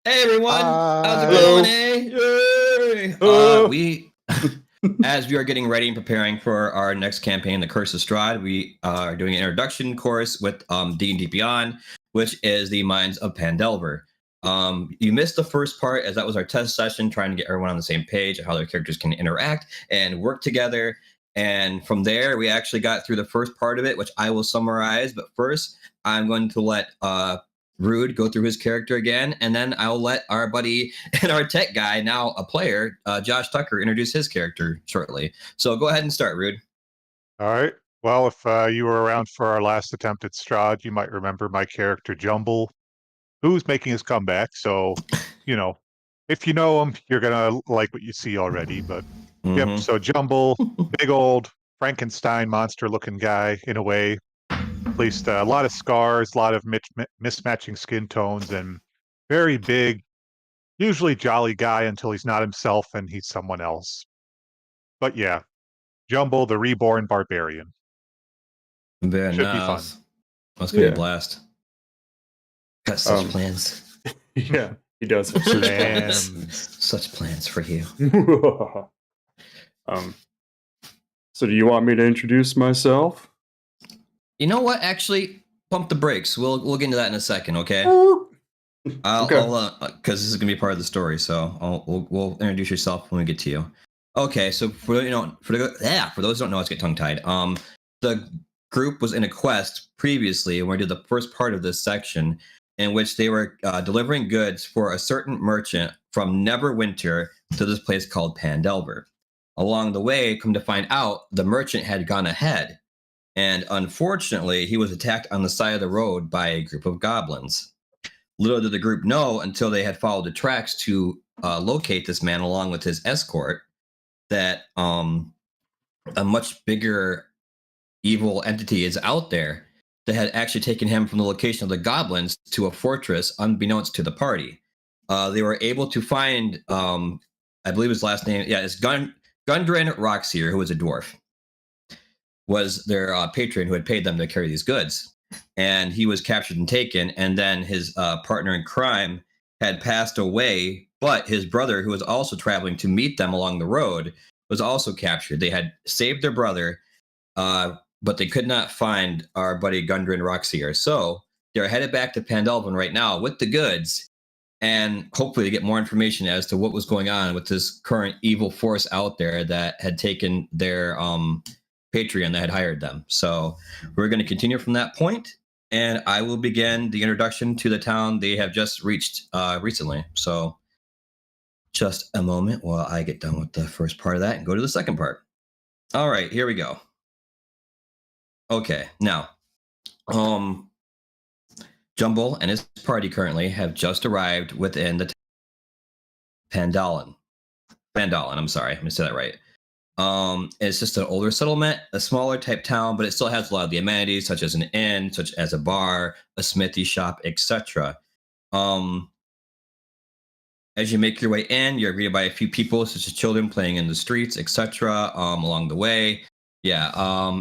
Hey everyone, how's it Hello. going? Yay! We, as we are getting ready and preparing for our next campaign, The Curse of Strahd, we are doing an introduction course with D&D Beyond, which is the Minds of Phandelver. You missed the first part, as that was our test session, trying to get everyone on the same page of how their characters can interact and work together. And from there, we actually got through the first part of it, which I will summarize. But first, I'm going to let Rude go through his character again, and then I'll let our buddy and our tech guy, now a player, Josh Tucker, introduce his character shortly. So go ahead and start, Rude. All right. Well, if you were around for our last attempt at Strahd, you might remember my character Jumble, who's making his comeback. So, you know, if you know him, you're gonna like what you see already. But yep. So Jumble, big old Frankenstein monster-looking guy in a way. At least a lot of scars, a lot of mismatching skin tones, and very big, usually jolly guy until he's not himself and he's someone else. But yeah, Jumble, the reborn barbarian. Very Should be fun. nice. That's gonna be a blast. Got such plans. Yeah, he does have such plans. Such plans for you. So do you want me to introduce myself? You know what? Actually, pump the brakes. We'll get into that in a second, okay? I'll because this is gonna be part of the story, so we'll introduce yourself when we get to you. Okay, so for those who don't know, let's get tongue tied. The group was in a quest previously, and we did the first part of this section, in which they were delivering goods for a certain merchant from Neverwinter to this place called Phandelver. Along the way, come to find out, the merchant had gone ahead, and unfortunately, he was attacked on the side of the road by a group of goblins. Little did the group know, until they had followed the tracks to locate this man along with his escort, that a much bigger evil entity is out there that had actually taken him from the location of the goblins to a fortress unbeknownst to the party. They were able to find, I believe his last name, it's Gundren Rockseer, who was a dwarf, was their patron who had paid them to carry these goods. And he was captured and taken, and then his partner in crime had passed away, but his brother, who was also traveling to meet them along the road, was also captured. They had saved their brother, but they could not find our buddy Gundren Rockseer. So they're headed back to Phandelver right now with the goods, and hopefully to get more information as to what was going on with this current evil force out there that had taken their Patreon that had hired them. So we're going to continue from that point, and I will begin the introduction to the town they have just reached recently. So just a moment while I get done with the first part of that and go to the second part. All right, here we go. Okay, now, Jumble and his party currently have just arrived within the Phandelver, I'm sorry, I'm going to say that right. It's just an older settlement, a smaller type town, but it still has a lot of the amenities, such as an inn, such as a bar, a smithy shop, etc. As you make your way in, you're greeted by a few people, such as children playing in the streets, etc. Along the way. Yeah.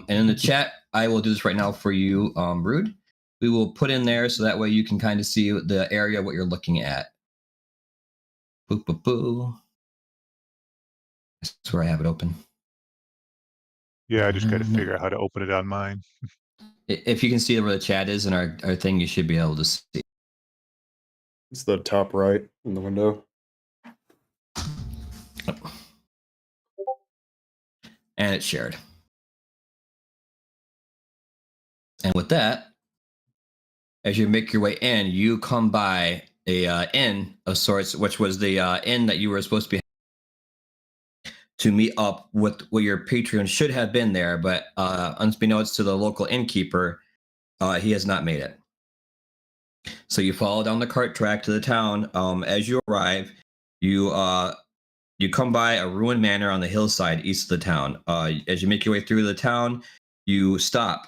And in the chat, I will do this right now for you, Rude. We will put in there so that way you can kind of see the area, what you're looking at. Boo, boo, boo. That's where I have it open. Yeah, I just got to figure out how to open it on mine. If you can see where the chat is in our thing, you should be able to see. It's the top right in the window. And it's shared. And with that, as you make your way in, you come by a inn of sorts, which was the inn that you were supposed to be to meet up with what your Patreon should have been there, but unbeknownst to the local innkeeper, he has not made it. So you follow down the cart track to the town. As you arrive, you come by a ruined manor on the hillside east of the town. As you make your way through the town, you stop.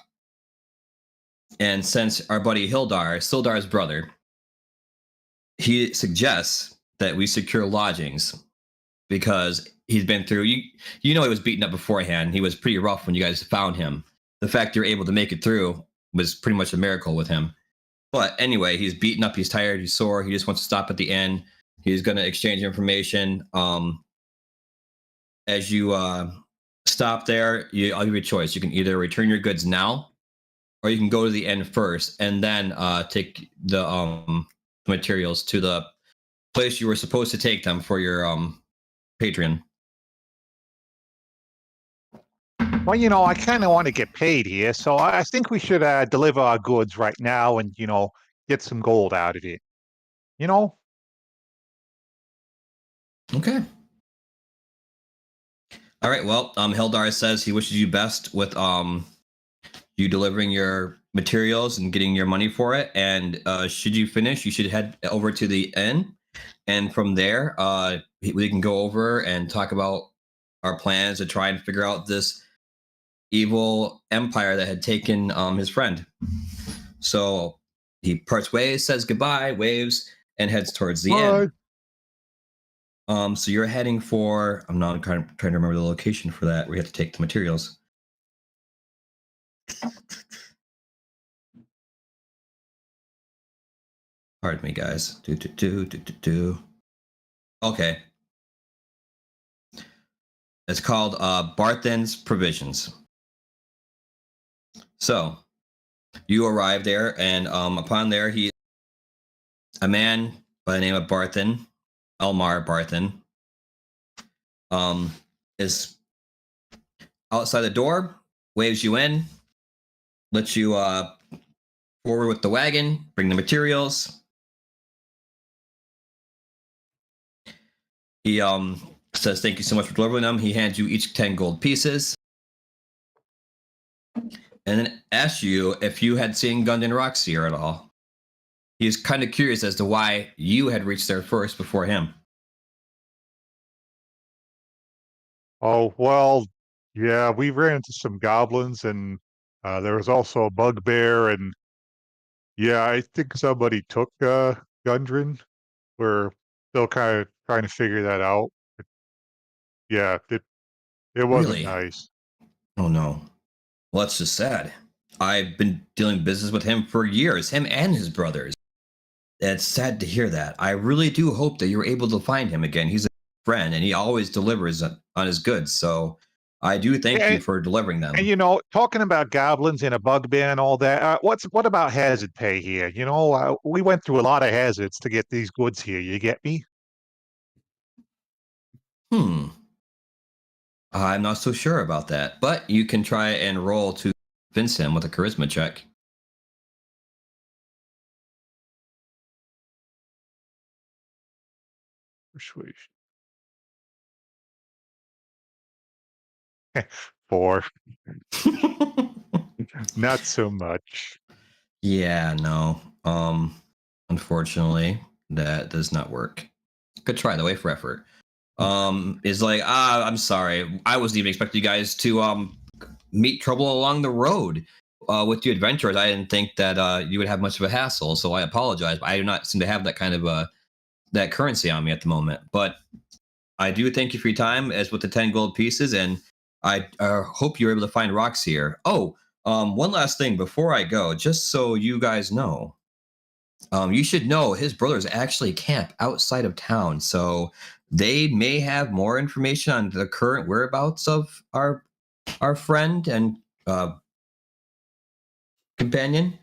And since our buddy Sildar's brother, he suggests that we secure lodgings because he's been through, you know, he was beaten up beforehand. He was pretty rough when you guys found him. The fact you're able to make it through was pretty much a miracle with him. But anyway, he's beaten up, he's tired, he's sore, he just wants to stop at the inn. He's going to exchange information. As you stop there, I'll give you a choice. You can either return your goods now, or you can go to the inn first and then take the materials to the place you were supposed to take them for your Patreon. Well, I kind of want to get paid here, so I think we should deliver our goods right now and, get some gold out of it. Okay. All right. Well, Hildar says he wishes you best with you delivering your materials and getting your money for it. And should you finish, you should head over to the inn, and from there, we can go over and talk about our plans to try and figure out this evil empire that had taken his friend. So he parts ways, says goodbye, waves, and heads towards the inn. So you're heading for, I'm not trying to remember the location for that. We have to take the materials. Pardon me, guys. Okay. It's called Barthen's Provisions. So you arrive there, and upon there, a man by the name of Barthen, Elmar Barthen, is outside the door, waves you in, lets you forward with the wagon, bring the materials. He says thank you so much for delivering them. He hands you each 10 gold pieces, and then asks you if you had seen Gundin Rockseer at all. He's kind of curious as to why you had reached there first before him. Oh, well, yeah, we ran into some goblins, and there was also a bugbear, and yeah, I think somebody took Gundren. We're still kind of trying to figure that out. Yeah, it wasn't Really? nice. Oh no. Well, that's just sad. I've been doing business with him for years, him and his brothers. It's sad to hear that. I really do hope that you're able to find him again. He's a friend, and he always delivers on his goods. So I do thank you for delivering them. And talking about goblins and a bugbear and all that, what about hazard pay here? We went through a lot of hazards to get these goods here. You get me? I'm not so sure about that, but you can try and roll to convince him with a charisma check. Persuasion. 4. Not so much. Yeah, no. Unfortunately, that does not work. Good try, though. Way for effort. Is like, I'm sorry. I wasn't even expecting you guys to meet trouble along the road with the adventurers. I didn't think that you would have much of a hassle, so I apologize. But I do not seem to have that kind of that currency on me at the moment. But I do thank you for your time, as with the 10 gold pieces, and I hope you're able to find rocks here. Oh, one last thing before I go, just so you guys know. You should know his brothers actually camp outside of town, so they may have more information on the current whereabouts of our friend and companion.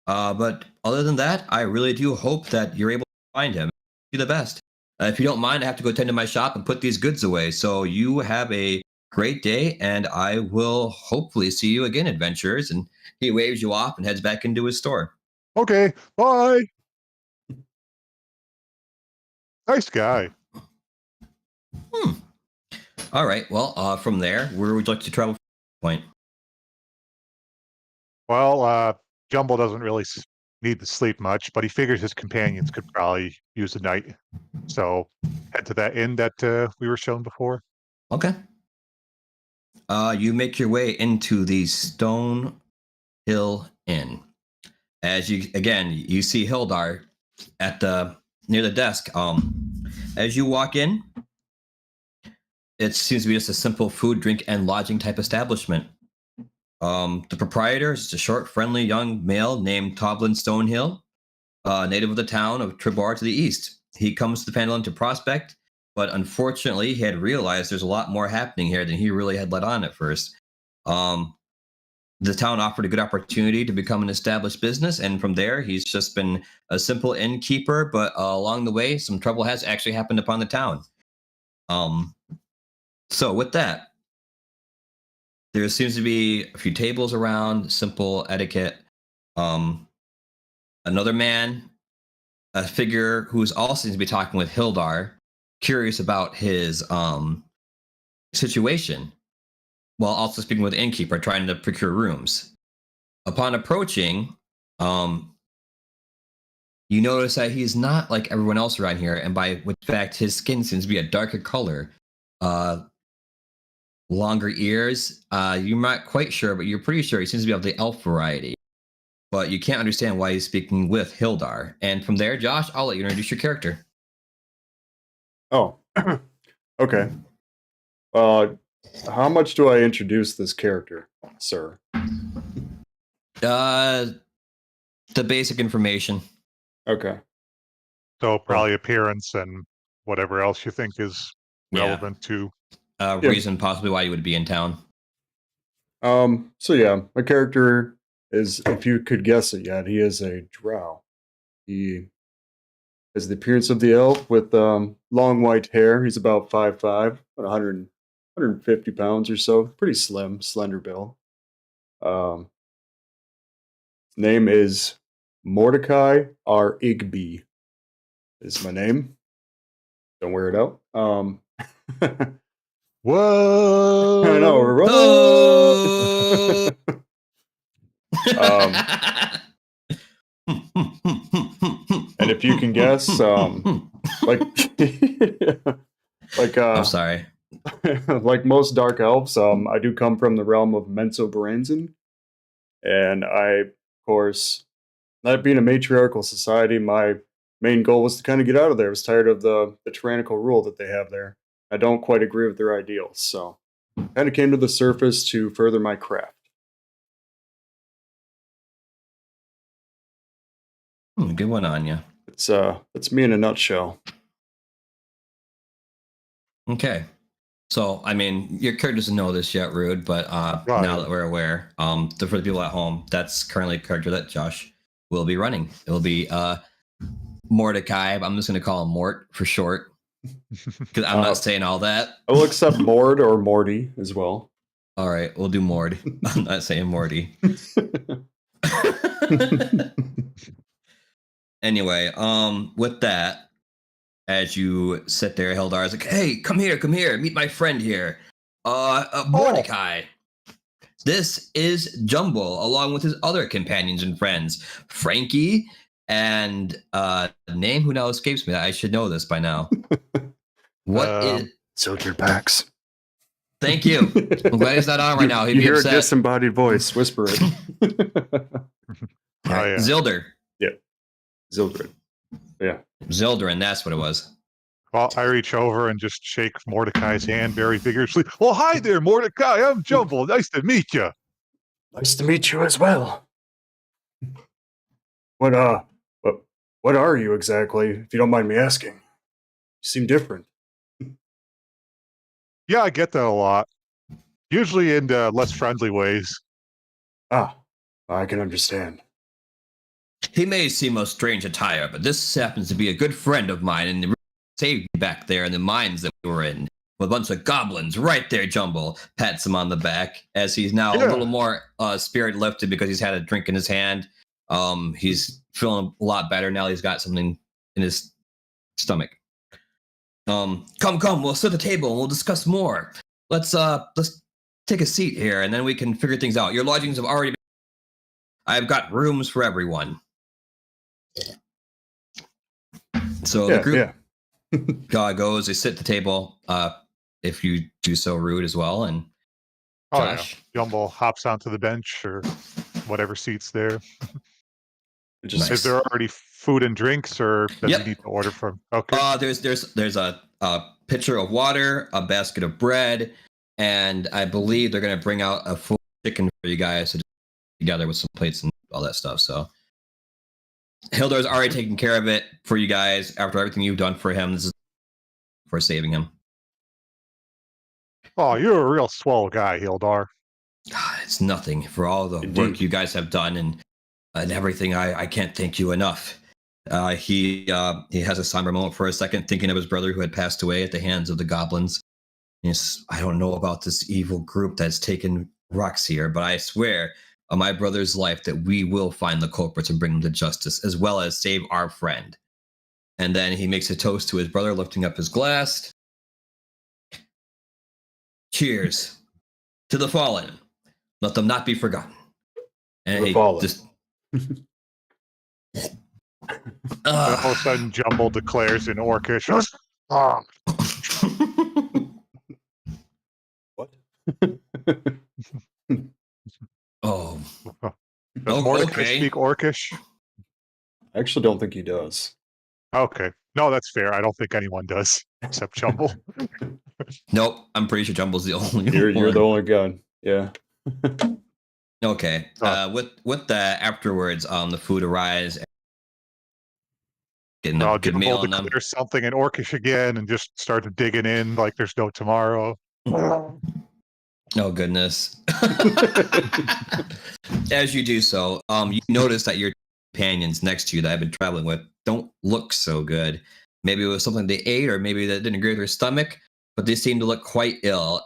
But other than that, I really do hope that you're able to find him. Do the best. If you don't mind, I have to go tend to my shop and put these goods away. So you have a great day, and I will hopefully see you again, adventurers. And he waves you off and heads back into his store. Okay, bye. Nice guy. All right. Well, from there, where would you like to travel? Point. Well, Jumble doesn't really need to sleep much, but he figures his companions could probably use the night. So head to that inn that we were shown before. Okay. You make your way into the Stone Hill Inn. As you see Hildar at near the desk. As you walk in, it seems to be just a simple food, drink, and lodging type establishment. The proprietor is a short, friendly young male named Toblin Stonehill. native of the town of Tribar to the east. He comes to Phandelver to prospect, but unfortunately, he had realized there's a lot more happening here than he really had let on at first. The town offered a good opportunity to become an established business, and from there, he's just been a simple innkeeper. But along the way, some trouble has actually happened upon the town. So with that, there seems to be a few tables around, simple etiquette. Another man, a figure who's also seems to be talking with Hildar, curious about his situation, while also speaking with the innkeeper, trying to procure rooms. Upon approaching, you notice that he's not like everyone else around here, and by which fact his skin seems to be a darker color. Longer ears. You're not quite sure, but you're pretty sure he seems to be of the elf variety. But you can't understand why he's speaking with Hildar. And from there, Josh, I'll let you introduce your character. Oh, okay. How much do I introduce this character, sir? The basic information. Okay. So probably appearance and whatever else you think is relevant to. Reason possibly why you would be in town. So yeah, my character is, if you could guess it yet, he is a drow. He has the appearance of the elf with long white hair. He's about 5'5", about 150 pounds or so. Pretty slim, slender build. Name is Mordecai R. Igby. Is my name. Don't wear it out. Whoa! I know. And if you can guess, like, I'm sorry. like most dark elves, I do come from the realm of Menso Baranzan, and I, of course, not being a matriarchal society, my main goal was to kind of get out of there. I was tired of the tyrannical rule that they have there. I don't quite agree with their ideals, so kind of came to the surface to further my craft. Good one on you. It's me in a nutshell. Okay. So, I mean, your character doesn't know this yet, Rude, but now that we're aware, for the people at home, that's currently a character that Josh will be running. It'll be Mordecai. I'm just going to call him Mort for short, because I'm not saying all that. I will accept Mord or Morty as well. All right, we'll do Mord. I'm not saying Morty. Anyway, with that, as you sit there, Hildar is like, "Hey, come here, meet my friend here, Mordecai. This is Jumble, along with his other companions and friends, Frankie, and name who now escapes me. I should know this by now. What is Silverbax? Thank you. I'm glad he's not on right now. He'd you be hear upset. a disembodied voice whisper it. Yeah. Zilder. Yeah, Zildred. Yeah, Zildren. That's what it was. Well, I reach over and just shake Mordecai's hand very vigorously. Well, hi there, Mordecai. I'm Jumble. Nice to meet you. nice to meet you as well. What are you exactly, if you don't mind me asking? You seem different. Yeah, I get that a lot. Usually in less friendly ways. Ah, I can understand. He may seem a strange attire, but this happens to be a good friend of mine, and he saved me back there in the mines that we were in with a bunch of goblins. Right there, Jumble pats him on the back as he's now a little more spirit lifted because he's had a drink in his hand. He's feeling a lot better now. He's got something in his stomach. Come, we'll sit at the table and we'll discuss more. Let's take a seat here, and then we can figure things out. Your lodgings have already been. I've got rooms for everyone. So the group goes, they sit at the table, if you do so, Rude, as well, and Josh. Yeah. Jumble hops onto the bench or whatever seat's there. Just, Is there already food and drinks, or does he need to order from? Okay. There's a pitcher of water, a basket of bread, and I believe they're going to bring out a full chicken for you guys to together with some plates and all that stuff. So Hildar's already taken care of it for you guys after everything you've done for him. This is for saving him. Oh, you're a real swell guy, Hildar. God, it's nothing for all the work you guys have done and everything. I can't thank you enough. He has a somber moment for a second, thinking of his brother who had passed away at the hands of the goblins. Yes, I don't know about this evil group that's taken Roxir, but I swear on my brother's life that we will find the culprits and bring them to justice, as well as save our friend. And then he makes a toast to his brother, lifting up his glass. Cheers to the fallen. Let them not be forgotten. And he just... all of a sudden, Jumble declares in Orcish, What? Oh. Does Mordecai speak Orcish? I actually don't think he does. Okay. No, that's fair. I don't think anyone does, except Jumble. Nope. I'm pretty sure Jumble's the only one. You're the only gun. Yeah. Okay. With that, afterwards, the food arrives. Getting a good meal on them. There's something in Orcish again and just started digging in like there's no tomorrow. Oh, goodness. As you do so, you notice that your companions next to you that I've been traveling with don't look so good. Maybe it was something they ate, or maybe that didn't agree with their stomach, but they seem to look quite ill.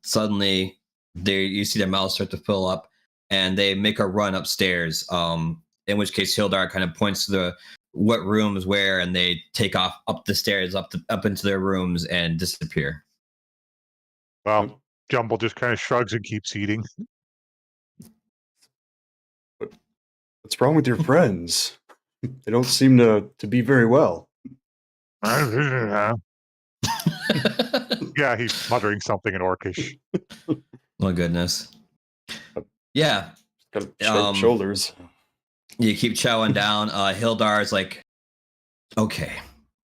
Suddenly, you see their mouths start to fill up, and they make a run upstairs. In which case, Hildar kind of points to what rooms where, and they take off up the stairs, up into their rooms, and disappear. Well, Jumble just kind of shrugs and keeps eating. What's wrong with your friends? They don't seem to be very well. Yeah, he's muttering something in Orcish. Oh, goodness. Yeah. Got sharp shoulders. You keep chowing down. Hildar's like, okay.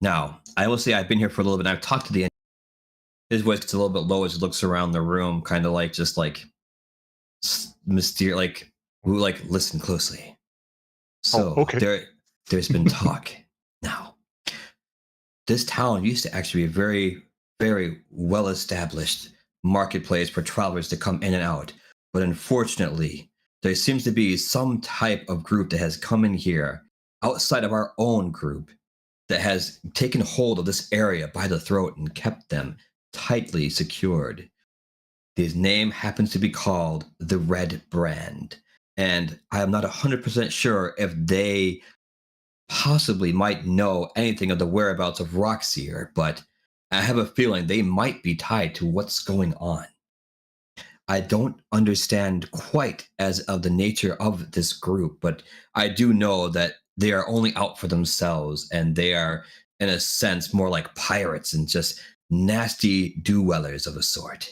Now, I will say I've been here for a little bit, and I've talked to the... His voice gets a little bit low as he looks around the room, kind of like, just like, mysterious, like, who, like, listen closely. So, okay. There's been talk. Now, this town used to actually be a very, very well-established marketplace for travelers to come in and out. But unfortunately, there seems to be some type of group that has come in here outside of our own group that has taken hold of this area by the throat and kept them tightly secured. His name happens to be called the Red Brand. And I am not 100% sure if they possibly might know anything of the whereabouts of Roxir, but I have a feeling they might be tied to what's going on. I don't understand quite as of the nature of this group, but I do know that they are only out for themselves, and they are, in a sense, more like pirates and just nasty do-wellers of a sort.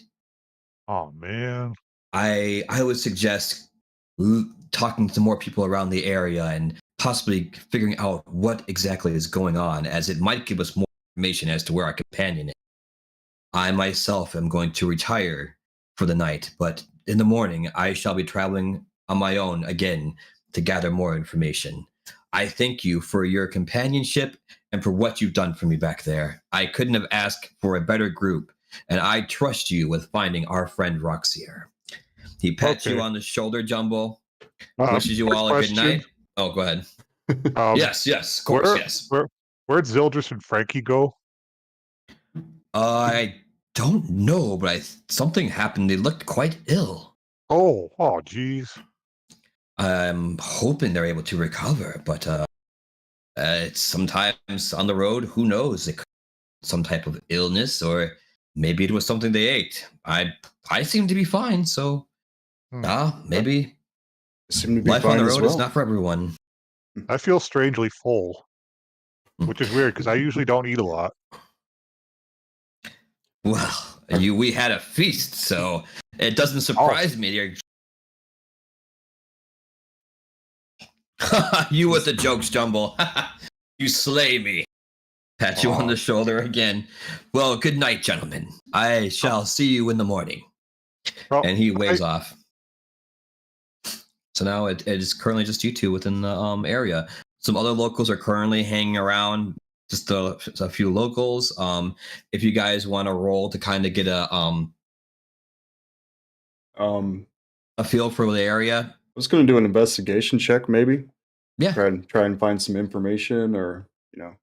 Oh, man. I would suggest talking to more people around the area and possibly figuring out what exactly is going on, as it might give us more information as to where our companion is. I myself am going to retire for the night, but in the morning I shall be traveling on my own again to gather more information. I thank you for your companionship and for what you've done for me back there. I couldn't have asked for a better group, and I trust you with finding our friend Roxir. He pats you on the shoulder, Jumble, wishes you all a good night. Oh, go ahead. Yes, of course, yes. Where'd Zildris and Frankie go? I don't know, but something happened. They looked quite ill. Oh, geez. I'm hoping they're able to recover, but it's sometimes on the road, who knows? It could be some type of illness, or maybe it was something they ate. I seem to be fine, so maybe seem to be life fine on the road as is not for everyone. I feel strangely full, which is weird because I usually don't eat a lot. Well, we had a feast, so it doesn't surprise me. You with the jokes, Jumble. You slay me. Pat you on the shoulder again. Well, good night, gentlemen. I shall see you in the morning. And he waves off. So now it is currently just you two within the area. Some other locals are currently hanging around. Just a few locals. If you guys want to roll to kind of get Um, a feel for the area, I was going to do an investigation check, maybe yeah, try and find some information, or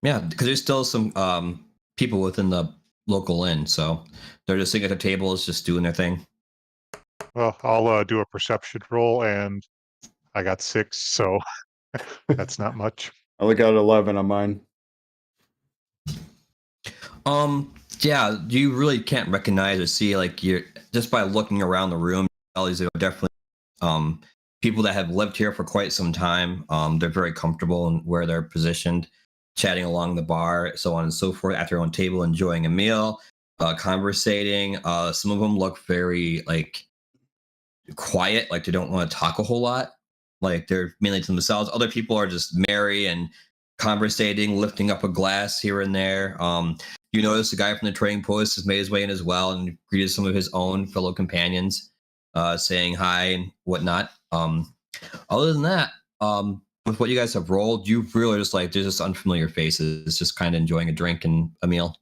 yeah, because there's still some people within the local inn, so they're just sitting at their tables, just doing their thing. Well, I'll do a perception roll, and I got 6, so that's not much. I only got 11 on mine. Yeah, you really can't recognize or see, like, you're just by looking around the room. These are definitely people that have lived here for quite some time. They're very comfortable in where they're positioned, chatting along the bar, so on and so forth, at their own table, enjoying a meal, conversating. Some of them look very like quiet, like they don't want to talk a whole lot, like they're mainly to themselves. Other people are just merry and conversating, lifting up a glass here and there. You notice the guy from the trading post has made his way in as well and greeted some of his own fellow companions, saying hi and whatnot. Other than that, with what you guys have rolled, you really just like there's just unfamiliar faces, just kind of enjoying a drink and a meal.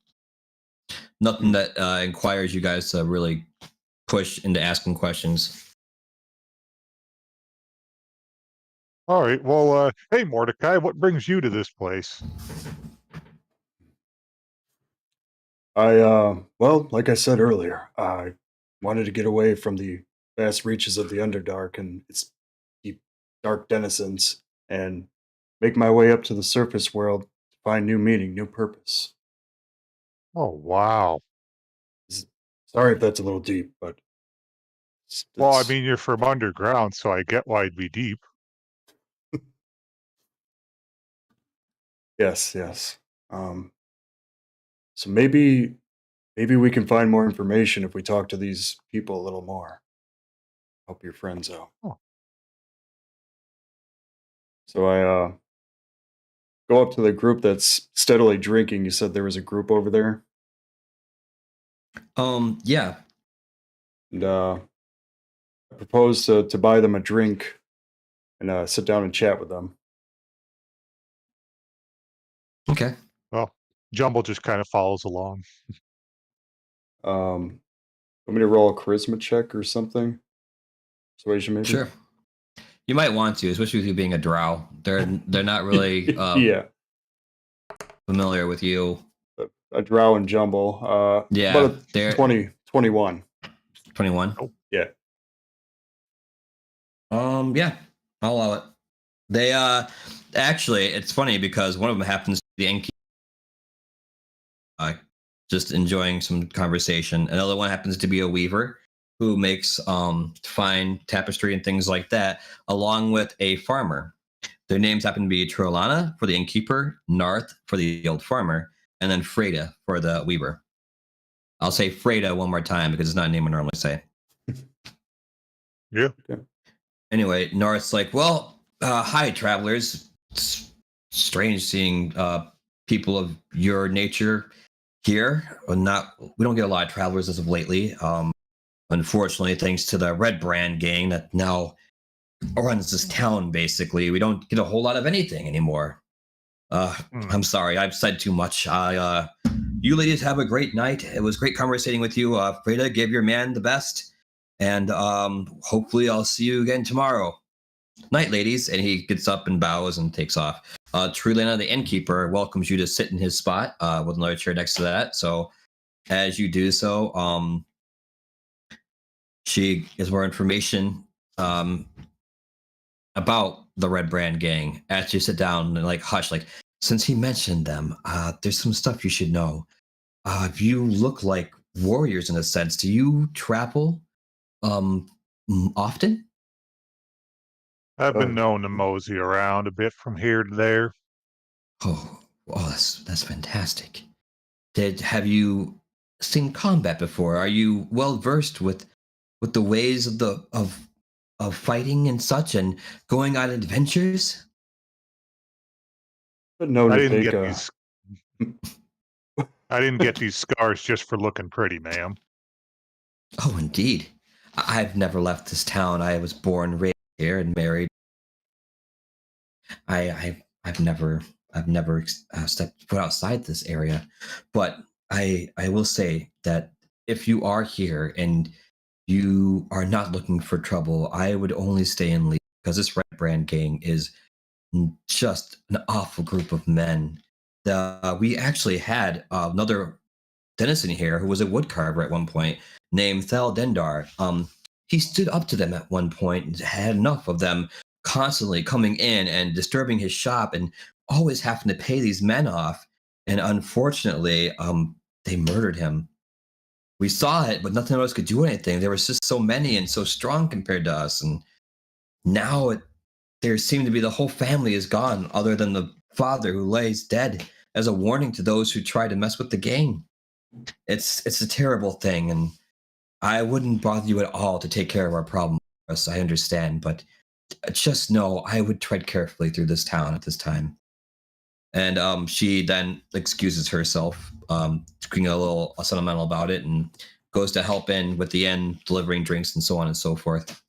Nothing that inquires you guys to really push into asking questions. All right. Well, hey, Mordecai, what brings you to this place? Well, like I said earlier, I wanted to get away from the vast reaches of the Underdark and its deep, dark denizens, and make my way up to the surface world to find new meaning, new purpose. Oh, wow. Sorry if that's a little deep, but Well, I mean, you're from underground, so I get why it'd be deep. yes, yes. So maybe we can find more information if we talk to these people a little more. Help your friends out. Oh. So I go up to the group that's steadily drinking. You said there was a group over there, Yeah. and I propose to buy them a drink and sit down and chat with them. Okay. Well, Jumble just kind of follows along. Want me to roll a charisma check or something? Persuasion, maybe. Sure. You might want to, especially with you being a drow. They're not really yeah, familiar with you. a drow and jumble. Yeah, about a they're 21. 21. Oh. Yeah. Yeah, I'll allow it. They actually, it's funny because one of them happens to be the innkeeper, just enjoying some conversation. Another one happens to be a weaver who makes fine tapestry and things like that, along with a farmer. Their names happen to be Trolana for the innkeeper, Narth for the old farmer, and then Freda for the weaver. I'll say Freda one more time because it's not a name I normally say. Yeah. Anyway, Narth's like, well, hi, travelers. It's strange seeing people of your nature here. We don't get a lot of travelers as of lately. Unfortunately, thanks to the Red Brand gang that now runs this town, basically, we don't get a whole lot of anything anymore. I'm sorry, I've said too much. You ladies have a great night. It was great conversating with you. Freda, give your man the best, and hopefully I'll see you again tomorrow. Night, ladies. And he gets up and bows and takes off. Trulana, the innkeeper, welcomes you to sit in his spot with another chair next to that. So as you do so, she gives more information about the Red Brand gang as you sit down and like hush, like, since he mentioned them, there's some stuff you should know. You look like warriors in a sense. Do you travel often? I've been known to mosey around a bit from here to there. Oh, that's fantastic. Have you seen combat before? Are you well versed with the ways of of fighting and such, and going on adventures? But known I to didn't take get these. I didn't get these scars just for looking pretty, ma'am. Oh, indeed. I've never left this town. I was born, raised here, and married. I I've never stepped foot outside this area, but I will say that if you are here and you are not looking for trouble, I would only stay and leave because this Red Brand gang is just an awful group of men. We actually had another denizen here who was a woodcarver at one point named Thalendar. He stood up to them at one point and had enough of them constantly coming in and disturbing his shop and always having to pay these men off. And unfortunately, they murdered him. We saw it, but nothing else could do anything. There was just so many and so strong compared to us. And now there seemed to be the whole family is gone, other than the father who lays dead as a warning to those who try to mess with the gang. It's a terrible thing, and I wouldn't bother you at all to take care of our problem for us. I understand, but just know I would tread carefully through this town at this time. And she then excuses herself, being a little sentimental about it, and goes to help in with the inn, delivering drinks and so on and so forth.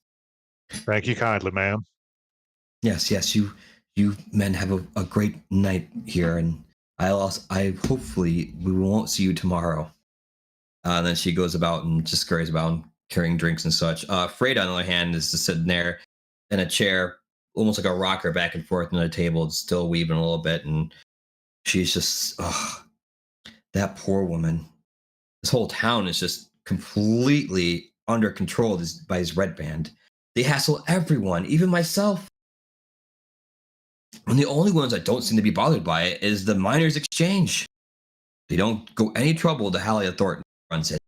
Thank you kindly, ma'am. Yes, you men have a great night here, and I hopefully we won't see you tomorrow. And then she goes about and just scurries about carrying drinks and such. Freda, on the other hand, is just sitting there in a chair, almost like a rocker, back and forth on the table, still weaving a little bit, and she's just, that poor woman. This whole town is just completely under control by his Red Band. They hassle everyone, even myself. And the only ones that don't seem to be bothered by it is the miners' exchange. They don't go any trouble to Hallia Thornton runs it.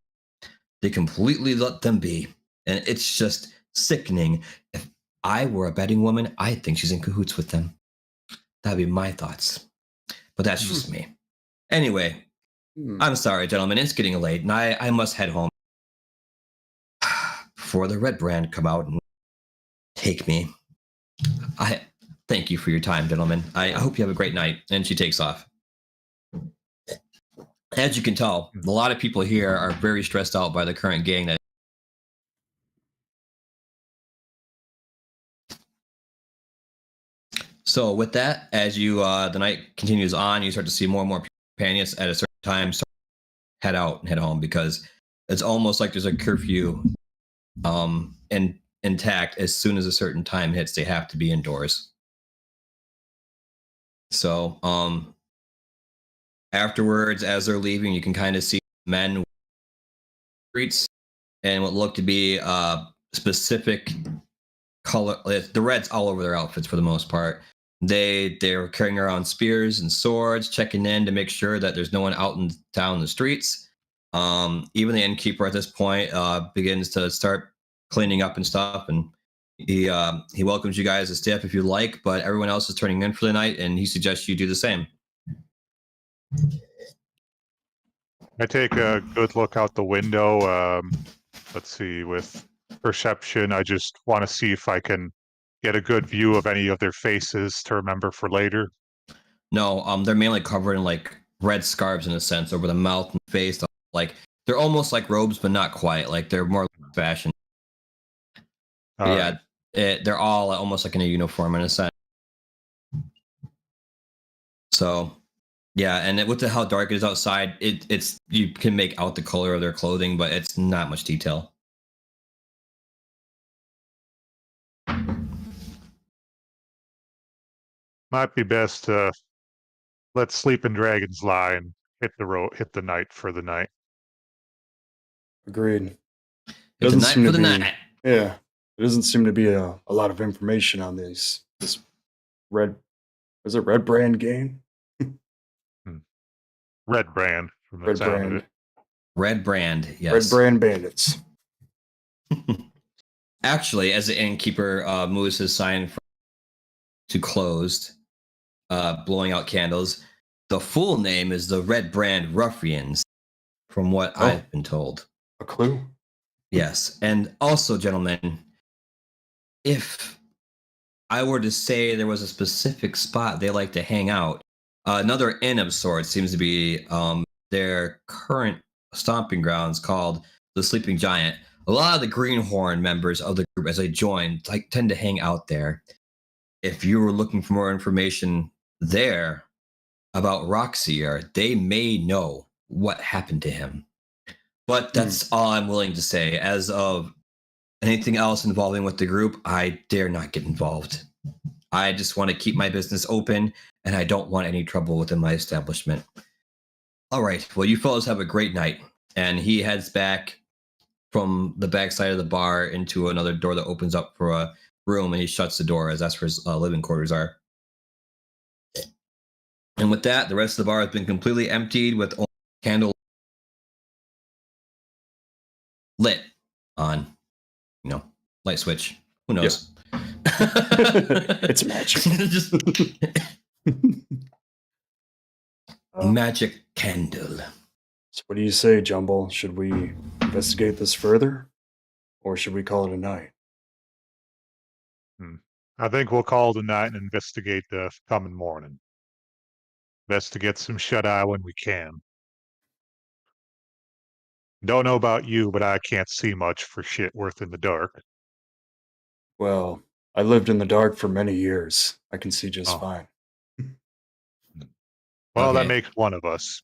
They completely let them be. And it's just sickening. If I were a betting woman, I think she's in cahoots with them. That'd be my thoughts. But that's just me. Anyway, I'm sorry, gentlemen. It's getting late, and I must head home before the Red Brand come out and take me. I thank you for your time, gentlemen. I hope you have a great night. And she takes off. As you can tell, a lot of people here are very stressed out by the current gang that. So with that, as you the night continues on, you start to see more and more companions at a certain time start to head out and head home, because it's almost like there's a curfew and intact. As soon as a certain time hits, they have to be indoors. So afterwards, as they're leaving, you can kind of see men streets and what look to be specific color. The red's all over their outfits for the most part. They're carrying around spears and swords, checking in to make sure that there's no one out in town in the streets. Even the innkeeper at this point begins to start cleaning up and stuff, and he welcomes you guys to stay up if you like, but everyone else is turning in for the night, and he suggests you do the same. I take a good look out the window. Let's see, with perception, I just want to see if I can get a good view of any of their faces to remember for later. No, they're mainly covered in like red scarves in a sense over the mouth and face. Like they're almost like robes, but not quite. Like they're more fashion. Yeah, they're all almost like in a uniform in a sense. So, yeah, and with how dark it is outside, it's you can make out the color of their clothing, but it's not much detail. Might be best to let sleeping dragons lie and hit the night for the night. Agreed. It's a night for the night. Yeah. There doesn't seem to be a lot of information on this Red Brand game? Red Brand from the Red sound Brand. of it. Red Brand, yes. Red Brand bandits. Actually, as the innkeeper moves his sign to closed, blowing out candles, the full name is the Red Brand Ruffians, from what I've been told. A clue? Yes. And also, gentlemen, if I were to say there was a specific spot they like to hang out, another inn of sorts seems to be their current stomping grounds, called the Sleeping Giant. A lot of the Greenhorn members of the group, as they join, tend to hang out there. If you were looking for more information, there about Roxy, or they may know what happened to him. But that's all I'm willing to say. As of anything else involving with the group, I dare not get involved. I just want to keep my business open, and I don't want any trouble within my establishment. All right. Well, you fellows have a great night. And he heads back from the backside of the bar into another door that opens up for a room, and he shuts the door as that's where his living quarters are. And with that, the rest of the bar has been completely emptied with only candle lit on, light switch. Who knows? It's magic. Just magic candle. So what do you say, Jumble? Should we investigate this further? Or should we call it a night? I think we'll call it a night and investigate the coming morning. Best to get some shut-eye when we can. Don't know about you, but I can't see much for shit worth in the dark. Well, I lived in the dark for many years. I can see just fine. Well, Okay. that makes one of us.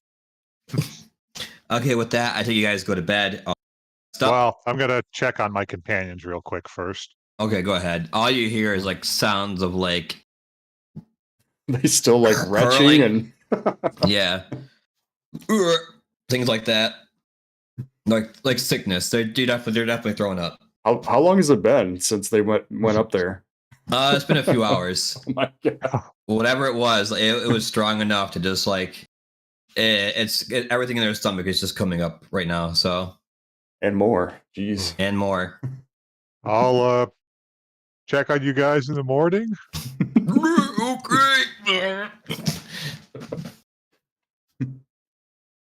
Okay, with that, I think you guys go to bed. Stop. Well, I'm going to check on my companions real quick first. Okay, go ahead. All you hear is like sounds of like, They still like retching and yeah, things like that. Like sickness. They're definitely throwing up. how long has it been since they went up there? It's been a few hours. Oh my god. Whatever it was strong enough to just like everything in their stomach is just coming up right now. So And more. Jeez. and more. I'll check on you guys in the morning. Okay.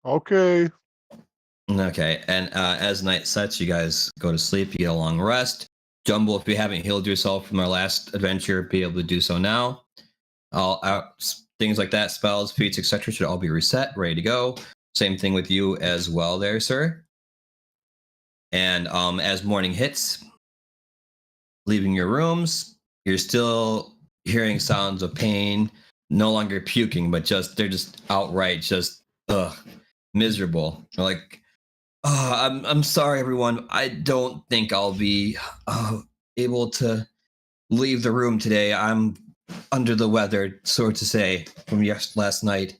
Okay. Okay, and as night sets, you guys go to sleep. You get a long rest. Jumble, if you haven't healed yourself from our last adventure, be able to do so now. Things like that, spells, feats, etc., should all be reset, ready to go. Same thing with you as well, there, sir. And as morning hits, leaving your rooms, you're still hearing sounds of pain. No longer puking, but they're just outright miserable. They're like, oh, I'm sorry, everyone. I don't think I'll be able to leave the room today. I'm under the weather, so to say, from last night.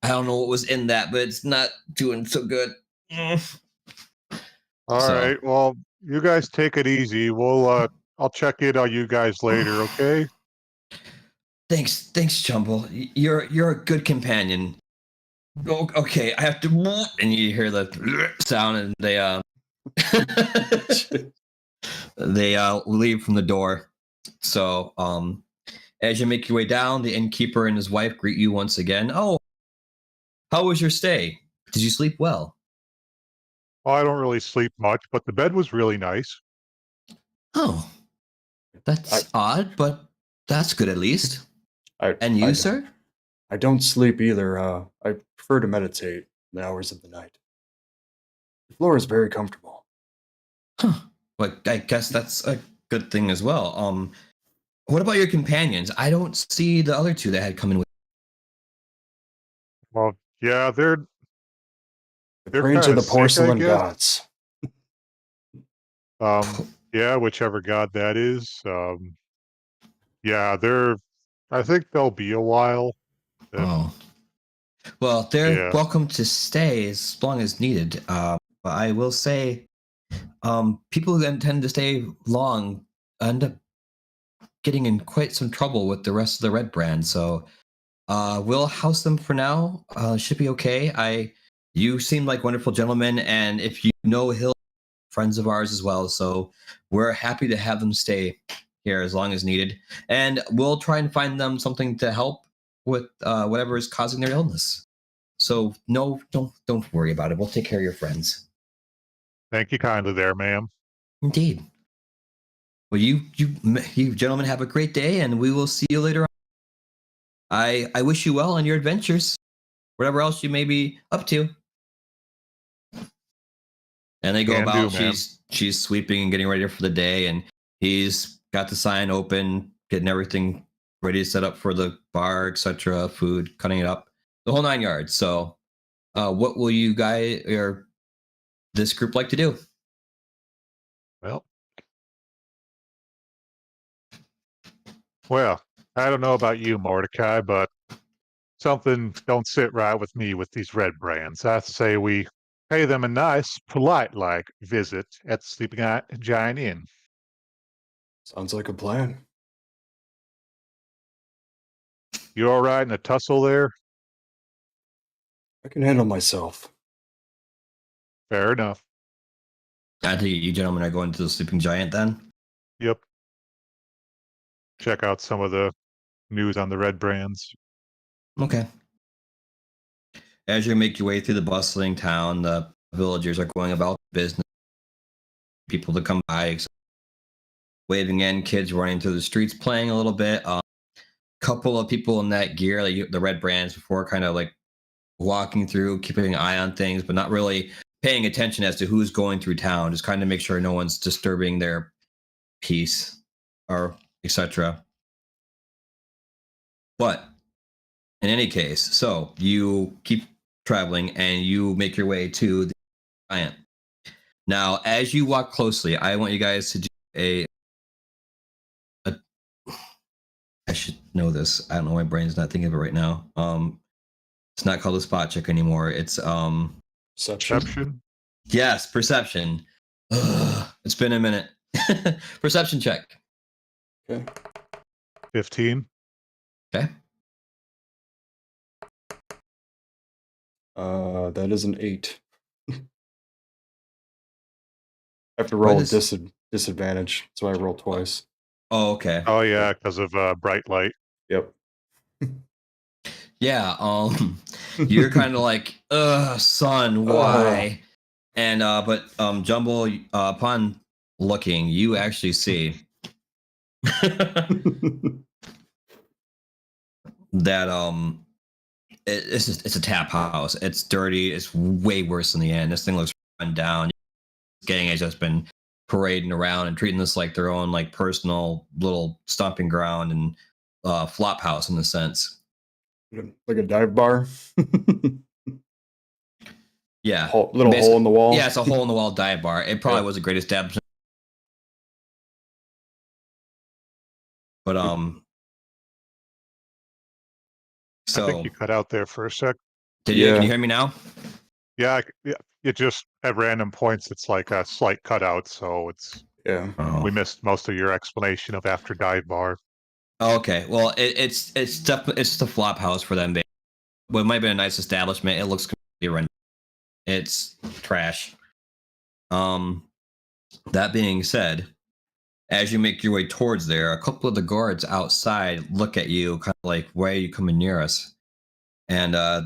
I don't know what was in that, but it's not doing so good. All right. Well, you guys take it easy. I'll check in on you guys later, okay? Thanks, Jumble. You're a good companion. Oh, okay, I have to. And you hear the sound, and they leave from the door. So as you make your way down, the innkeeper and his wife greet you once again. Oh, how was your stay? Did you sleep well? Well, I don't really sleep much, but the bed was really nice. Oh, that's odd, but that's good at least. And you, sir? I don't sleep either. I prefer to meditate in the hours of the night. The floor is very comfortable. Huh. But I guess that's a good thing as well. What about your companions? I don't see the other two that had come in with. Well, yeah, they're praying to kinda the porcelain sick, I guess. gods. Yeah, whichever god that is. Yeah, I think they'll be a while. Oh. Well, they're Yeah. welcome to stay as long as needed. But I will say, people who tend to stay long end up getting in quite some trouble with the rest of the Red brand. So we'll house them for now. Should be okay. You seem like wonderful gentlemen, and if you know Hill, friends of ours as well. So we're happy to have them stay here as long as needed, and we'll try and find them something to help with whatever is causing their illness. So no, don't worry about it. We'll take care of your friends. Thank you kindly there, ma'am. Indeed. Well, you gentlemen have a great day, and we will see you later on. I wish you well in your adventures, whatever else you may be up to. And they go about. She's sweeping and getting ready for the day, and he's got the sign open, getting everything ready to set up for the bar, etc., food, cutting it up, the whole 9 yards. So, what will you guys or this group like to do? Well, I don't know about you, Mordecai, but something don't sit right with me with these red brands. I say we pay them a nice, polite-like visit at the Sleeping Giant Inn. Sounds like a plan. You all right in a tussle there? I can handle myself. Fair enough. I think you gentlemen are going to the Sleeping Giant then. Yep. Check out some of the news on the red brands. Okay. As you make your way through the bustling town, the villagers are going about business. People to come by, waving in, kids running through the streets, playing a little bit. Couple of people in that gear, like the red brands before, kind of like walking through, keeping an eye on things, but not really paying attention as to who's going through town. Just kind of make sure no one's disturbing their peace or etc. But in any case, so you keep traveling and you make your way to the giant. Now, as you walk closely, I want you guys to do I should know this. I don't know. My brain's not thinking of it right now. It's not called a spot check anymore. It's Perception. Yes, perception. Ugh, it's been a minute. Perception check. Okay. 15. Okay. That is an 8. I have to roll a disadvantage, so I roll twice. Oh, okay. Oh yeah, because of bright light. Yep. Yeah. You're kind of like, son, why? And but Jumble, upon looking, you actually see that it's a tap house. It's dirty. It's way worse than the inn. This thing looks run down. This gang has just been parading around and treating this like their own like personal little stomping ground and flop house in a sense. Like a dive bar. Yeah, little hole in the wall. Yeah, it's a hole in the wall dive bar. It probably was a great establishment, but so I think you cut out there for a sec. Can you hear me now? Yeah, it just at random points it's like a slight cutout, so it's we missed most of your explanation of after dive bar. Okay, well it's definitely it's just a flop house for them. Well, it might be a nice establishment. It looks completely run. It's trash. That being said, as you make your way towards there, a couple of the guards outside look at you, kind of like, "Why are you coming near us?" And they're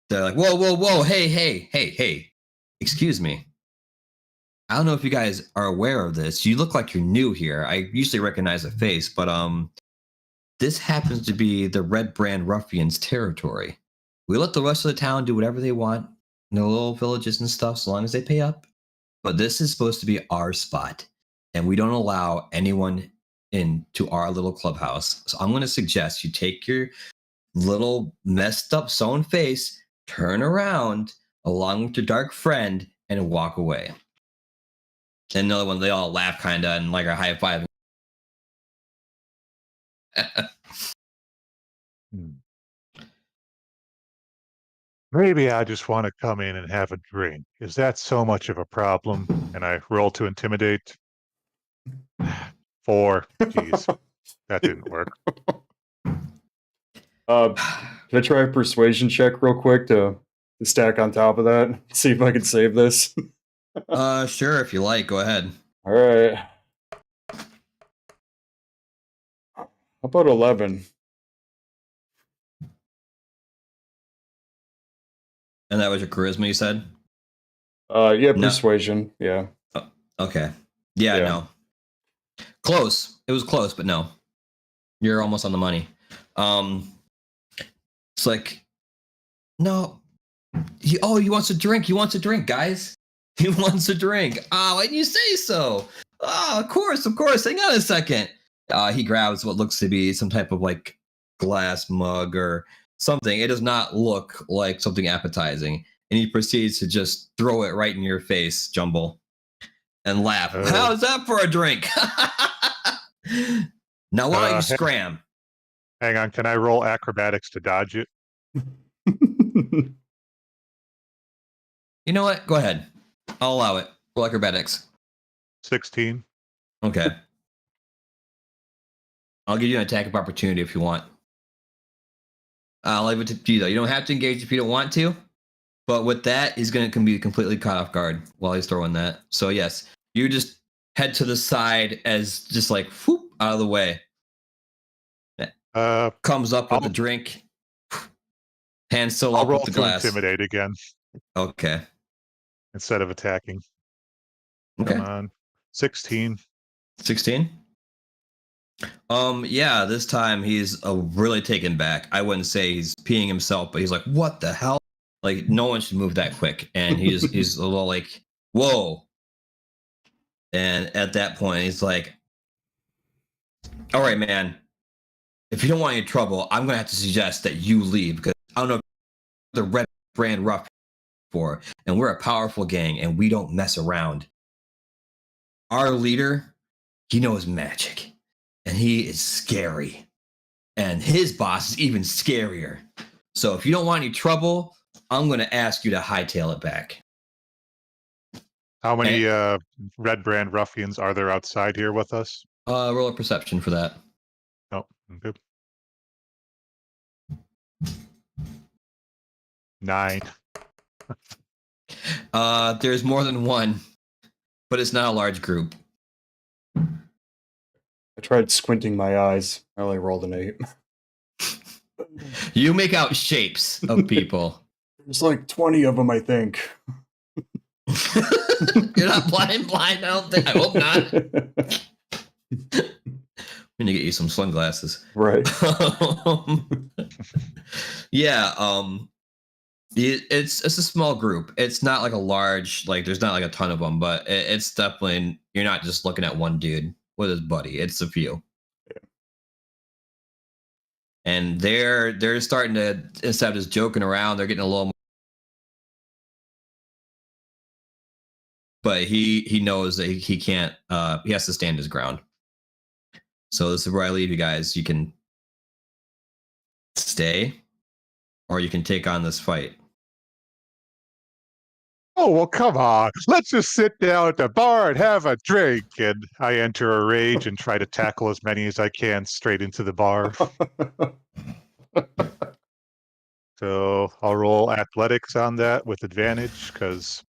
like, "Whoa, hey, excuse me. I don't know if you guys are aware of this. You look like you're new here. I usually recognize a face, but this happens to be the Red Brand Ruffians' territory. We let the rest of the town do whatever they want, in their little villages and stuff, so long as they pay up. But this is supposed to be our spot, and we don't allow anyone into our little clubhouse. So I'm going to suggest you take your little messed up sewn face, turn around along with your dark friend, and walk away." And another one, they all laugh kind of and like a high five. Maybe I just want to come in and have a drink. Is that so much of a problem? And I roll to intimidate. 4. Jeez, that didn't work. Can I try a persuasion check real quick to stack on top of that? See if I can save this. Sure, if you like, go ahead. All right. How about 11? And that was your charisma, you said? Yeah, persuasion. No. Yeah. Oh, okay. Yeah, no. Close. It was close, but no. You're almost on the money. It's like, no. He wants a drink. He wants a drink, guys. He wants a drink. Oh, why didn't you say so? Oh, of course. Hang on a second. He grabs what looks to be some type of like glass mug or something. It does not look like something appetizing, and he proceeds to just throw it right in your face, Jumble, and laugh. How's that for a drink? Now why don't you scram? Hang on, can I roll acrobatics to dodge it? You know what? Go ahead. I'll allow it. Roll acrobatics. 16. Okay. I'll give you an attack of opportunity if you want. I'll leave it to you, though. You don't have to engage if you don't want to. But with that, he's going to be completely caught off guard while he's throwing that. So, yes, you just head to the side as just like, whoop, out of the way. Comes up with the drink. Hands still up with the glass. I'll roll to intimidate again. Okay. Instead of attacking. Okay. Come on. 16. 16? Yeah, this time he's really taken back. I wouldn't say he's peeing himself, but he's like, what the hell? Like, no one should move that quick. And he's a little like, whoa. And at that point, he's like, all right, man, if you don't want any trouble, I'm going to have to suggest that you leave because I don't know if the Red Brand Rough for, and we're a powerful gang and we don't mess around. Our leader, he knows magic and he is scary. And his boss is even scarier. So if you don't want any trouble, I'm going to ask you to hightail it back. How many Red Brand ruffians are there outside here with us? Roll a perception for that. Oh, good. 9. There's more than one, but it's not a large group. I tried squinting my eyes. I only rolled an 8. You make out shapes of people. There's like 20 of them, I think. You're not blind, I don't think. I hope not. I'm gonna get you some sunglasses. Right. Yeah, it's a small group. It's not like a large, like there's not like a ton of them, but it's definitely, you're not just looking at one dude with his buddy. It's a few. Yeah. And they're starting to, instead of just joking around, they're getting a little more. But he knows that he can't, he has to stand his ground. So this is where I leave you guys. You can stay or you can take on this fight. Oh, well, come on. Let's just sit down at the bar and have a drink. And I enter a rage and try to tackle as many as I can straight into the bar. So I'll roll athletics on that with advantage because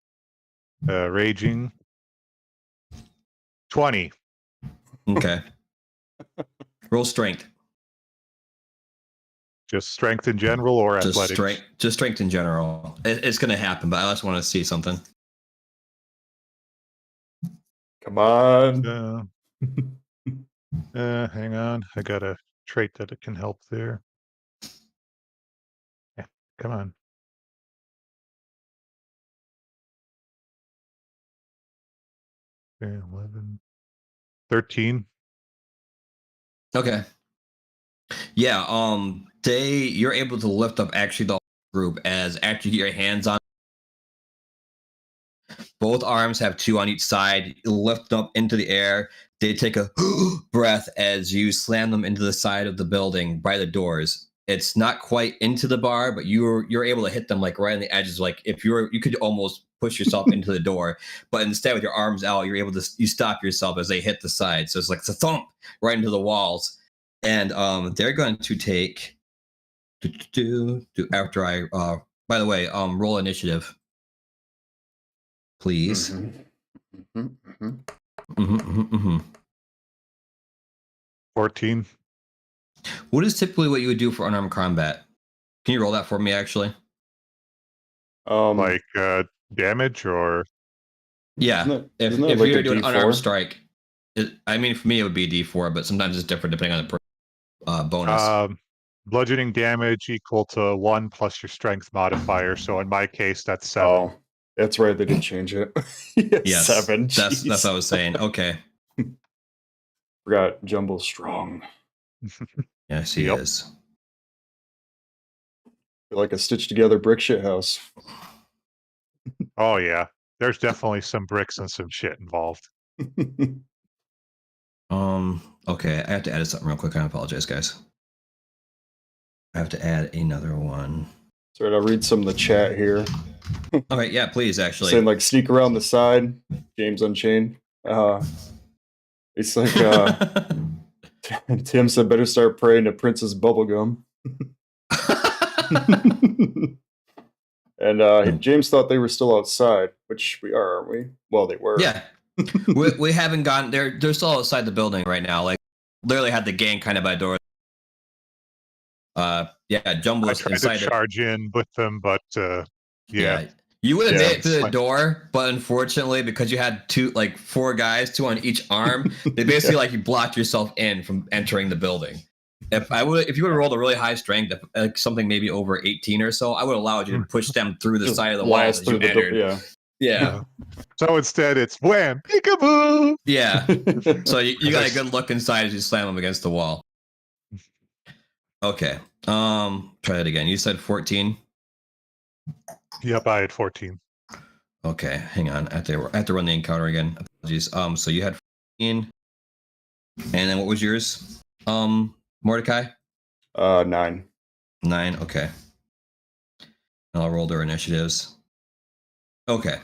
raging. 20. Okay. Roll strength. Just strength in general or athletics? Just strength in general. It's going to happen, but I just want to see something. Come on. Hang on. I got a trait that it can help there. Yeah, come on. Okay, 11. 13. Okay. Yeah, you're able to lift up actually the group as after you get your hands on. Both arms have 2 on each side. You lift them up into the air. They take a breath as you slam them into the side of the building by the doors. It's not quite into the bar, but you're able to hit them like right on the edges. Like if you could almost push yourself into the door, but instead with your arms out, you're able to stop yourself as they hit the side. So it's like it's a thump right into the walls. And they're going to take after I by the way, roll initiative. Please. 14. What is typically what you would do for unarmed combat? Can you roll that for me actually? Like damage or? Yeah. If like you're doing an unarmed D4? strike, I mean, for me, it would be D4, but sometimes it's different depending on the bonus. Bludgeoning damage equal to 1 plus your strength modifier. So in my case, that's 7. Oh, that's right. They did change it. Yes, 7. That's what I was saying. Okay. Forgot Jumbo strong. Yes, he Yep. is. Feel like a stitched together brick shit house. Oh yeah, there's definitely some bricks and some shit involved. Okay, I have to add something real quick. I apologize, guys. I have to add another one. Sorry, I'll read some of the chat here. Okay, yeah, please, actually. Saying like sneak around the side, James Unchained. It's like Tim said better start praying to Princess Bubblegum. And James thought they were still outside, which we are, aren't we? Well, they were. Yeah. we haven't gotten they're still outside the building right now. Like literally had the gang kind of by the door. Yeah, Jumbo I was tried inside to charge in with them, but yeah. You would have made it it's through the fine. door, but unfortunately, because you had four guys, two on each arm, they basically like you blocked yourself in from entering the building. If you would have rolled a really high strength, like something maybe over 18 or so, I would have allowed you to push them through the Just side of the wall as you entered. Yeah. So instead, it's wham, peekaboo. Yeah. So you got a good look inside as you slam them against the wall. Okay. Try that again. You said 14. Yep, I had 14. Okay, hang on. I have to run the encounter again. Apologies. So you had 14. And then what was yours? Mordecai? 9. 9, okay. I'll roll their initiatives. Okay.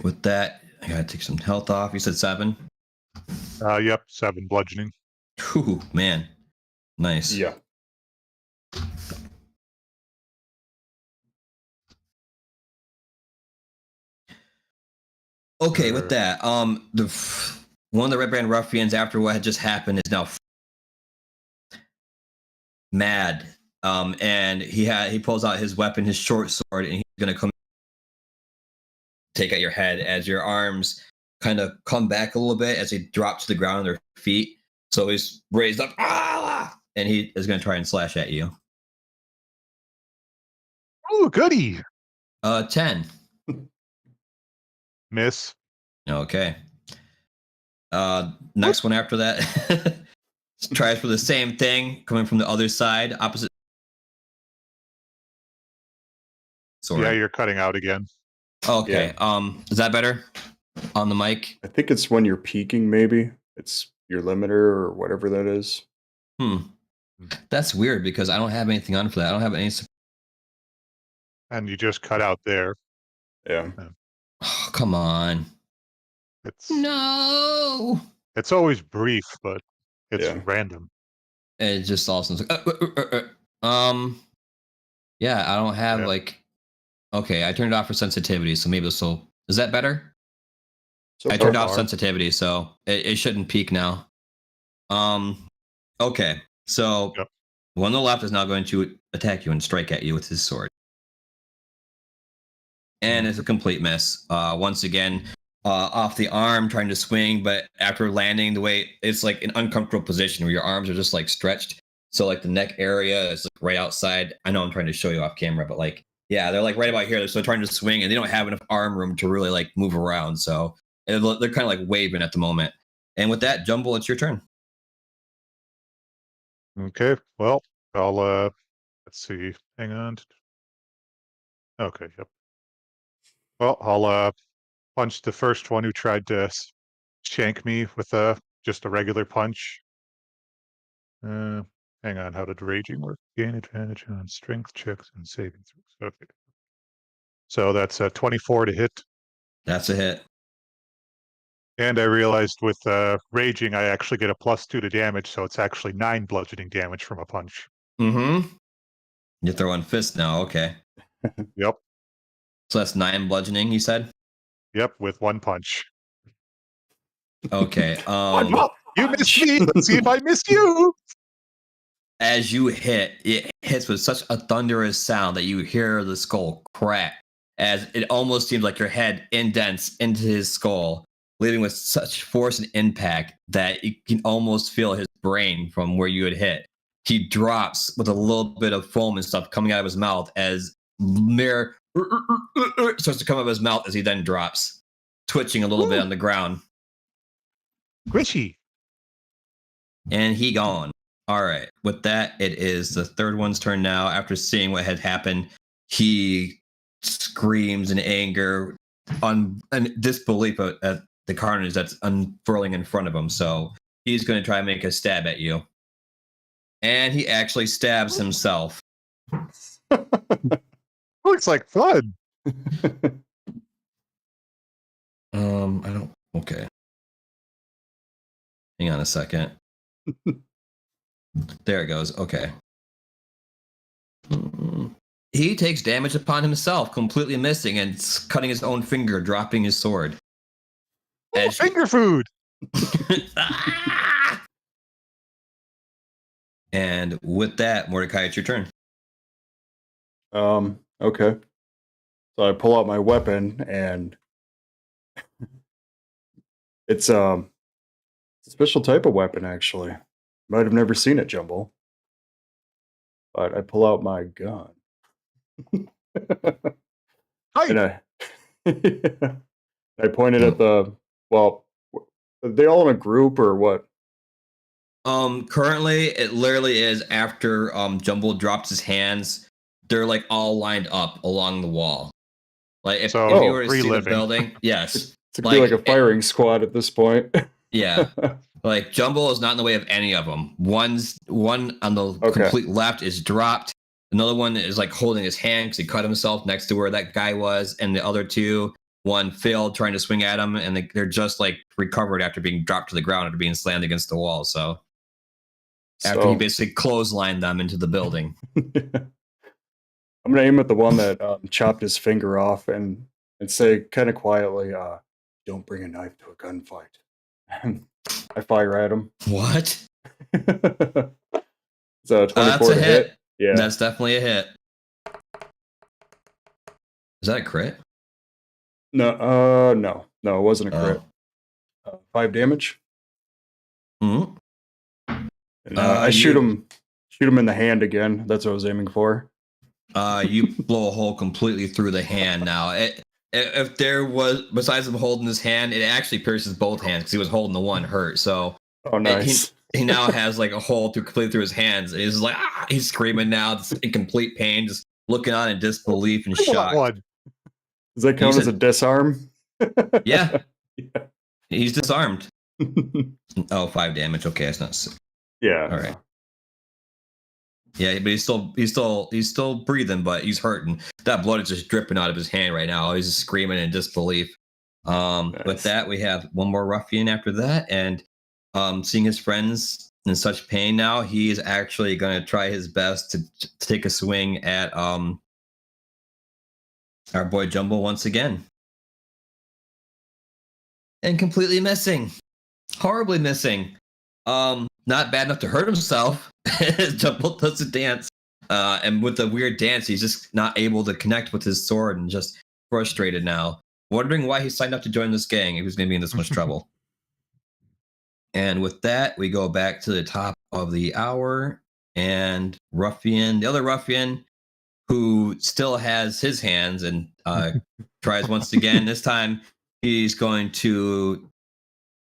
With that, I gotta take some health off. You said 7? Yep, 7 bludgeoning. Ooh, man. Nice. Yeah. Okay, with that, one of the Red Band ruffians, after what had just happened, is now mad. And he pulls out his weapon, his short sword, and he's gonna come take out your head as your arms kind of come back a little bit as they drop to the ground on their feet. So he's raised up, and he is gonna try and slash at you. Ooh, goody. 10. Miss. Okay. Next one after that tries for the same thing, coming from the other side, opposite. Sorry. Yeah, you're cutting out again. Okay. Yeah. Is that better on the mic? I think it's when you're peaking, maybe. It's your limiter or whatever that is. That's weird because I don't have anything on for that. I don't have any. And you just cut out there. Yeah. Oh, come on. No. It's always brief, but it's random. It just all sounds like, yeah, I don't have okay, I turned it off for sensitivity, so maybe this will. Is that better? So I turned off sensitivity, so it shouldn't peak now. Okay, so one on the left is now going to attack you and strike at you with his sword. And it's a complete miss. Once again, off the arm, trying to swing, but after landing, the way it's like an uncomfortable position where your arms are just like stretched. So like the neck area is like right outside. I know I'm trying to show you off camera, but like, yeah, they're like right about here. They're still trying to swing and they don't have enough arm room to really like move around. So they're kind of like waving at the moment. And with that, Jumble, it's your turn. Okay, well, I'll let's see. Hang on. Okay, yep. Well, I'll punch the first one who tried to shank me with just a regular punch. Hang on, how did raging work? Gain advantage on strength checks and saving throws. Okay. So that's a 24 to hit. That's a hit. And I realized with raging, I actually get a +2 to damage, so it's actually 9 bludgeoning damage from a punch. Mm-hmm. You're throwing fists now, okay. Yep. So that's 9 bludgeoning, you said? Yep, with 1 punch. Okay. You missed me. Let's see if I miss you. As you hit, it hits with such a thunderous sound that you hear the skull crack, as it almost seems like your head indents into his skull, leaving with such force and impact that you can almost feel his brain from where you had hit. He drops with a little bit of foam and stuff coming out of his mouth as mirror starts to come out of his mouth as he then drops, twitching a little bit on the ground. Squishy. And he gone. All right. With that, it is the third one's turn now. After seeing what had happened, he screams in anger, and disbelief at the carnage that's unfurling in front of him. So he's going to try and make a stab at you. And he actually stabs himself. Looks like fun. I don't. Okay. Hang on a second. There it goes. Okay. He takes damage upon himself, completely missing and cutting his own finger, dropping his sword. Oh, finger food. And with that, Mordecai, it's your turn. Okay. So I pull out my weapon, and it's a special type of weapon, actually. Might have never seen it, Jumble. But I pull out my gun. And I pointed at the, well, are they all in a group or what? Currently it literally is after Jumble drops his hands, they're like all lined up along the wall. Like if you were to see the building, yes. It's like, like a firing squad at this point. Yeah. Like Jumble is not in the way of any of them. One on the complete left is dropped. Another one is like holding his hand because he cut himself next to where that guy was. And the other two, one failed trying to swing at him, and they're just like recovered after being dropped to the ground after being slammed against the wall. So after he basically clotheslined them into the building. I'm going to aim at the one that chopped his finger off and say kind of quietly, don't bring a knife to a gunfight. I fire at him. What? So 24 that's a hit. Yeah. That's definitely a hit. Is that a crit? No, no, it wasn't a crit. 5 damage. Mm-hmm. And, I shoot him in the hand again. That's what I was aiming for. You blow a hole completely through the hand now. If there was, besides him holding his hand, it actually pierces both hands because he was holding the one hurt. So nice. He now has like a hole completely through his hands. He's like, he's screaming now, just in complete pain, just looking on in disbelief and shock. Does that count as a disarm? Yeah. He's disarmed. 5 damage. Okay, that's not sick. Yeah. All right. Yeah, but he's still breathing, but he's hurting. That blood is just dripping out of his hand right now. He's just screaming in disbelief. Nice. With that, we have one more ruffian after that, and seeing his friends in such pain now, he is actually going to try his best to take a swing at our boy Jumbo once again. And completely missing. Horribly missing. Not bad enough to hurt himself. Jumbo does a dance. And with the weird dance, he's just not able to connect with his sword and just frustrated now. Wondering why he signed up to join this gang if he's going to be in this much trouble. And with that, we go back to the top of the hour. And the other ruffian, who still has his hands and tries once again. This time, he's going to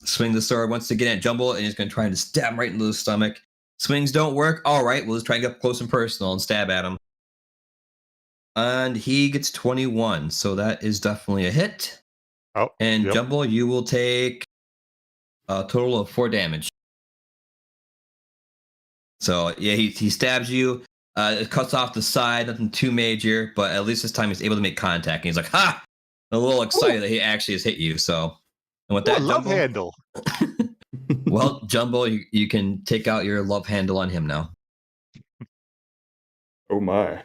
swing the sword once again at Jumble, and he's going to try to stab him right into the stomach. Swings don't work. All right, we'll just try and get up close and personal and stab at him. And he gets 21, so that is definitely a hit. Oh, and yep. Jumble, you will take a total of 4 damage. So yeah, he stabs you. It cuts off the side, nothing too major, but at least this time he's able to make contact. And he's like, ha! A little excited that he actually has hit you. So, and with that, love Jumbo, handle. Well, Jumbo, you can take out your love handle on him now. Oh my.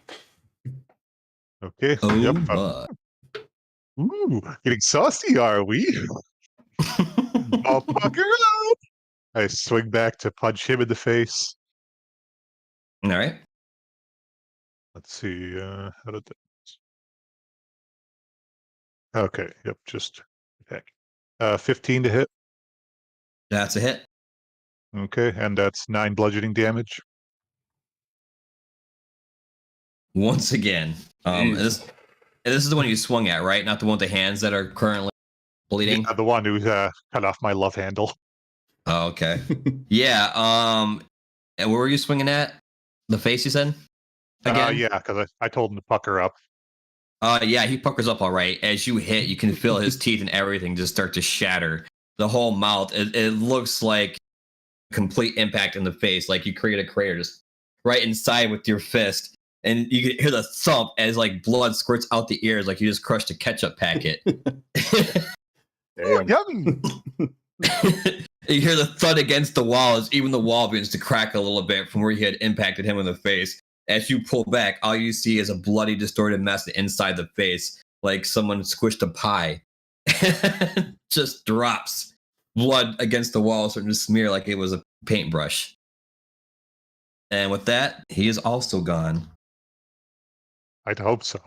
Okay. Oh yep. my. Ooh, getting saucy, are we? I'll fuck her up. I swing back to punch him in the face. All right. Let's see. How did that? Okay. Yep. Just attack. 15 to hit. That's a hit. Okay, and that's 9 bludgeoning damage. Once again. This is the one you swung at, right? Not the one with the hands that are currently bleeding. Yeah, the one who cut off my love handle. Oh, okay. Yeah. And where were you swinging at? The face, you said? Again? Yeah, because I told him to pucker up. Yeah, he puckers up all right. As you hit, you can feel his teeth and everything just start to shatter. The whole mouth, it looks like complete impact in the face. Like you create a crater just right inside with your fist. And you can hear the thump as like blood squirts out the ears like you just crushed a ketchup packet. Damn. Yum! You hear the thud against the wall as even the wall begins to crack a little bit from where you had impacted him in the face. As you pull back, all you see is a bloody, distorted mess inside the face, like someone squished a pie. Just drops blood against the wall, starting to smear like it was a paintbrush. And with that, he is also gone. I'd hope so.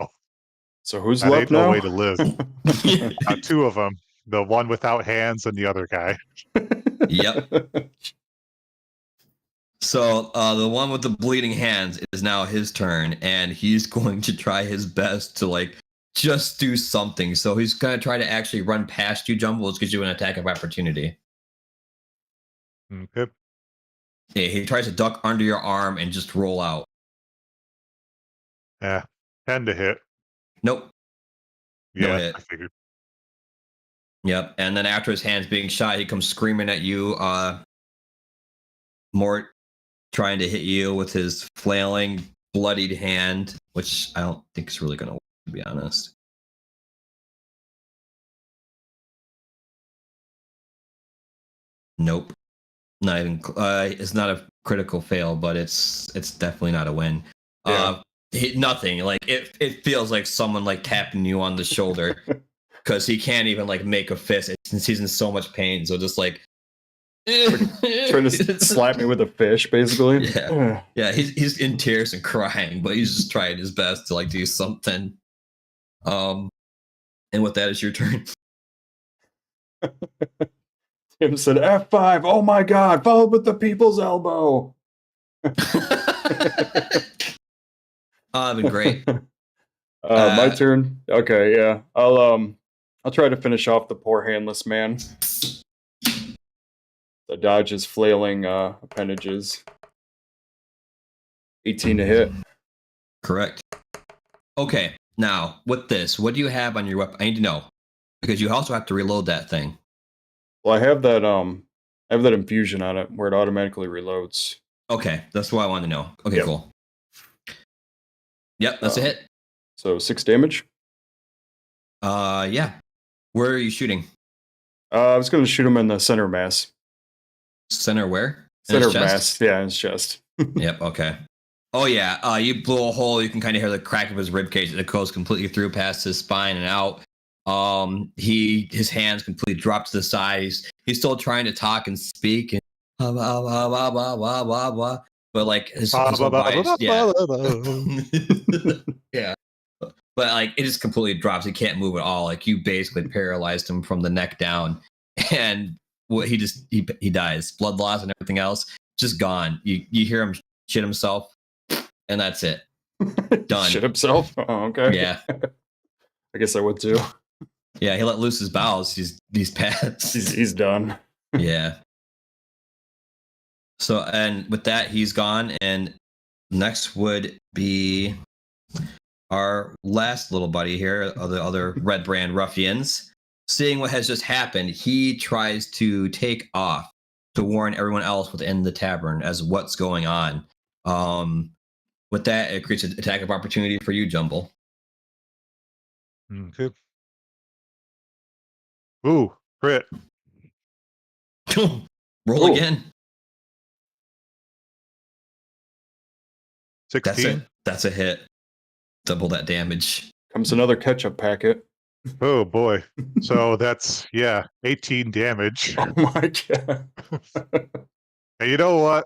So who's That left ain't now? no way to live. Two of them. The one without hands and the other guy. Yep. So the one with the bleeding hands is now his turn, and he's going to try his best to like just do something. So he's going to try to actually run past you, Jumble, which gives you an attack of opportunity. Okay. Yeah, he tries to duck under your arm and just roll out. Yeah. 10 to hit. Nope. No Yeah, hit. I figured. Yep. And then after his hands being shot, he comes screaming at you. Mort trying to hit you with his flailing, bloodied hand, which I don't think is really going to work, to be honest. Nope. Not even. It's not a critical fail, but it's definitely not a win. Yeah. Nothing. Like it feels like someone like tapping you on the shoulder because he can't even like make a fist since he's in so much pain. So just like Trying to slap me with a fish, basically. Yeah. Yeah, he's in tears and crying, but he's just trying his best to like do something. And with that, it's your turn. Tim said F5. Oh my god, followed with the people's elbow. That'd been great. My turn. Okay, yeah. I'll try to finish off the poor handless man. The dodge is flailing appendages. 18 to hit. Correct. Okay, now with this, what do you have on your weapon? I need to know because you also have to reload that thing. Well, I have that infusion on it where it automatically reloads. Okay, that's what I wanted to know. Okay, Yep. cool. Yep, that's a hit. So 6 damage. Yeah. Where are you shooting? I was going to shoot him in the center mass. Center where? In Center his chest? mass, yeah, in his chest. Yep. Okay. Oh yeah. You blew a hole. You can kind of hear the crack of his rib cage that goes completely through past his spine and out. His hands completely drop to the side. He's still trying to talk and speak and blah blah blah blah blah blah blah blah. But like his whole body, yeah, yeah. But like it just completely drops. He can't move at all. Like you basically paralyzed him from the neck down, and he dies. Blood loss and everything else just gone. You hear him shit himself, and that's it. Done. Shit himself? Oh, okay. Yeah. I guess I would too. Yeah, he let loose his bowels. He's passed. He's done. Yeah. So, and with that, he's gone. And next would be our last little buddy here, of the other Red Brand ruffians. Seeing what has just happened, he tries to take off to warn everyone else within the tavern as what's going on. With that, it creates an attack of opportunity for you, Jumble. Okay. Ooh, crit. Roll Ooh. again. 16. That's a hit. Double that damage. Comes another ketchup packet. Oh boy. So that's 18 damage. Oh my god. And you know what?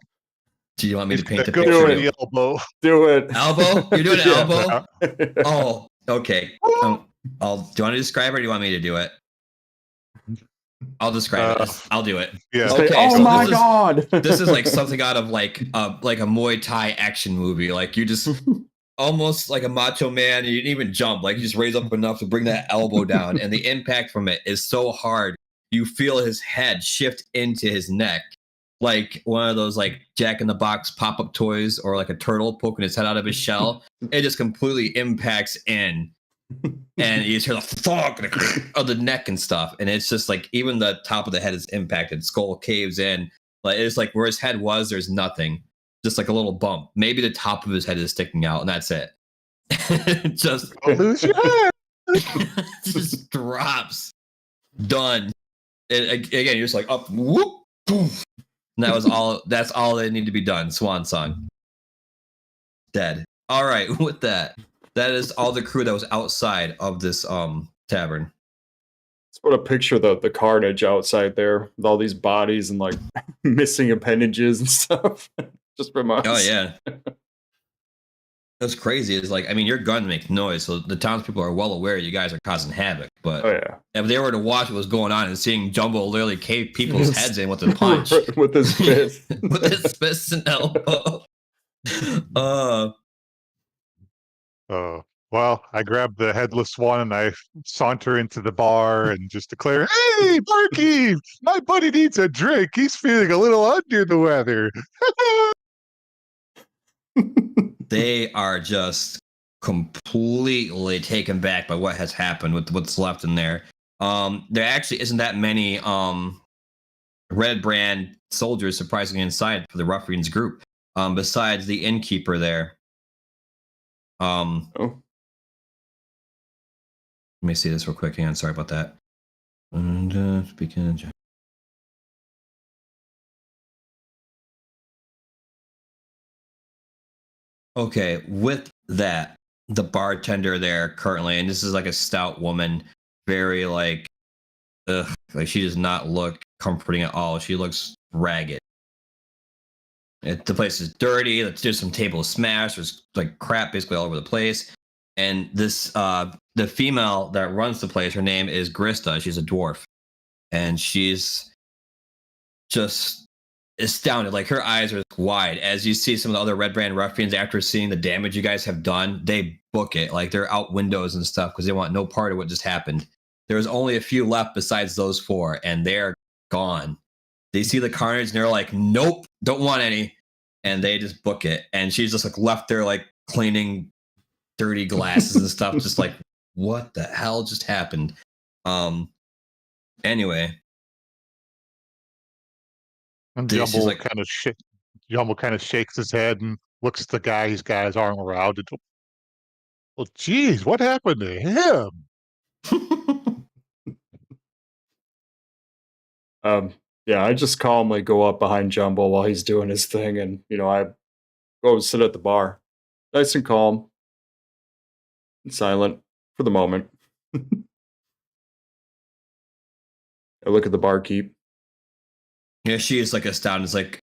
Do you want me to paint the Go picture? for the elbow. Do it. Elbow? You're doing an Yeah. elbow? Oh, okay. Do you want to describe it or do you want me to do it? I'll describe it. I'll do it. Yeah. Say, Okay, oh so my this is- god. This is like something out of like a Muay Thai action movie. Like you just almost like a macho man. You didn't even jump. Like, you just raise up enough to bring that elbow down. And the impact from it is so hard. You feel his head shift into his neck. Like one of those like Jack in the Box pop-up toys, or like a turtle poking his head out of his shell. It just completely impacts in. And you just hear the thunk of the neck and stuff. And it's just like, even the top of the head is impacted. Skull caves in. Like, it's like where his head was, there's nothing. Just like a little bump. Maybe the top of his head is sticking out, and that's it. Just lose your head. just drops. Done. Again, you're just like up, whoop, poof. And that was all. That's all that needed to be done. Swan song. Dead. All right. With that, that is all the crew that was outside of this tavern. Let's put a picture of the carnage outside there with all these bodies and like missing appendages and stuff. Just from us. Oh yeah. What's crazy is, like, I mean, your gun makes noise, so the townspeople are well aware you guys are causing havoc. But Oh yeah. if they were to watch what was going on and seeing Jumbo literally cave people's heads in with a punch, with his fist. with his fists and elbow. Well, I grab the headless one and I saunter into the bar and just declare, "Hey, Barkeep, my buddy needs a drink. He's feeling a little under the weather." They are just completely taken back by what has happened with what's left in there. There actually isn't that many Red Brand soldiers surprisingly inside for the ruffians group. Besides the innkeeper there. Oh. Let me see this real quick. Hang on, sorry about that. And speaking. Okay, with that, the bartender there currently, and this is like a stout woman, very like, like she does not look comforting at all. She looks ragged. The place is dirty. There's some tables smashed. There's like crap basically all over the place. And this, the female that runs the place, her name is Grista. She's a dwarf, and she's just astounded. Like, her eyes are wide as you see some of the other Red Brand ruffians, after seeing the damage you guys have done, they book it. Like, they're out windows and stuff because they want no part of what just happened. There's only a few left besides those four, and they're gone. They see the carnage and they're like, nope, don't want any. And they just book it. And she's just like left there, like cleaning dirty glasses and stuff, just like, what the hell just happened? Anyway. And Jumble like, Jumble kind of shakes his head and looks at the guy. He's got his arm around it. Well, geez, what happened to him? Yeah, I just calmly go up behind Jumbo while he's doing his thing, and I go sit at the bar, nice and calm, and silent for the moment. I look at the barkeep. Yeah, she is like astounded. It's like,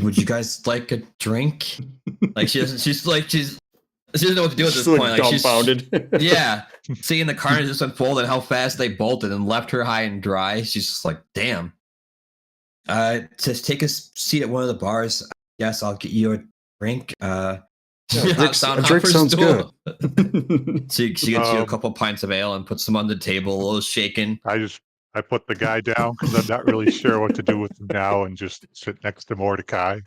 would you guys like a drink? Like, she doesn't. She doesn't know what to do at this point. Like, dumbfounded. Yeah, seeing the carnage just unfold and how fast they bolted and left her high and dry. She's just like, damn. Just take a seat at one of the bars. Yes, I'll get you a drink. A drink sounds good. She gets you a couple pints of ale and puts them on the table, a little shaken. I put the guy down because I'm not really sure what to do with him now, and just sit next to Mordecai.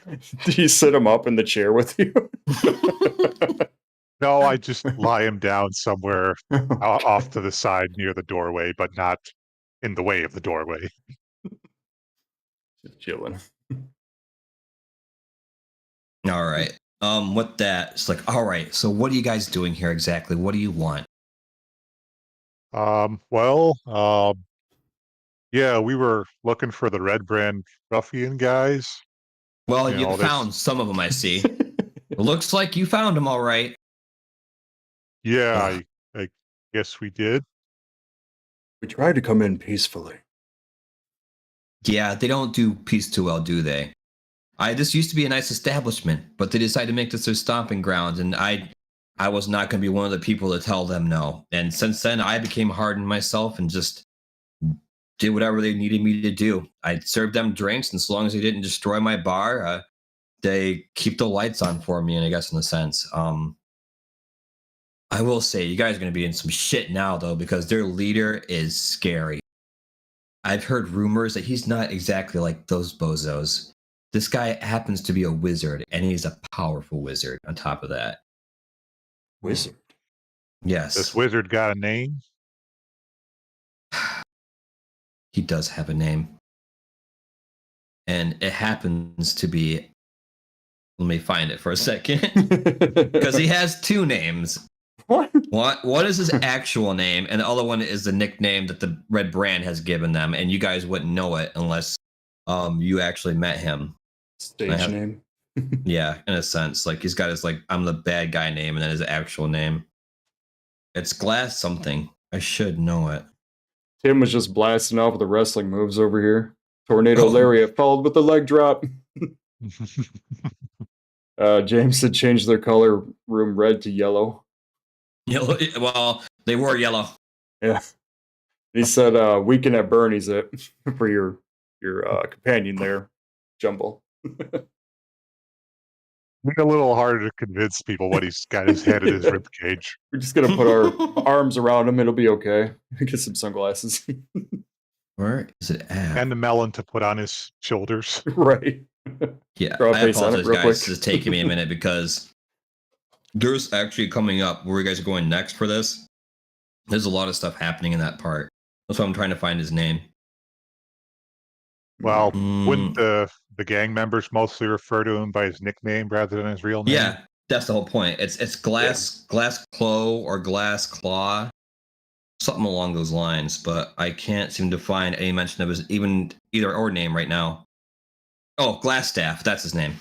Do you sit him up in the chair with you? No, I just lie him down somewhere off to the side near the doorway, but not in the way of the doorway. Just chilling. All right. With that, it's like, all right, so what are you guys doing here exactly? What do you want? Yeah, we were looking for the Red Brand ruffian guys. Well, you found some of them, I see. It looks like you found them all right. Yeah, I guess we did. We tried to come in peacefully. Yeah, they don't do peace too well, do they? This used to be a nice establishment, but they decided to make this their stomping grounds, and I was not going to be one of the people to tell them no. And since then, I became hardened myself and just did whatever they needed me to do. I served them drinks, and so long as they didn't destroy my bar, they keep the lights on for me, and I guess in a sense. I will say, you guys are going to be in some shit now, though, because their leader is scary. I've heard rumors that he's not exactly like those bozos. This guy happens to be a wizard, and he's a powerful wizard on top of that. Wizard? Yes. This wizard got a name? He does have a name. And it happens to be... Let me find it for a second. Because he has two names. What? One is his actual name, and the other one is the nickname that the Red Brand has given them, and you guys wouldn't know it unless you actually met him. Stage name? Yeah, in a sense. Like, he's got his, like, I'm the bad guy name, and then his actual name. It's Glass something. I should know it. Tim was just blasting off with the wrestling moves over here. Tornado Lariat followed with the leg drop. James said change their color room red to yellow. Yellow. Well, they were yellow. Yeah. He said weekend at Bernie's it for your companion there, Jumble. A little harder to convince people when he's got his head in his rib cage. We're just gonna put our arms around him. It'll be okay. Get some sunglasses. Where is it at? And the melon to put on his shoulders. Right. Yeah, Draw a I face on it apologize, real guys. quick. This is taking me a minute because there's actually coming up where you guys are going next for this. There's a lot of stuff happening in that part. That's why I'm trying to find his name. Well, wouldn't the gang members mostly refer to him by his nickname rather than his real name? Yeah, that's the whole point. It's Glass Claw or Glass Claw, something along those lines. But I can't seem to find any mention of his even either or name right now. Oh, Glass Staff. That's his name.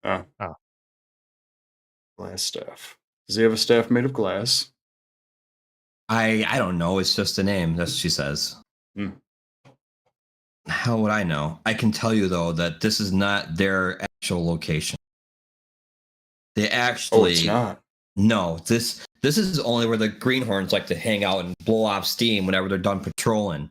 Oh. Glass staff. Does he have a staff made of glass? I don't know. It's just a name. That's what she says. How would I know? I can tell you though that this is not their actual location. They actually. Oh, it's not. No, this is only where the greenhorns like to hang out and blow off steam whenever they're done patrolling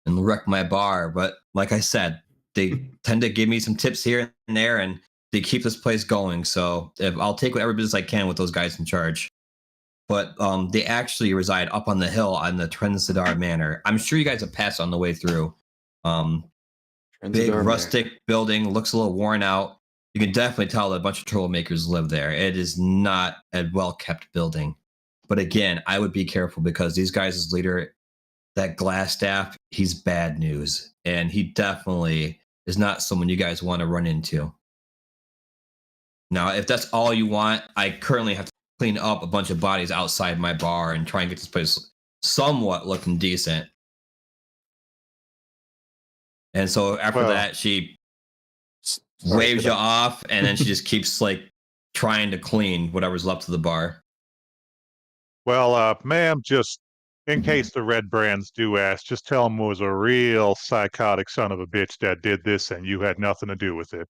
and wreck my bar. But like I said, they tend to give me some tips here and there, and they keep this place going. So I'll take whatever business I can with those guys in charge. But they actually reside up on the hill on the Trensidar Manor. I'm sure you guys have passed on the way through. Big rustic building, looks a little worn out. You can definitely tell that a bunch of troublemakers live there. It is not a well-kept building. But again, I would be careful because these guys' leader, that Glass Staff, he's bad news. And he definitely is not someone you guys want to run into. Now, if that's all you want, I currently have to clean up a bunch of bodies outside my bar and try and get this place somewhat looking decent. And so after that, she waves you off, and then she just keeps like trying to clean whatever's left of the bar. Well, ma'am, just in case the Red Brands do ask, just tell them it was a real psychotic son of a bitch that did this, and you had nothing to do with it.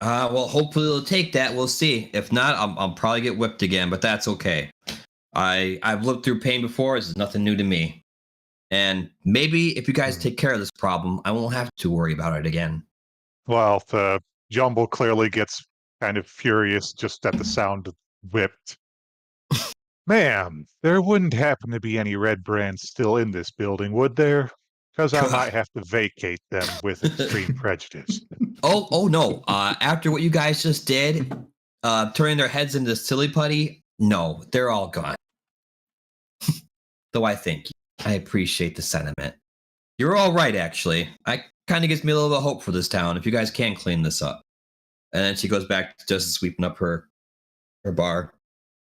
Well, hopefully they'll take that. We'll see. If not, I'll probably get whipped again, but that's okay. I've lived through pain before. This is nothing new to me. And maybe if you guys take care of this problem, I won't have to worry about it again. Well, the Jumble clearly gets kind of furious just at the sound of whipped. Ma'am, there wouldn't happen to be any Red Brands still in this building, would there? Because I might have to vacate them with extreme prejudice. Oh no. After what you guys just did, turning their heads into silly putty, no, they're all gone. Though I appreciate the sentiment. You're all right, actually. I kind of gives me a little bit of hope for this town if you guys can clean this up. And then she goes back to just sweeping up her bar,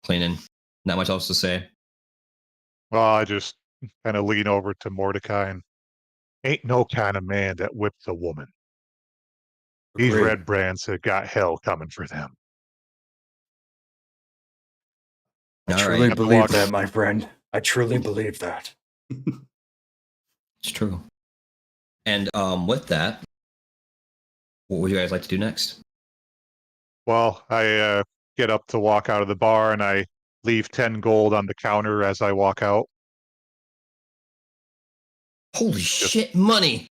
cleaning. Not much else to say. Well, I just kind of lean over to Mordecai and ain't no kind of man that whips a woman. These Red Brands have got hell coming for them. I truly believe that, my friend. I truly believe that. It's true. And with that, what would you guys like to do next? Well, I get up to walk out of the bar, and I leave 10 gold on the counter as I walk out. Holy shit, money!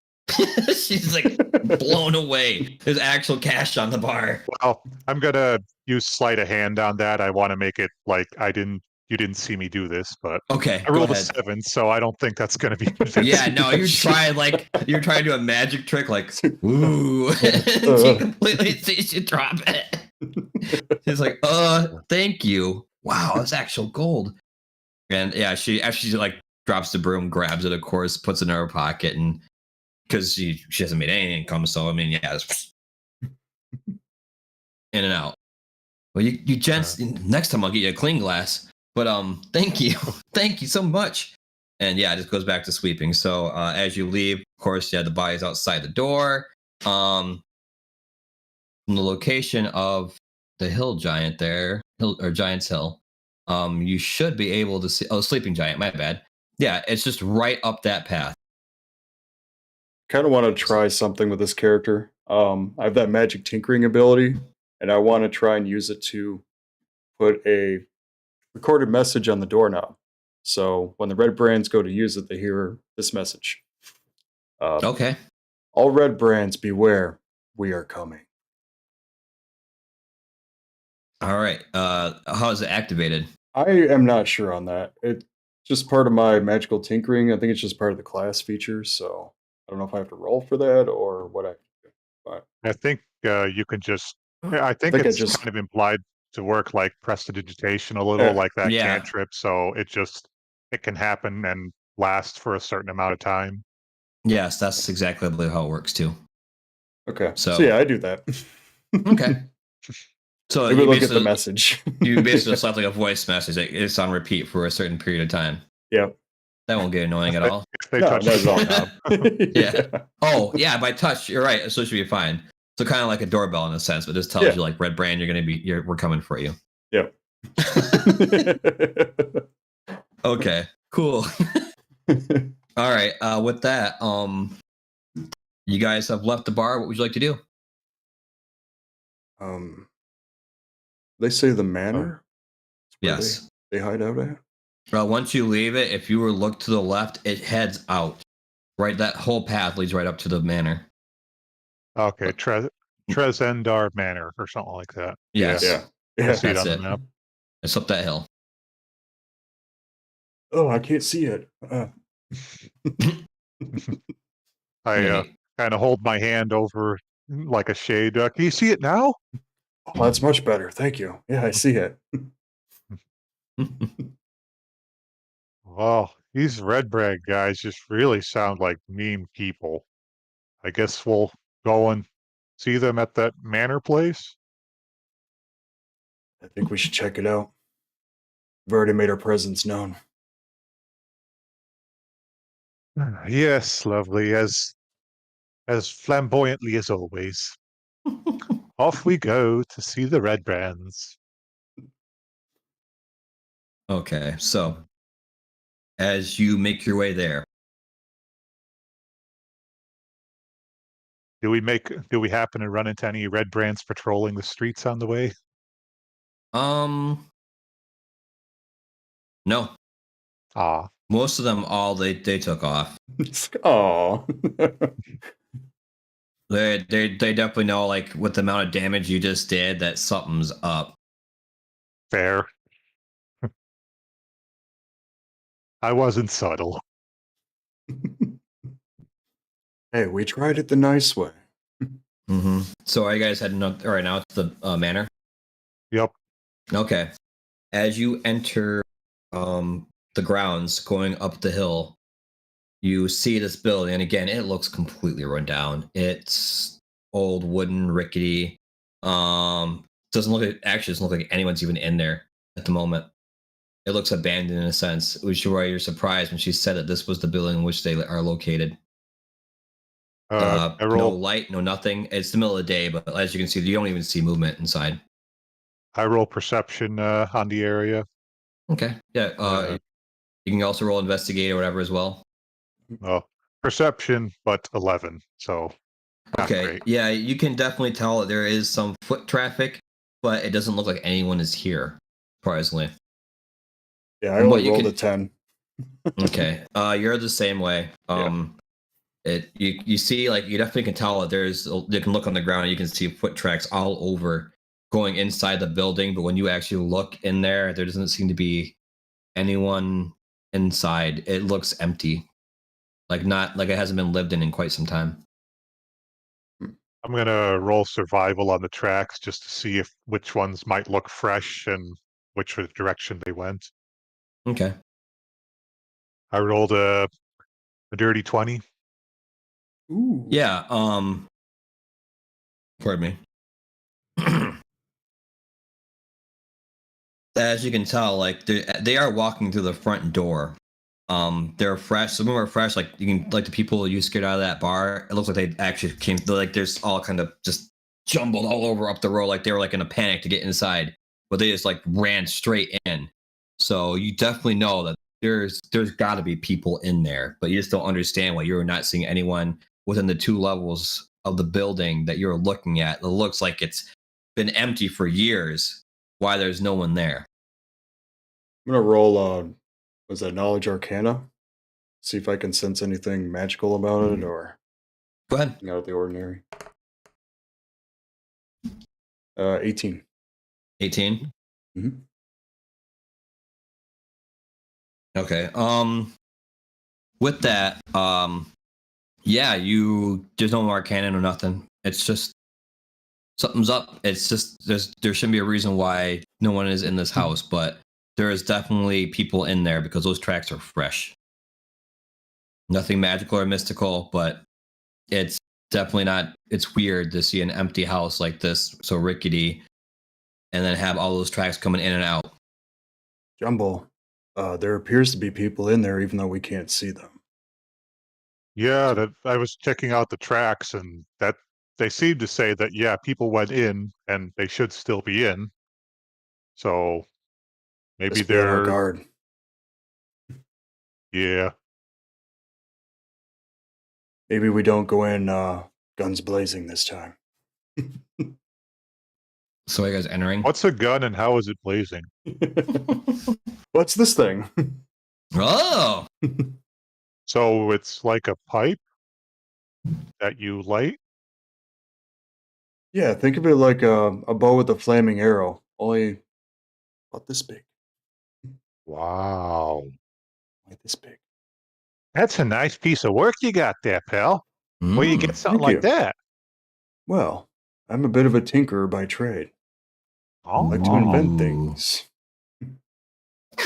She's like blown away. There's actual cash on the bar. Well, I'm gonna use sleight of hand on that. I want to make it like you didn't see me do this, but Okay, I go rolled a ahead. 7, so I don't think that's gonna be convincing. Yeah, no, you're trying to do a magic trick, like ooh. She completely sees you drop it. She's like, thank you. Wow, that's actual gold. And yeah, she like drops the broom, grabs it, of course, puts it in her pocket, and because she hasn't made any income, so I mean, yeah, it's in and out. Well, you gents, next time I'll get you a clean glass. But thank you, thank you so much. And yeah, it just goes back to sweeping. So as you leave, of course, yeah, the body's outside the door. From the location of the hill giant there, Giant's Hill, you should be able to see. Oh, sleeping giant. My bad. Yeah, it's just right up that path. Kind of want to try something with this character. I have that magic tinkering ability, and I want to try and use it to put a recorded message on the doorknob. So when the red brands go to use it, they hear this message. Okay. All red brands, beware, we are coming. All right. How is it activated? I am not sure on that. It's just part of my magical tinkering. I think it's just part of the class features. So I don't know if I have to roll for that or what I do. But I think you can just. I think I it's just- kind of implied to work like prestidigitation a little, like that Yeah. cantrip. So it can happen and last for a certain amount of time. Yes, that's exactly how it works too. okay. So- So yeah, I do that. Okay. So Maybe you look at the basically, message. you basically just left like a voice message. It's on repeat for a certain period of time. Yeah. That won't get annoying at all. If they No, touch not the at all. doorknob. Yeah. Oh, yeah. By touch, you're right. So it should be fine. So kind of like a doorbell in a sense, but this tells Yeah. you like red brand. We're coming for you. Yeah. Okay. Cool. All right. With that, you guys have left the bar. What would you like to do? They say the manor. It's where Yes. They hide out at. Once you leave it, if you were to look to the left, it heads out. Right, that whole path leads right up to the manor. Okay, Trezendar Manor or something like that. Yes. Yeah. I Yeah. see it That's on it. the map. It's up that hill. Oh, I can't see it. I Yeah. kind of hold my hand over like a shade. Can you see it now? Oh, that's much better. Thank you. Yeah, I see it. Well, these red brand guys just really sound like mean people. I guess we'll go and see them at that manor place. I think we should check it out. We've already made our presence known. Yes, lovely, as flamboyantly as always. Off we go to see the red brands. Okay, so as you make your way there, Do we happen to run into any red brands patrolling the streets on the way? no, Ah, most of them they took off. Oh. They definitely know, like, with the amount of damage you just did, that something's up. fair. I wasn't subtle. Hey, we tried it the nice way. Mm-hmm. So are you guys heading up right now to the manor? Yep. Okay. As you enter the grounds going up the hill, you see this building, and again, it looks completely run down. It's old, wooden, rickety. Doesn't look like anyone's even in there at the moment. It looks abandoned in a sense, which is why you're surprised when she said that this was the building in which they are located. I No roll light, no nothing. It's the middle of the day, but as you can see, you don't even see movement inside. perception on the area. Okay. Yeah. You can also roll investigate or whatever as well. Well, perception, but 11. So not Okay. great. Yeah, you can definitely tell that there is some foot traffic, but it doesn't look like anyone is here. Surprisingly. Yeah, I From what only you rolled can- a 10. Okay. You're the same way. You see, like, you definitely can tell that you can look on the ground and you can see foot tracks all over going inside the building, but when you actually look in there doesn't seem to be anyone inside. It looks empty, like not like it hasn't been lived in quite some time. I'm gonna roll survival on the tracks just to see if which ones might look fresh and which direction they went. Okay. I rolled a dirty 20. Ooh. Yeah. Pardon me. As you can tell, like they are walking through the front door. They're fresh. Some of them are fresh. Like you can, like the people you scared out of that bar. It looks like they actually came. Like there's all kind of just jumbled all over up the road. Like they were like in a panic to get inside, but they just like ran straight in. So you definitely know that there's got to be people in there, but you just don't understand why you're not seeing anyone within the 2 levels of the building that you're looking at. It looks like it's been empty for years. Why there's no one there? I'm gonna roll. Was that knowledge arcana? See if I can sense anything magical about it or Go ahead. out of the ordinary. 18. 18. Mhm. Okay. With that, yeah, there's no arcana or nothing. It's just something's up. It's just there shouldn't be a reason why no one is in this house, but there is definitely people in there because those tracks are fresh. Nothing magical or mystical, but it's definitely not. It's weird to see an empty house like this, so rickety, and then have all those tracks coming in and out. Jumbo, there appears to be people in there even though we can't see them. Yeah, that I was checking out the tracks, and that they seem to say that yeah, people went in and they should still be in. So maybe Just be on our they're guard. yeah. Maybe we don't go in guns blazing this time. So you guys entering? What's a gun and how is it blazing? What's this thing? Oh, So it's like a pipe that you light? Yeah, think of it like a bow with a flaming arrow, only about this big. Wow. Like this big. That's a nice piece of work you got there, pal. Where you get something Thank like you. that? Well, I'm a bit of a tinkerer by trade. I like to invent Ooh. things.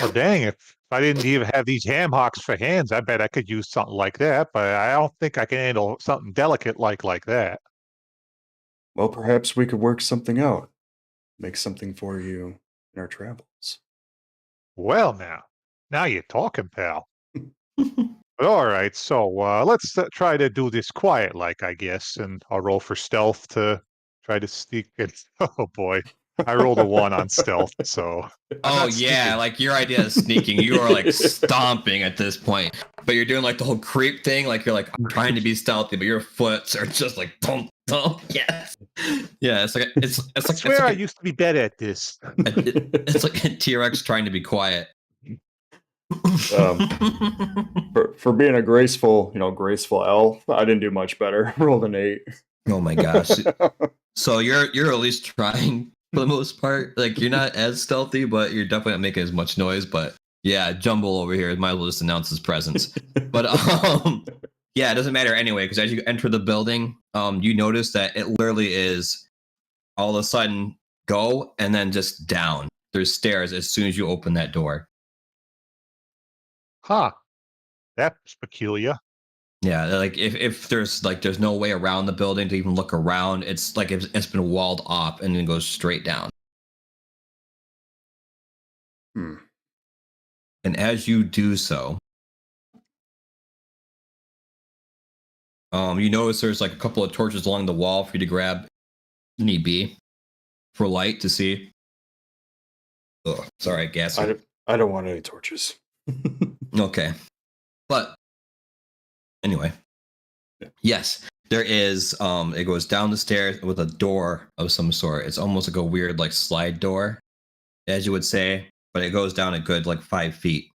Well, dang, if I didn't even have these ham hocks for hands, I bet I could use something like that, but I don't think I can handle something delicate like that. Well, perhaps we could work something out. Make something for you in our travels. Well, now you're talking, pal. But all right, so let's try to do this quiet, like I guess, and I'll roll for stealth to try to sneak in. Oh boy, I rolled a 1 on stealth, so I'm Oh not yeah, sneaking. like your idea of sneaking, you are like stomping at this point, but you're doing like the whole creep thing. Like you're like I'm trying to be stealthy, but your foots are just like thump thump. Yes, yeah. It's like I like swear I used to be better at this. it's like a T-Rex trying to be quiet. For being a graceful elf, I didn't do much better. Rolled an 8. Oh my gosh! So you're at least trying for the most part. Like you're not as stealthy, but you're definitely not making as much noise. But yeah, Jumble over here might as well just announce his presence. But yeah, it doesn't matter anyway because as you enter the building, you notice that it literally is all of a sudden go and then just down. There's stairs as soon as you open that door. Huh. That's peculiar. Yeah, like if there's no way around the building to even look around, it's like it's been walled off and then goes straight down. Hmm. And as you do so, you notice there's like a couple of torches along the wall for you to grab, need be, for light to see. Oh, sorry, gas. I don't want any torches. Okay, but anyway, yes, there is. It goes down the stairs with a door of some sort. It's almost like a weird like slide door, as you would say, but it goes down a good like 5 feet.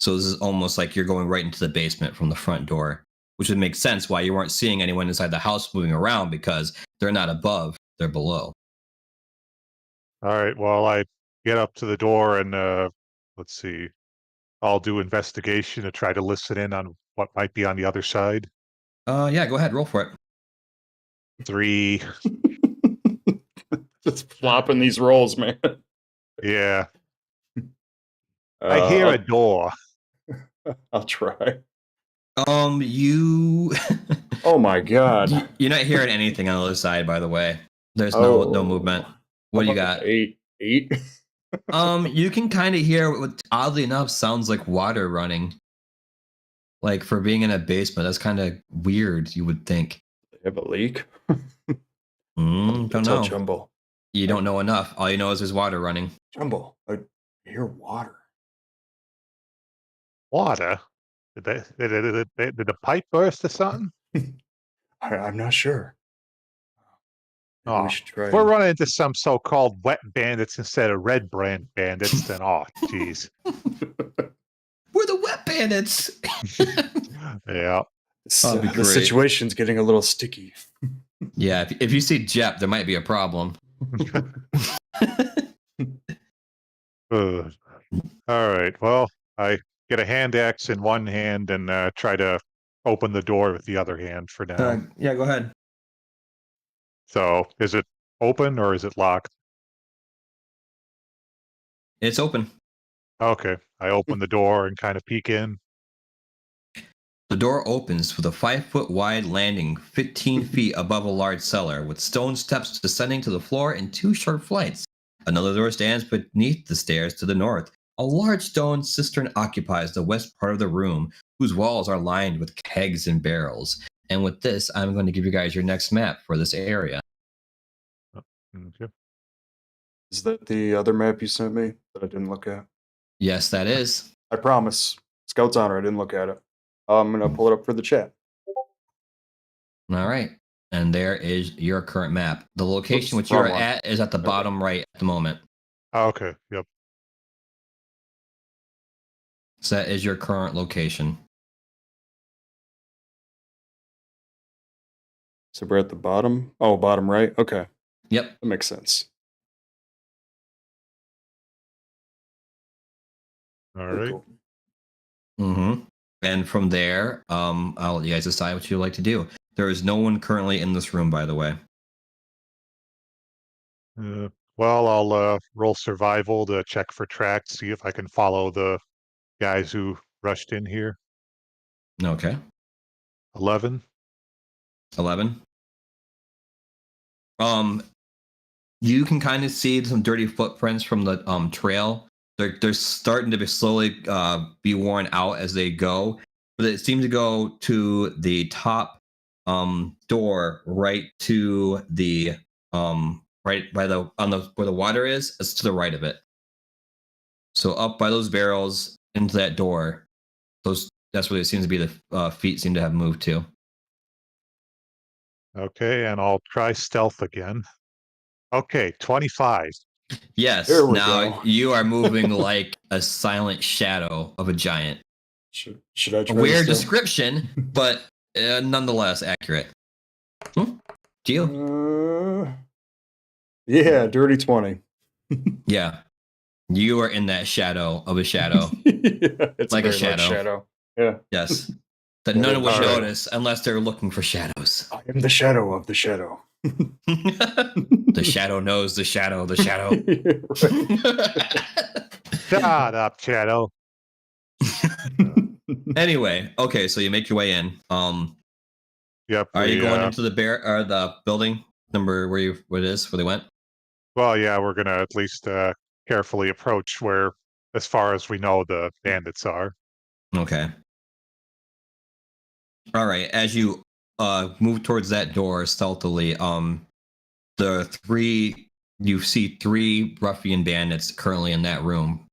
So this is almost like you're going right into the basement from the front door. which would make sense why you weren't seeing anyone inside the house moving around because they're not above, they're below. All right. Well, I get up to the door and let's see. I'll do investigation to try to listen in on what might be on the other side. Yeah, go ahead, roll for it. 3. Just flopping these rolls, man. Yeah. I hear a door. I'll try. You. Oh my god. You're not hearing anything on the other side, by the way. There's Oh. no movement. What do you got? 8. You can kind of hear what, oddly enough, sounds like water running. Like for being in a basement, that's kind of weird. You would think. They have a leak. Don't Tell know. Jumbo. You don't know enough. All you know is there's water running. Jumbo, I hear water. Water? Did the pipe burst or something? I'm not sure. Maybe Oh, we should try. if we're running into some so-called wet bandits instead of red brand bandits, then jeez. We're the wet bandits. Yeah. The situation's getting a little sticky. Yeah, if you see Jep, there might be a problem. All right. Well, I get a hand axe in one hand and try to open the door with the other hand for now. Yeah, go ahead. So, is it open or is it locked? It's open. Okay. I open the door and kind of peek in. The door opens with a 5-foot wide landing 15 feet above a large cellar with stone steps descending to the floor in 2 short flights. Another door stands beneath the stairs to the north. A large stone cistern occupies the west part of the room, whose walls are lined with kegs and barrels. And with this, I'm going to give you guys your next map for this area. Okay. Is that the other map you sent me that I didn't look at? Yes, that is. I promise. Scout's honor, I didn't look at it. I'm going to pull it up for the chat. All right. And there is your current map. The location which you're at is at the bottom right at the moment. Okay. Yep. So that is your current location. So we're at the bottom? Oh, bottom right? Okay. Yep. That makes sense. All right. Cool. Mm-hmm. And from there, I'll let you guys decide what you'd like to do. There is no one currently in this room, by the way. Well, I'll roll survival to check for tracks, see if I can follow the guys who rushed in here. Okay. 11. 11. You can kind of see some dirty footprints from the trail. They're starting to be slowly be worn out as they go, but it seems to go to the top door right to the right by the where the water is. It's to the right of it. So up by those barrels into that door. That's where it seems to be the feet seem to have moved to. Okay, and I'll try stealth again. Okay, 25. Yes, There we now go. you are moving like a silent shadow of a giant. Should I try A weird this description, but nonetheless accurate. Gio? Yeah, dirty 20. Yeah. You are in that shadow of a shadow. Yeah, it's Like a very much shadow. Yeah. Yes. That none would All right. notice unless they're looking for shadows. I am the shadow of the shadow. The shadow knows the shadow of the shadow. Shut up, Shadow. Anyway, okay, so you make your way in. Yep. Are you going into the building number where it is where they went? Well, yeah, we're gonna at least carefully approach where, as far as we know, the bandits are. Okay. All right. As you move towards that door stealthily, you see 3 ruffian bandits currently in that room,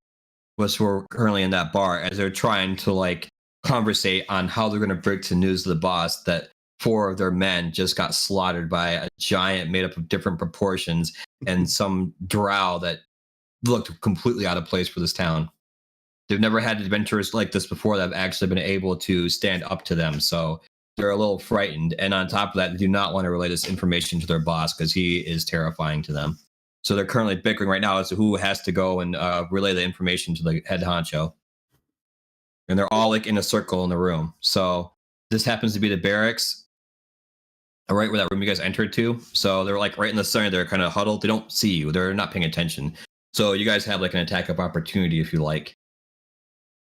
which were currently in that bar, as they're trying to like conversate on how they're going to break to news to the boss that 4 of their men just got slaughtered by a giant made up of different proportions and some drow that looked completely out of place for this town. They've never had adventurers like this before that have actually been able to stand up to them. So they're a little frightened, and on top of that, they do not want to relay this information to their boss because he is terrifying to them. So they're currently bickering right now as to who has to go and relay the information to the head honcho. And they're all like in a circle in the room. So this happens to be the barracks, right where that room you guys entered to. So they're like right in the center. They're kind of huddled. They don't see you. They're not paying attention. So you guys have like an attack of opportunity if you like.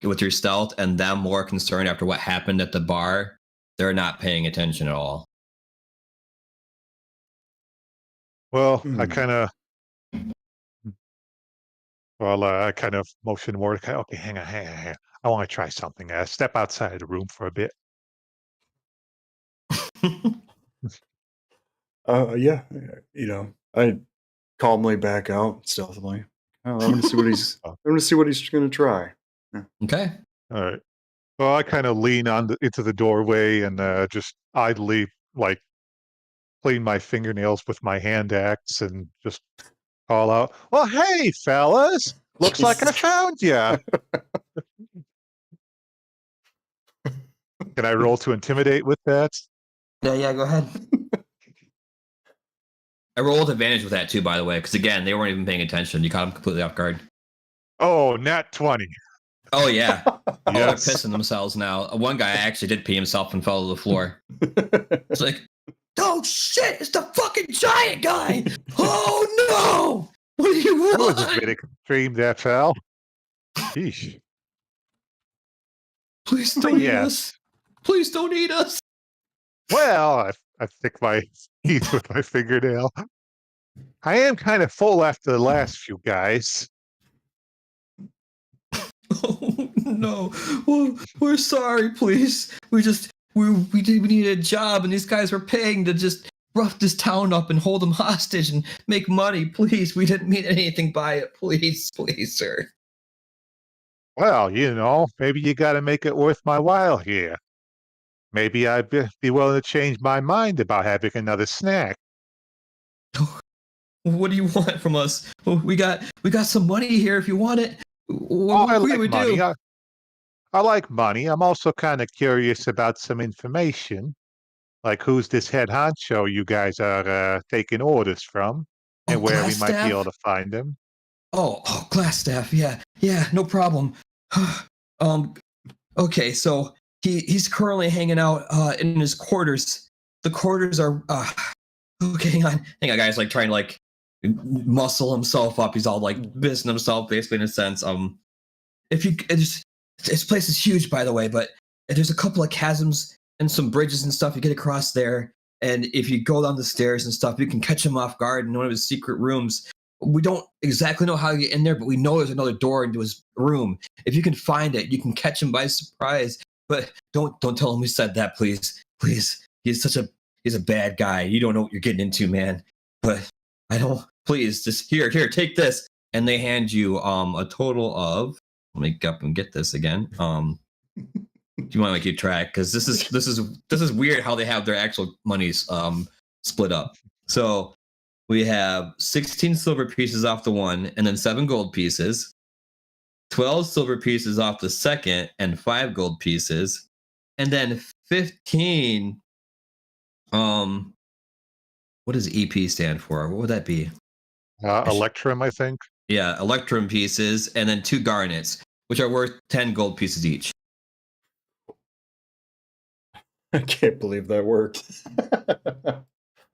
With your stealth and them more concerned after what happened at the bar, they're not paying attention at all. Well, I kind of motion more. Okay, hang on. I want to try something. Step outside of the room for a bit. Yeah, I calmly back out stealthily. I'm going to see what he's. I'm going to see what he's going to try. Yeah. Okay. All right. Well, I kind of lean into the doorway and just idly like clean my fingernails with my hand axe and just call out, "Well, hey, fellas! Looks like I found you." Can I roll to intimidate with that? Yeah, go ahead. I rolled advantage with that too, by the way, because again, they weren't even paying attention. You caught them completely off guard. Oh, nat 20. Oh yeah. Yes. They're pissing themselves now. One guy actually did pee himself and fell to the floor. It's like, oh shit, it's the fucking giant guy. Oh no! What do you want? That was a bit extreme, that fell. Sheesh. Please don't eat us. Please don't eat us. Well, I stick my teeth with my fingernail. I am kind of full after the last few guys. Oh no! Well, we're sorry. Please, we needed a job, and these guys were paying to just rough this town up and hold them hostage and make money. Please, we didn't mean anything by it. Please, sir. Well, maybe you got to make it worth my while here. Maybe I'd be willing to change my mind about having another snack. What do you want from us? We got some money here if you want it. What I we like would money. do? I like money. I'm also kind of curious about some information, like who's this head honcho you guys are taking orders from, and where we might be able to find him. Oh, glass staff. Yeah, no problem. Okay, so he's currently hanging out in his quarters. The quarters are okay. Hang on, guys. Like trying to like muscle himself up. He's all like business himself, basically in a sense. This place is huge, by the way, but there's a couple of chasms and some bridges and stuff you get across there. And if you go down the stairs and stuff, you can catch him off guard in one of his secret rooms. We don't exactly know how to get in there, but we know there's another door into his room. If you can find it, you can catch him by surprise. But don't tell him we said that, please. He's a bad guy. You don't know what you're getting into, man. But I don't. Please, just here, take this. And they hand you a total of. Let me go up and get this again. You want to keep track because this is weird how they have their actual monies split up. So we have 16 silver pieces off the one, and then 7 gold pieces, 12 silver pieces off the second, and 5 gold pieces, and then 15. What does EP stand for? What would that be? Electrum, I think. Yeah, electrum pieces, and then 2 garnets, which are worth 10 gold pieces each. I can't believe that worked.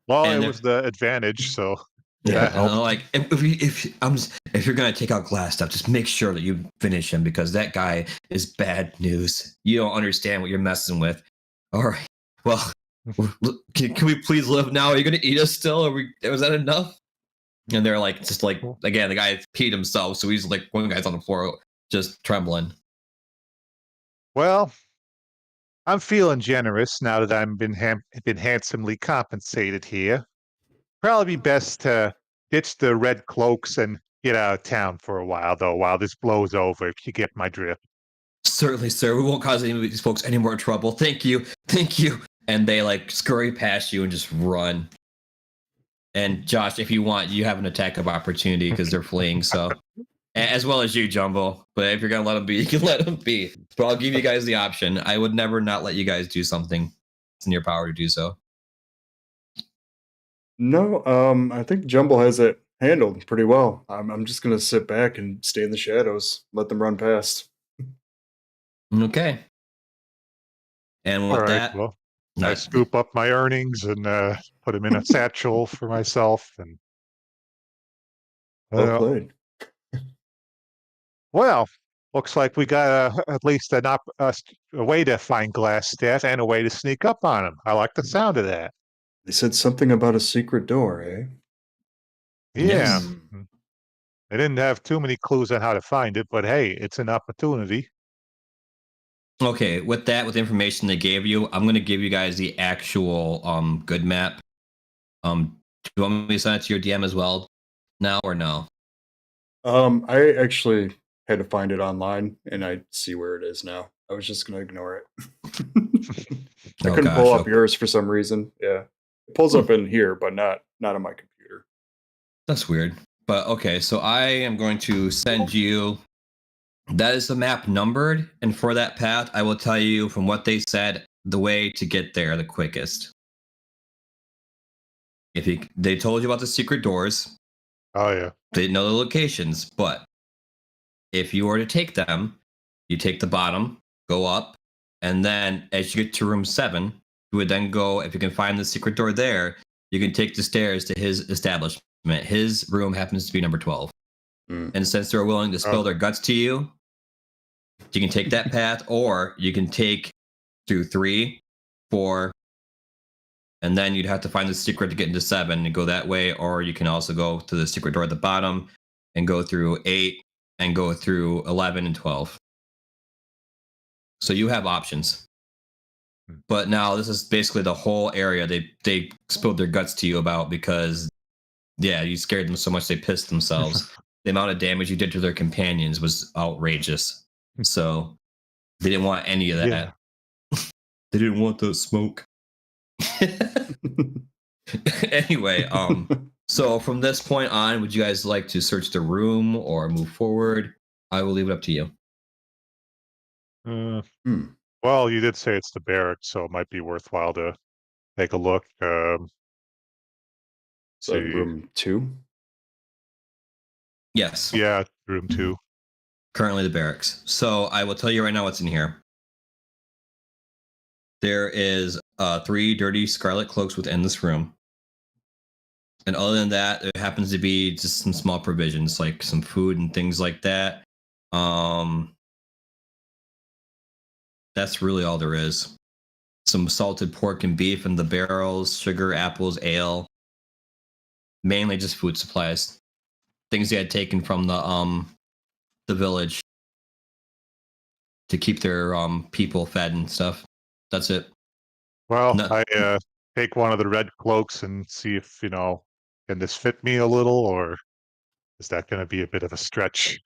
Well, it was the advantage, so yeah. Like if you're gonna take out glass stuff, just make sure that you finish him because that guy is bad news. You don't understand what you're messing with. All right. Well, can we please live now? Are you gonna eat us still? Was that enough? And they're like, just like again, the guy peed himself, so he's like one guy's on the floor just trembling. Well, I'm feeling generous now that I've been handsomely compensated here. Probably be best to ditch the red cloaks and get out of town for a while, though, while this blows over, if you get my drift. Certainly, sir. We won't cause any of these folks any more trouble. Thank you. And they like scurry past you and just run. And Josh, if you want, you have an attack of opportunity because they're fleeing. So, as well as you, Jumbo. But if you're gonna let them be, you can let them be. But I'll give you guys the option. I would never not let you guys do something. in your power to do so. No, I think Jumble has it handled pretty well. I'm just gonna sit back and stay in the shadows, let them run past. Okay. And with All right. that, Well, I scoop up my earnings and put them in a satchel for myself. And Well played. well, looks like we got at least a way to find glass staff and a way to sneak up on them. I like the sound of that. They said something about a secret door, eh? Yeah. Yes. They didn't have too many clues on how to find it, but hey, it's an opportunity. Okay, with that, with the information they gave you, I'm going to give you guys the actual good map. Do you want me to send it to your DM as well now or no? I actually had to find it online, and I see where it is now. I was just gonna ignore it. I couldn't pull up yours for some reason. Yeah, it pulls up in here, but not on my computer. That's weird. But okay, so I am going to send you. That is the map numbered, and for that path, I will tell you from what they said the way to get there the quickest. They told you about the secret doors. Oh yeah. They didn't know the locations, but if you were to take them, you take the bottom, go up, and then as you get to room 7, you would then go, if you can find the secret door there, you can take the stairs to his establishment. His room happens to be number 12. And since they're willing to spill their guts to you, you can take that path, or you can take through 3, 4, and then you'd have to find the secret to get into 7 and go that way, or you can also go to the secret door at the bottom and go through 8 and go through 11 and 12. So you have options. But now this is basically the whole area they spilled their guts to you about because, yeah, you scared them so much they pissed themselves. The amount of damage you did to their companions was outrageous. So they didn't want any of that. Yeah. They didn't want the smoke. Anyway, so from this point on, would you guys like to search the room or move forward? I will leave it up to you. Well, you did say it's the barracks, so it might be worthwhile to take a look. So room 2? Yes. Yeah, room 2. Currently the barracks. So I will tell you right now what's in here. There is 3 dirty scarlet cloaks within this room. And other than that, there happens to be just some small provisions, like some food and things like that. That's really all there is. Some salted pork and beef in the barrels, sugar, apples, ale. Mainly just food supplies. Things they had taken from the village to keep their people fed and stuff. That's it. Well, I take one of the red cloaks and see if, can this fit me a little, or is that going to be a bit of a stretch?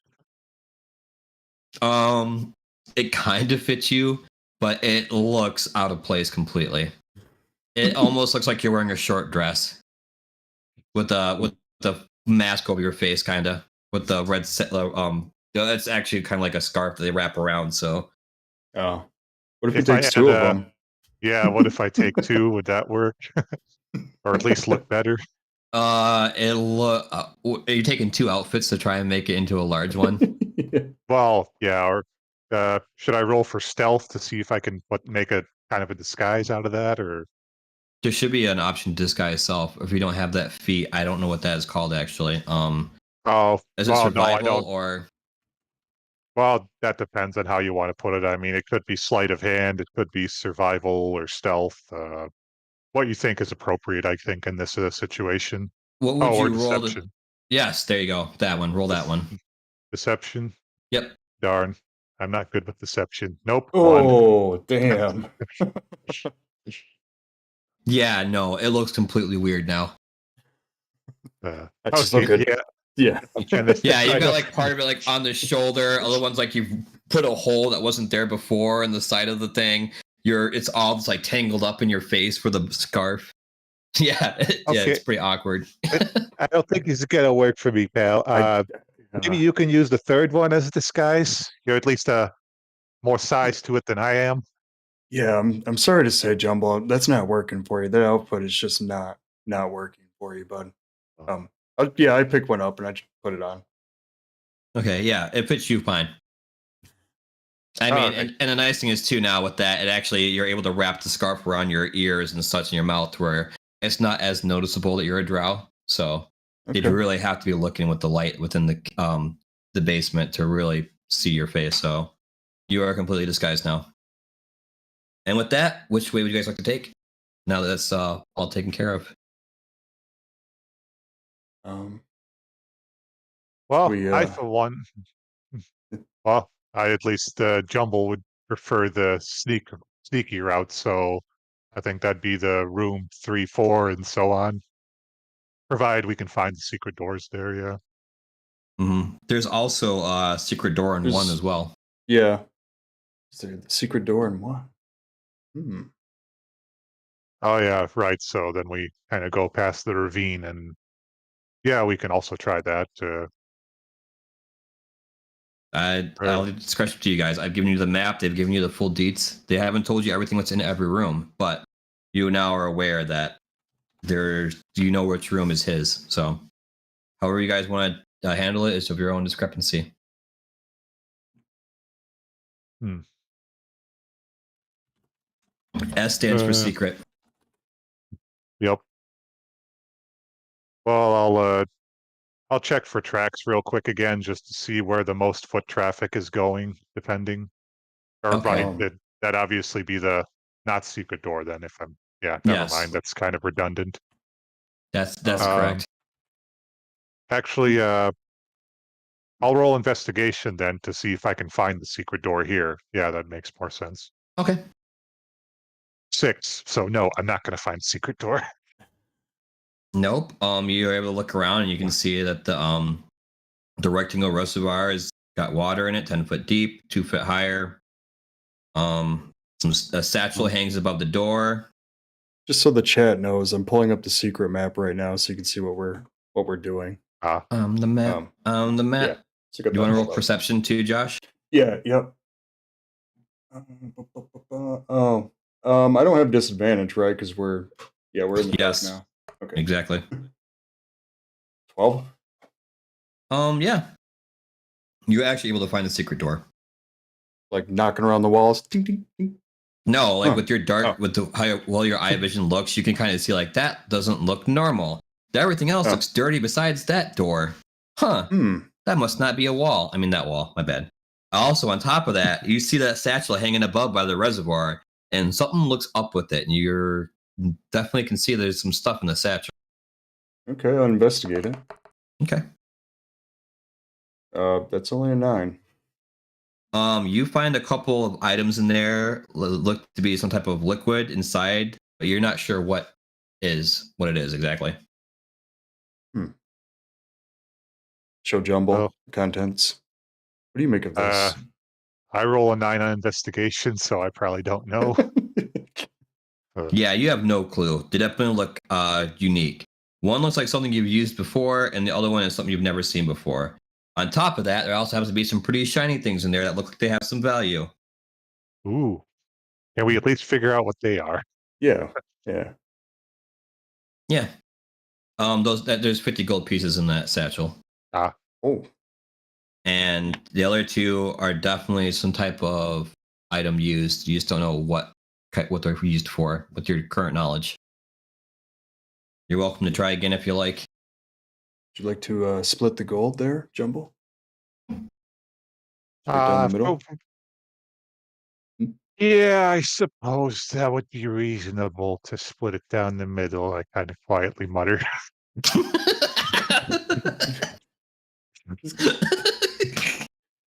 It kind of fits you, but it looks out of place completely. It almost looks like you're wearing a short dress with the mask over your face, kind of with the red. It's actually kind of like a scarf that they wrap around. So, what if he takes 2 of them? Yeah, what if I take 2? Would that work, or at least look better? Are you taking 2 outfits to try and make it into a large one? Well, yeah. Or should I roll for stealth to see if I can make a kind of a disguise out of that, or? There should be an option to disguise self. If you don't have that feat, I don't know what that is called actually. Is it survival or? Well, that depends on how you want to put it. I mean, it could be sleight of hand, it could be survival or stealth. What you think is appropriate, I think, in this situation. What would you roll? Deception. Yes, there you go. That one. Roll that one. Deception. Yep. Darn, I'm not good with deception. Nope. Oh, damn. Yeah, no, it looks completely weird now. I just look good. Yeah. Yeah, you got like part of it like on the shoulder. Other ones like you put a hole that wasn't there before in the side of the thing. It's all just like tangled up in your face for the scarf. Yeah, it's pretty awkward. I don't think it's gonna work for me, pal. Maybe you can use the third one as a disguise. You're at least more size to it than I am. Yeah, I'm sorry to say, Jumbo, that's not working for you. That output is just not working for you, bud. Oh. Yeah, I picked one up and I just put it on. Okay, yeah, it fits you fine. I mean, Alright. and the nice thing is too now with that, it actually you're able to wrap the scarf around your ears and such in your mouth where it's not as noticeable that you're a drow. So you'd Okay. really have to be looking with the light within the basement to really see your face. So you are completely disguised now. And with that, which way would you guys like to take? Now that that's all taken care of. Um, Well, we I for one, well, I at least Jumble would prefer the sneaky route, so I think that'd be the room 3, 4, and so on. Provided we can find the secret doors there, yeah. There's also a secret door in one there's as well. yeah. Is there the secret door in one? Hmm. Oh yeah, right. So then we kind of go past the ravine, and yeah, we can also try that. I'll leave discretion to you guys. I've given you the map. They've given you the full deets. They haven't told you everything that's in every room, but you now are aware that you know which room is his. So, however you guys want to handle it is of your own discrepancy. Hmm. S stands for secret. Yep. Well, I'll check for tracks real quick again just to see where the most foot traffic is going, depending. Or Okay. right, that obviously be the not secret door then. If I'm never Yes. mind. That's kind of redundant. That's Um, correct. Actually, I'll roll investigation then to see if I can find the secret door here. Yeah, that makes more sense. Okay. 6. So no, I'm not going to find secret door. Nope. You're able to look around and you can see that the rectangle reservoir has got water in it, 10 foot deep, 2 foot higher. A satchel hangs above the door. just so the chat knows, I'm pulling up the secret map right now so you can see what we're doing. The map. The map. Yeah. So got You that want to roll pulled up. perception too, Josh? Yeah, yep. Oh, I don't have disadvantage, right? Because we're in the Yes. dark now. Okay. Exactly. 12. Yeah. You're actually able to find the secret door. Like knocking around the walls. Ding, ding, ding. No, like Huh. with your dark, with the how well your eye vision looks, you can kind of see like that doesn't look normal. Everything else Oh. looks dirty besides that door. Huh. That must not be a wall. I mean that wall. My bad. Also, on top of that, you see that satchel hanging above by the reservoir, and something looks up with it, and you're definitely can see there's some stuff in the satchel. Okay, I'll investigate it. Okay. That's only a 9. You find a couple of items in there look to be some type of liquid inside, but you're not sure what it is exactly. Show Jumble Oh. contents. What do you make of this? I roll a 9 on investigation, so I probably don't know. Yeah, you have no clue. They definitely look unique. One looks like something you've used before, and the other one is something you've never seen before. On top of that, there also happens to be some pretty shiny things in there that look like they have some value. Ooh. Can we at least figure out what they are? Yeah. Yeah. There's 50 gold pieces in that satchel. Oh. And the other 2 are definitely some type of item used. You just don't know what they're used for with your current knowledge. You're welcome to try again if you like. Would you like to split the gold there, Jumble? Right down the middle? Yeah, I suppose that would be reasonable to split it down the middle. I kind of quietly mutter.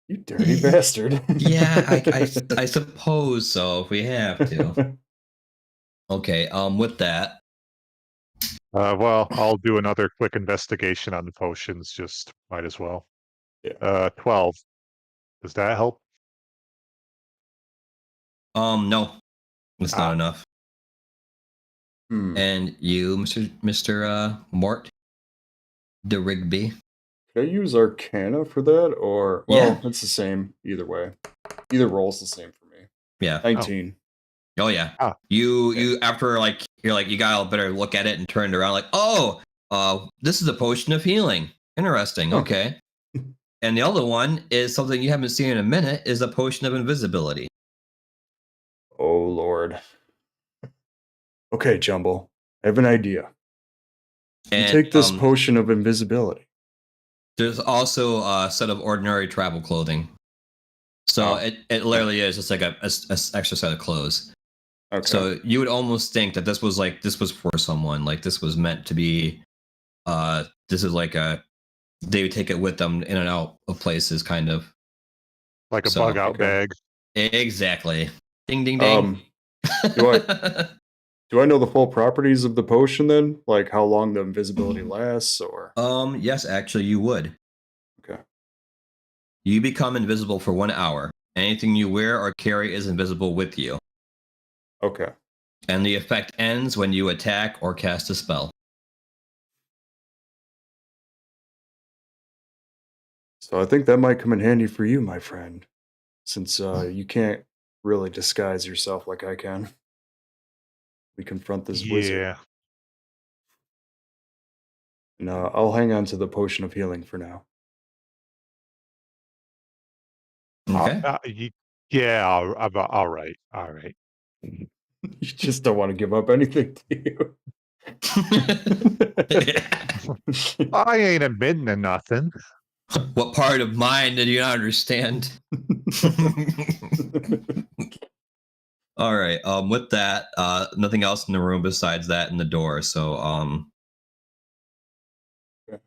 You dirty bastard. Yeah, I suppose so if we have to. Okay, with that. Well, I'll do another quick investigation on the potions, just might as well. Yeah. 12. Does that help? No. It's not enough. Hmm. And you, Mr. Mort de Rigby. Can I use Arcana for that? Or, well, Yeah. it's the same either way. Either roll's the same for me. Yeah. 19. Oh yeah. Oh, You after like you're like you got a better look at it and turned around like, oh, this is a potion of healing. Interesting. Huh. Okay. And the other one is something you haven't seen in a minute is a potion of invisibility. Oh Lord. Okay, Jumble. I have an idea. You And take this potion of invisibility. there's also a set of ordinary travel clothing. So it literally is just like a extra set of clothes. Okay. So you would almost think that this was for someone, like this was meant to be this is like a they would take it with them in and out of places kind of. like a So, bug out bag. Exactly. Ding ding ding. Do I know the full properties of the potion then? Like how long the invisibility lasts or Yes, actually you would. Okay. You become invisible for 1 hour. Anything you wear or carry is invisible with you. Okay. And the effect ends when you attack or cast a spell. So I think that might come in handy for you, my friend, since you can't really disguise yourself like I can. We confront this wizard. Yeah. And I'll hang on to the potion of healing for now. Okay. Yeah. All right. All right. You just don't want to give up anything, do you? I ain't admitting to nothing. What part of mine did you not understand? All right. With that, nothing else in the room besides that and the door. So, Okay.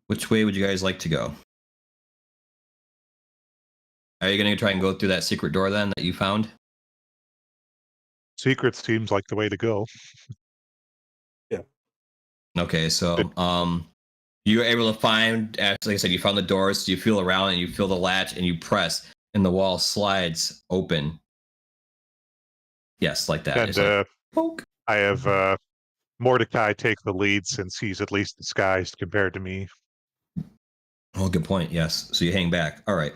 which way would you guys like to go? Are you going to try and go through that secret door then that you found? Secret seems like the way to go. Yeah. Okay, so you were able to find, like I said, you found the doors. So you feel around and you feel the latch and you press, and the wall slides open. Yes, like that. And It's like, poke. I have Mordecai take the lead since he's at least disguised compared to me. Oh, good point. Yes. So you hang back. All right.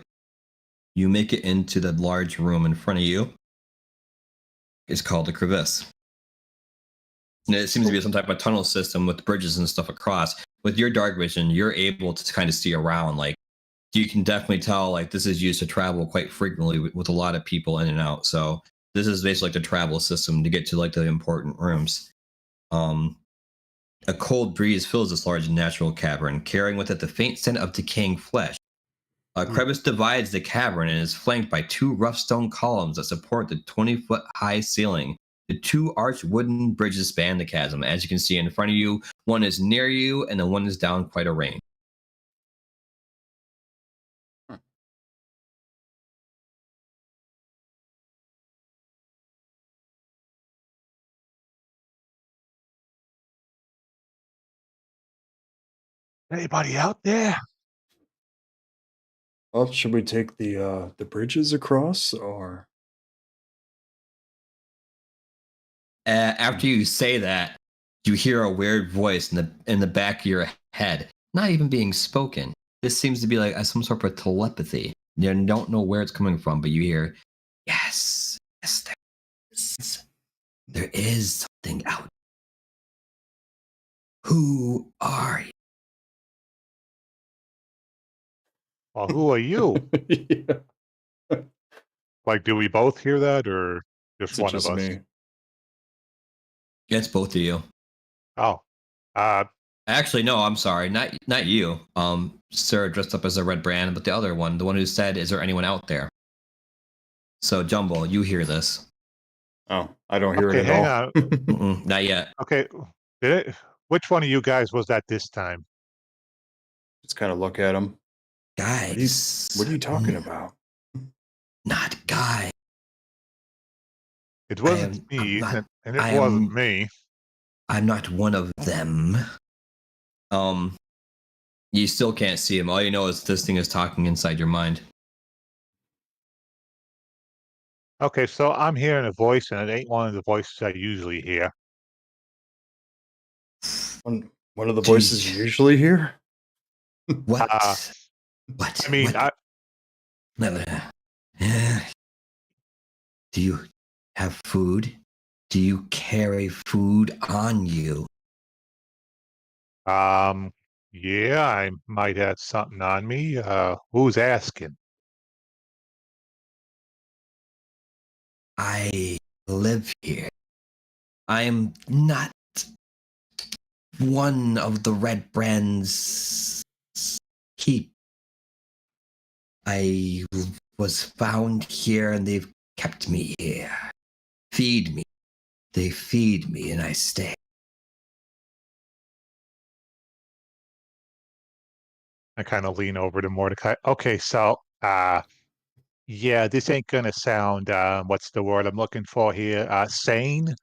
You make it into the large room in front of you. It's called the crevice. And it seems to be some type of tunnel system with bridges and stuff across. With your dark vision, you're able to kind of see around. Like you can definitely tell, like this is used to travel quite frequently with a lot of people in and out. So this is basically like the travel system to get to like the important rooms. A cold breeze fills this large natural cavern, carrying with it the faint scent of decaying flesh. A crevice divides the cavern and is flanked by two rough stone columns that support the 20-foot high ceiling. The two arched wooden bridges span the chasm. As you can see in front of you, one is near you and the one is down quite a range. Anybody out there? Well, should we take the bridges across or After you say that, you hear a weird voice in the back of your head, not even being spoken. This seems to be like some sort of telepathy. You don't know where it's coming from, but you hear, yes, there is something out. Who are you? Well, who are you? Yeah. Like, do we both hear that, or just Is it one just of us? me? It's both of you. Oh, Actually, no, I'm sorry, not you. Sarah dressed up as a red brand, but the other one, the one who said, "Is there anyone out there?" So, Jumbo, you hear this? Oh, I don't hear okay. it Hang at all. Mm-mm, not yet. Okay, did it? Which one of you guys was that this time? Just kind of look at him. Guys, What are you talking about? Not guy. It wasn't me, and it wasn't me. I'm not one of them. You still can't see him. All you know is this thing is talking inside your mind. Okay, so I'm hearing a voice, and it ain't one of the voices I usually hear. One of the voices you usually hear? What? What? I mean, what? Do have food? Do you carry food on you? Yeah, I might have something on me. Who's asking? I live here. I am not one of the Red Brand's keep. I was found here and they've kept me here. Feed me. They feed me and I stay. I kind of lean over to Mordecai. Okay, so yeah, this ain't gonna sound what's the word I'm looking for here? Sane,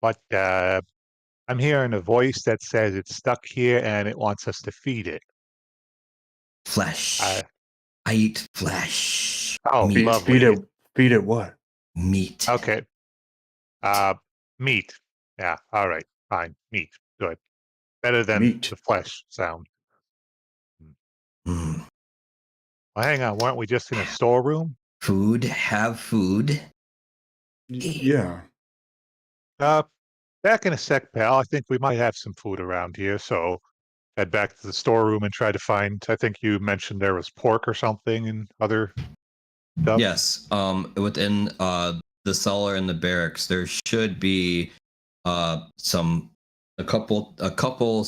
but I'm hearing a voice that says it's stuck here and it wants us to feed it. Flesh. Uh, I eat flesh. oh, Meat. lovely. Feed it what? Meat. Okay. Meat. Yeah, all right, fine. Meat. Good. Better than Meat. the flesh sound. Mm. Well, hang on, weren't we just in a storeroom? Food. Have food. Yeah. Back in a sec, pal. I think we might have some food around here, so head back to the storeroom and try to find. I think you mentioned there was pork or something and other stuff. Yes. Within the cellar and the barracks, there should be a couple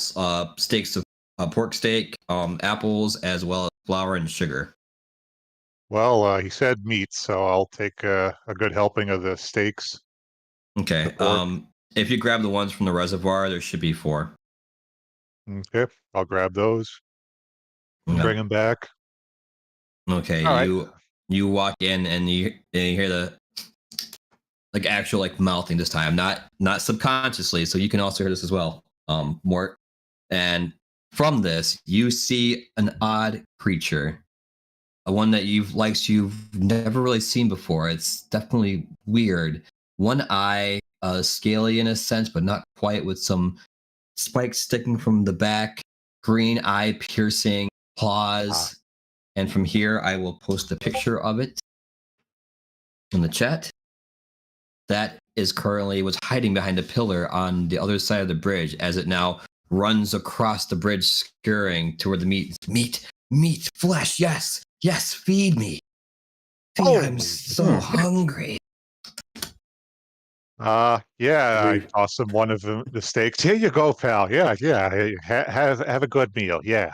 steaks of pork steak, apples, as well as flour and sugar. Well, he said meat, so I'll take a good helping of the steaks. Okay. The pork. If you grab the ones from the reservoir, there should be 4. Okay, I'll grab those and Okay. bring them back. Okay. All right. You walk in and you hear the like actual like mouthing this time, not subconsciously. So you can also hear this as well. More, and from this you see an odd creature, one that you've never really seen before. It's definitely weird. One eye, scaly in a sense, but not quite, with some spikes sticking from the back, green eye piercing claws. And from here, I will post a picture of it in the chat. That is currently was hiding behind a pillar on the other side of the bridge as it now runs across the bridge, scurrying toward the meat, flesh. Yes, yes, feed me. I'm so hungry. Yeah, I We- toss him one of the steaks. Here you go, pal. Yeah, yeah. Hey, have a good meal. Yeah.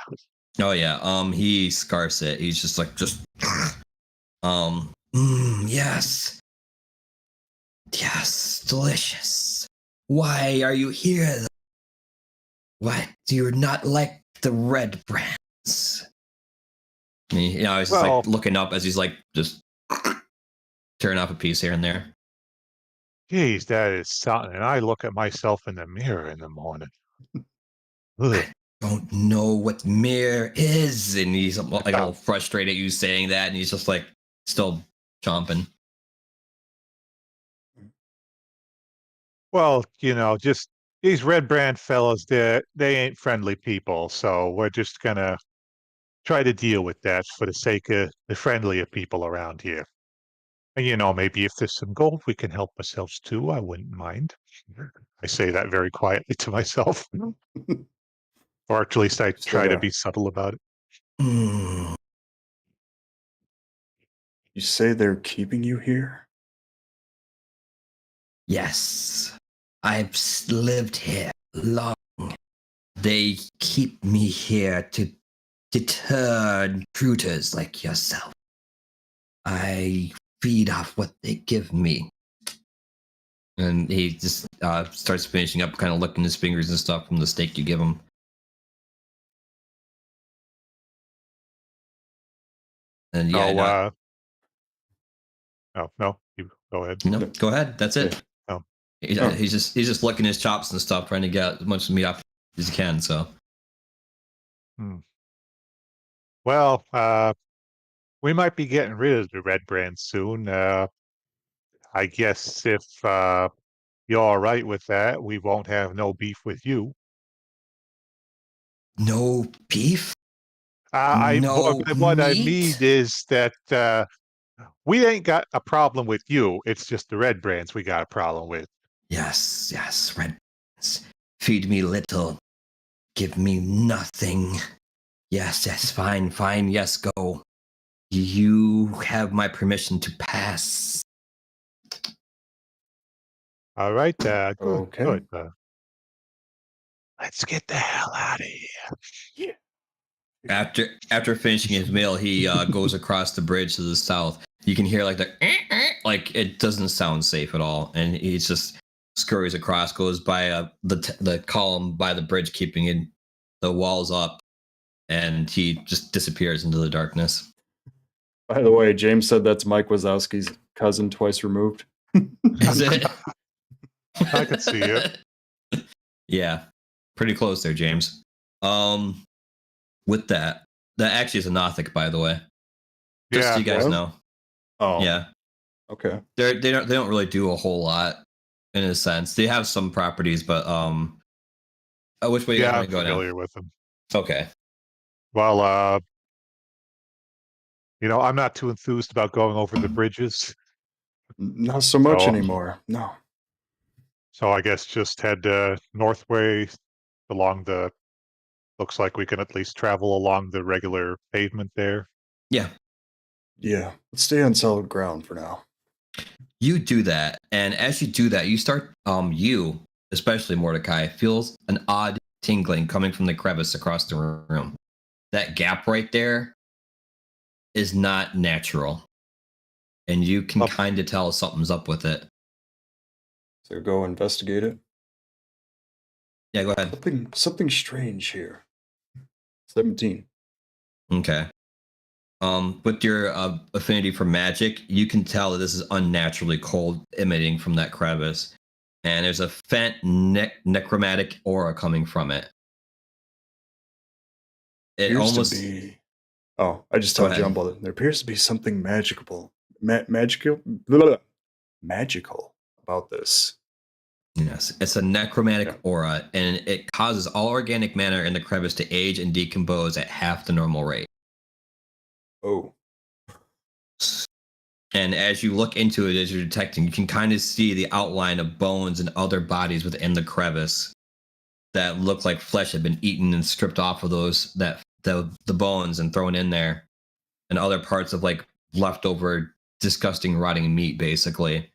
Oh yeah. He scarfs it. He's just like yes. Yes, delicious. Why are you here? What? You're not like the Red Brands. And he, he's just Well, like looking up as he's like just tearing off a piece here and there. geez, that is something. And I look at myself in the mirror in the morning. Ugh. Don't know what mirror is, and he's like a little frustrated at you saying that, and he's just like still chomping. Well, just these red brand fellows, they ain't friendly people, so we're just gonna try to deal with that for the sake of the friendlier people around here. And maybe if there's some gold, we can help ourselves too. I wouldn't mind. I say that very quietly to myself, or at least I try to be subtle about it. Mm, You say they're keeping you here? yes, I've lived here long. They keep me here to deter intruders like yourself. I feed off what they give me. And he just starts finishing up, kind of licking his fingers and stuff from the steak you give him. And yeah, No, you go ahead. no, go ahead. That's it. Oh. He's just licking his chops and stuff, trying to get as much meat off as he can. So, Well, we might be getting rid of the red brand soon. I guess if you're all right with that, we won't have no beef with you. no beef. What I Meat? mean is that We ain't got a problem with you. It's just the red brands we got a problem with. Yes, red. Feed me little. Give me nothing. Yes, fine. Yes, go. You have my permission to pass. All right, good. Okay. Good. Let's get the hell out of here. After finishing his meal, he goes across the bridge to the south. You can hear like the like it doesn't sound safe at all, and he just scurries across, goes by the column by the bridge, keeping the walls up, and he just disappears into the darkness. By the way, James said that's Mike Wazowski's cousin twice removed. Is it? I could see it. Yeah, pretty close there, James. With that actually is a Nothic, by the way. Just so you guys know. Oh, Yeah. Okay. They don't really do a whole lot in a sense. They have some properties, but which way you Yeah, guys I'm want to go familiar now? with them. Okay. Well, I'm not too enthused about going over the bridges. Not so much So- anymore. No. So I guess just head northway along the. Looks like we can at least travel along the regular pavement there. Yeah. Yeah. Let's stay on solid ground for now. You do that, and as you do that, you start you, especially Mordecai, feels an odd tingling coming from the crevice across the room. That gap right there is not natural. And you can kind of tell something's up with it. So go investigate it. Yeah, go ahead. Something strange here. 17. Okay. With your affinity for magic, you can tell that this is unnaturally cold emanating from that crevice. And there's a faint necromantic aura coming from it. It appears almost to be. Oh, I just told Jumbo that there appears to be something magical about this. Yes, it's a necromantic aura, and it causes all organic matter in the crevice to age and decompose at half the normal rate. Oh. And as you look into it, as you're detecting, you can kind of see the outline of bones and other bodies within the crevice that look like flesh had been eaten and stripped off of the bones and thrown in there, and other parts of like leftover disgusting rotting meat, basically.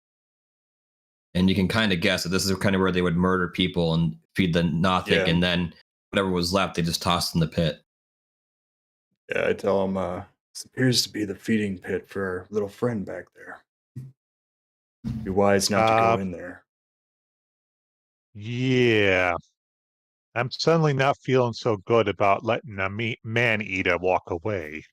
And you can kind of guess that this is kind of where they would murder people and feed the Nothic, and then whatever was left, they just tossed in the pit. Yeah, I tell him, this appears to be the feeding pit for our little friend back there. Be wise not to go in there. Yeah. I'm suddenly not feeling so good about letting a man-eater walk away.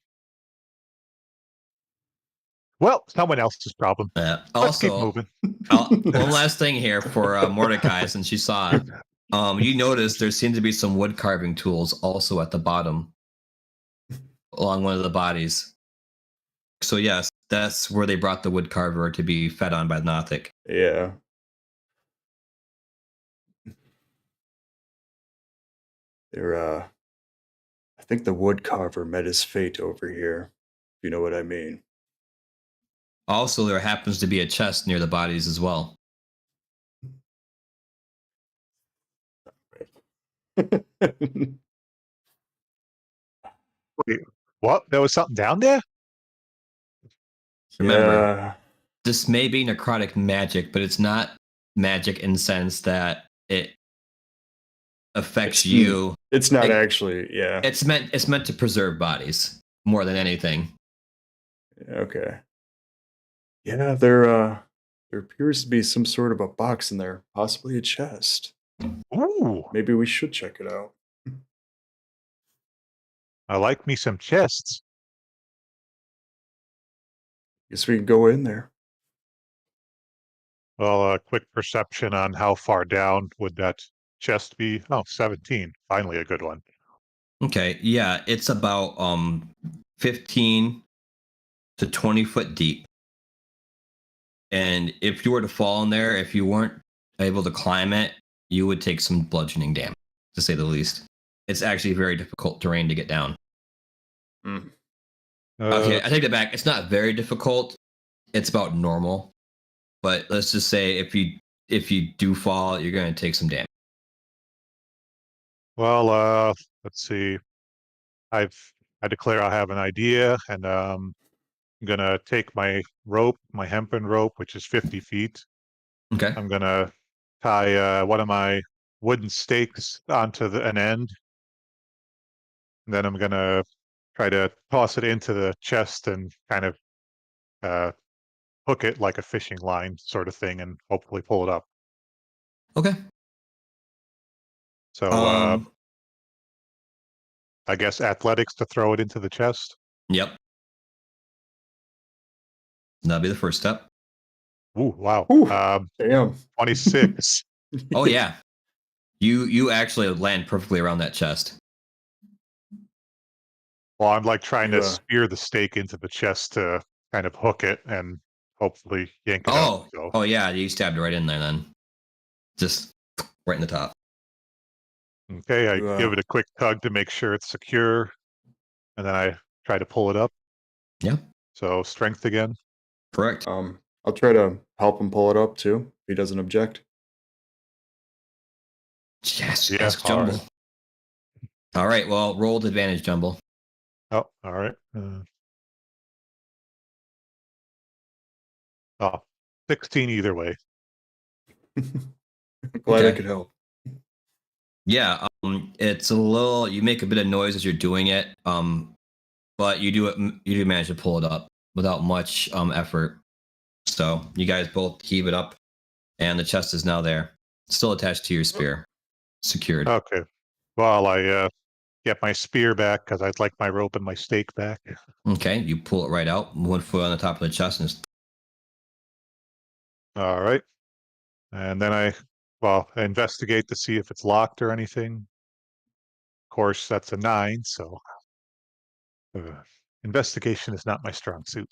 Well, someone else's problem. Let's keep moving. One last thing here for Mordecai, since you saw it. You notice there seem to be some wood carving tools also at the bottom along one of the bodies. So yes, that's where they brought the wood carver to be fed on by Nothic. Yeah. I think the wood carver met his fate over here, if you know what I mean. Also, there happens to be a chest near the bodies as well. Wait, what? There was something down there? Remember, this may be necrotic magic, but it's not magic in the sense that it affects you. It's not actually, yeah. It's meant to preserve bodies more than anything. Okay. Yeah, there appears to be some sort of a box in there, possibly a chest. Ooh. Maybe we should check it out. I like me some chests. Guess we can go in there. Well, a quick perception on how far down would that chest be? Oh, 17. Finally a good one. Okay, yeah, it's about 15 to 20 foot deep. And if you were to fall in there, if you weren't able to climb it, you would take some bludgeoning damage, to say the least. It's actually very difficult terrain to get down. Okay, I take that back. It's not very difficult. it's about normal. But let's just say if you do fall, you're going to take some damage. Well, let's see. I declare I have an idea, and I'm gonna take my rope, my hempen rope, which is 50 feet. Okay. I'm gonna tie one of my wooden stakes onto an end, and then I'm gonna try to toss it into the chest and kind of uh, hook it like a fishing line sort of thing, and hopefully pull it up. Okay. So I guess athletics to throw it into the chest. Yep. That'll be the first step. Ooh, wow. Damn. 26. Oh yeah. You actually land perfectly around that chest. Well, I'm like trying to Yeah. spear the stake into the chest to kind of hook it and hopefully yank it Oh, up. So. oh yeah, you stabbed it right in there then. Just right in the top. Okay, I You, give it a quick tug to make sure it's secure, and then I try to pull it up. Yeah. So strength again. Correct. I'll try to help him pull it up too, if he doesn't object. Yes, Yeah, ask all Jumble. right. All right, well, rolled advantage, Jumble. Oh, all right. Oh, 16 either way. Glad I Okay. could help. Yeah, it's a little. You make a bit of noise as you're doing it, but you do manage to pull it up without much effort. So you guys both heave it up, and the chest is now there, still attached to your spear, secured. Okay. Well, I get my spear back because I'd like my rope and my stake back. Okay, you pull it right out, one foot on the top of the chest, and it's All right. And then I investigate to see if it's locked or anything. Of course, that's a 9, so investigation is not my strong suit.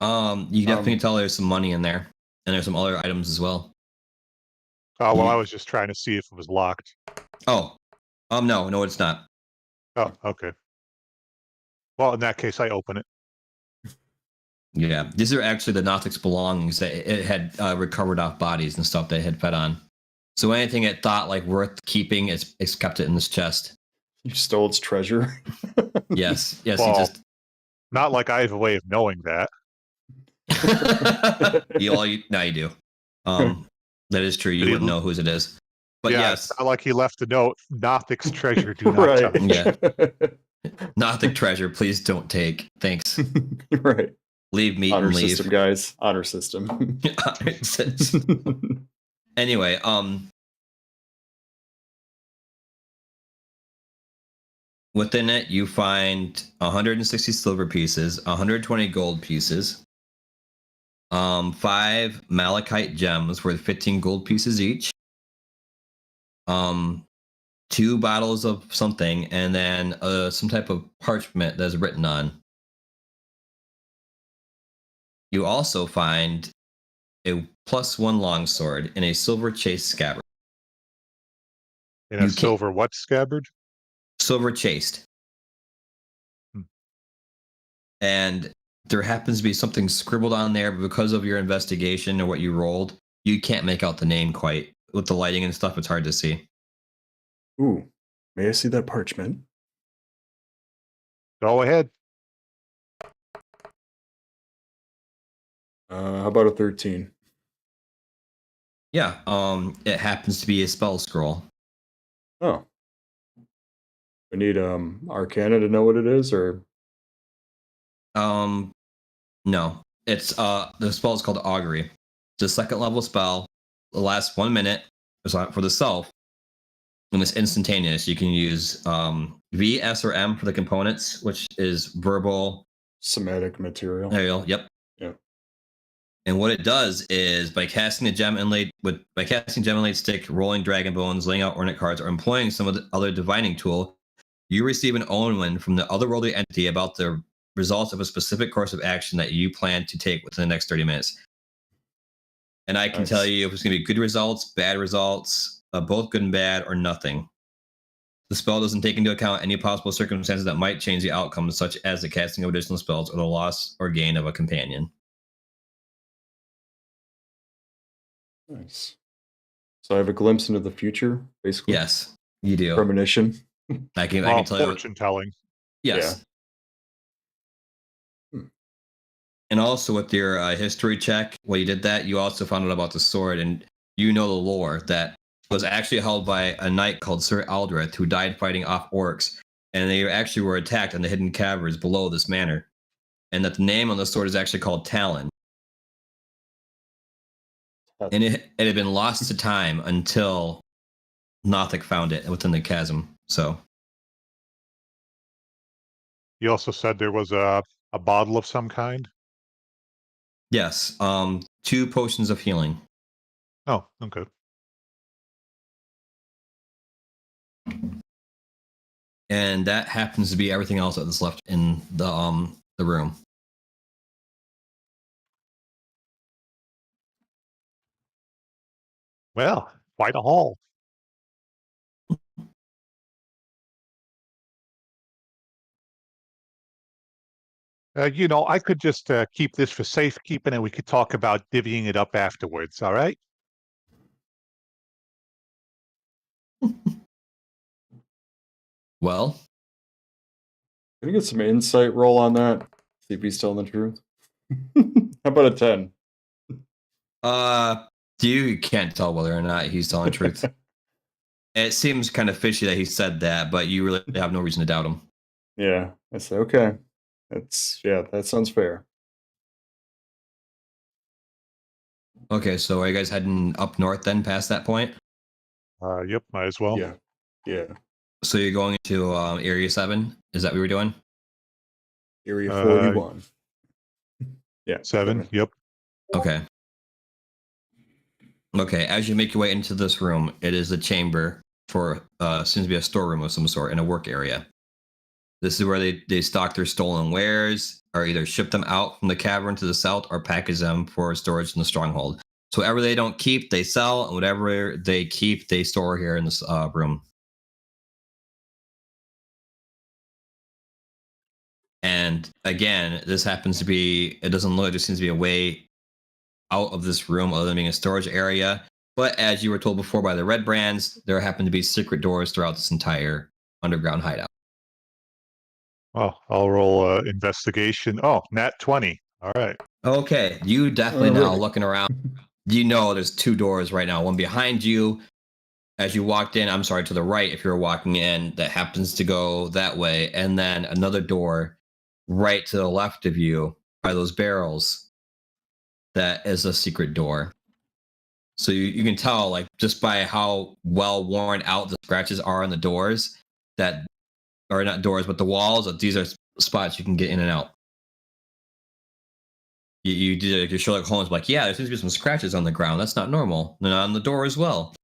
you definitely can tell there's some money in there, and there's some other items as well. Oh, well, I was just trying to see if it was locked. Oh, no, it's not. Oh, okay. Well, in that case, I open it. Yeah, these are actually the Gnostics' belongings that it had recovered off bodies and stuff that it had fed on. So anything it thought like worth keeping, it's kept it in this chest. You stole its treasure. Yes, Well, he just. Not like I have a way of knowing that. Now you do. That is true. You wouldn't know whose it is. But yeah, yes, it's not like he left a note. Nothic's treasure, do not Right. touch. Yeah. Nothic treasure, please don't take. Thanks. Right. Leave me Honor and leave. system, guys. Honor system. Anyway, within it you find 160 silver pieces, 120 gold pieces, 5 malachite gems worth 15 gold pieces each, 2 bottles of something, and then some type of parchment that's written on. You also find a +1 longsword in a silver chased scabbard. In a silver what scabbard? Silver chased. And there happens to be something scribbled on there, but because of your investigation or what you rolled, you can't make out the name quite. With the lighting and stuff, it's hard to see. Ooh, may I see that parchment? Go ahead. How about a 13? Yeah, it happens to be a spell scroll. Oh. We need Arcana to know what it is, or No. It's the spell is called Augury. It's a second level spell. It lasts 1 minute for the self. And it's instantaneous. You can use V, S, or M for the components, which is verbal. somatic material. There you go. Yep. Yep. And what it does is by casting a gem inlaid stick, rolling dragon bones, laying out ornate cards, or employing some of the other divining tool, you receive an omen from the otherworldly entity about the results of a specific course of action that you plan to take within the next 30 minutes. And I can tell you if it's going to be good results, bad results, both good and bad, or nothing. The spell doesn't take into account any possible circumstances that might change the outcome, such as the casting of additional spells or the loss or gain of a companion. Nice. So I have a glimpse into the future, basically. Yes, you do. Premonition. I can tell you. Fortune telling. Yes. Yeah. And also with your history check, while you did that, you also found out about the sword, and you know the lore that was actually held by a knight called Sir Aldrich, who died fighting off orcs, and they actually were attacked in the hidden caverns below this manor, and that the name on the sword is actually called Talon. And it had been lost to time until Nothic found it within the chasm. So You also said there was a bottle of some kind. yes, 2 potions of healing. Oh, okay. And that happens to be everything else that's left in the room. Well, quite a haul. I could just keep this for safekeeping, and we could talk about divvying it up afterwards. All right? Well, Can you get some insight roll on that? See if he's telling the truth. How about a 10? you can't tell whether or not he's telling the truth. It seems kind of fishy that he said that, but you really have no reason to doubt him. Yeah. I say, okay. That sounds fair. Okay, so are you guys heading up north then, past that point? Yep, might as well. Yeah. Yeah. So you're going to Area 7? Is that what we were doing? Area 41. Yeah. 7. Yep. Okay. Okay, as you make your way into this room, it is a chamber for seems to be a storeroom of some sort in a work area. This is where they stock their stolen wares, or either ship them out from the cavern to the south, or package them for storage in the stronghold. So whatever they don't keep, they sell, and whatever they keep, they store here in this room. And again, this happens to be, it doesn't look, it just seems to be a way out of this room other than being a storage area. But as you were told before by the red brands, there happen to be secret doors throughout this entire underground hideout. Well, I'll roll investigation. Oh, nat 20. All right. Okay, you definitely now Alright. looking around, you know there's 2 doors right now. One behind you as you walked in, I'm sorry, to the right if you're walking in, that happens to go that way. And then another door right to the left of you by those barrels. That is a secret door. So you can tell, like, just by how well worn out the scratches are on the doors, that, or not doors, but the walls, that these are spots you can get in and out. You did your Sherlock Holmes, like, yeah, there seems to be some scratches on the ground. That's not normal. And on the door as well.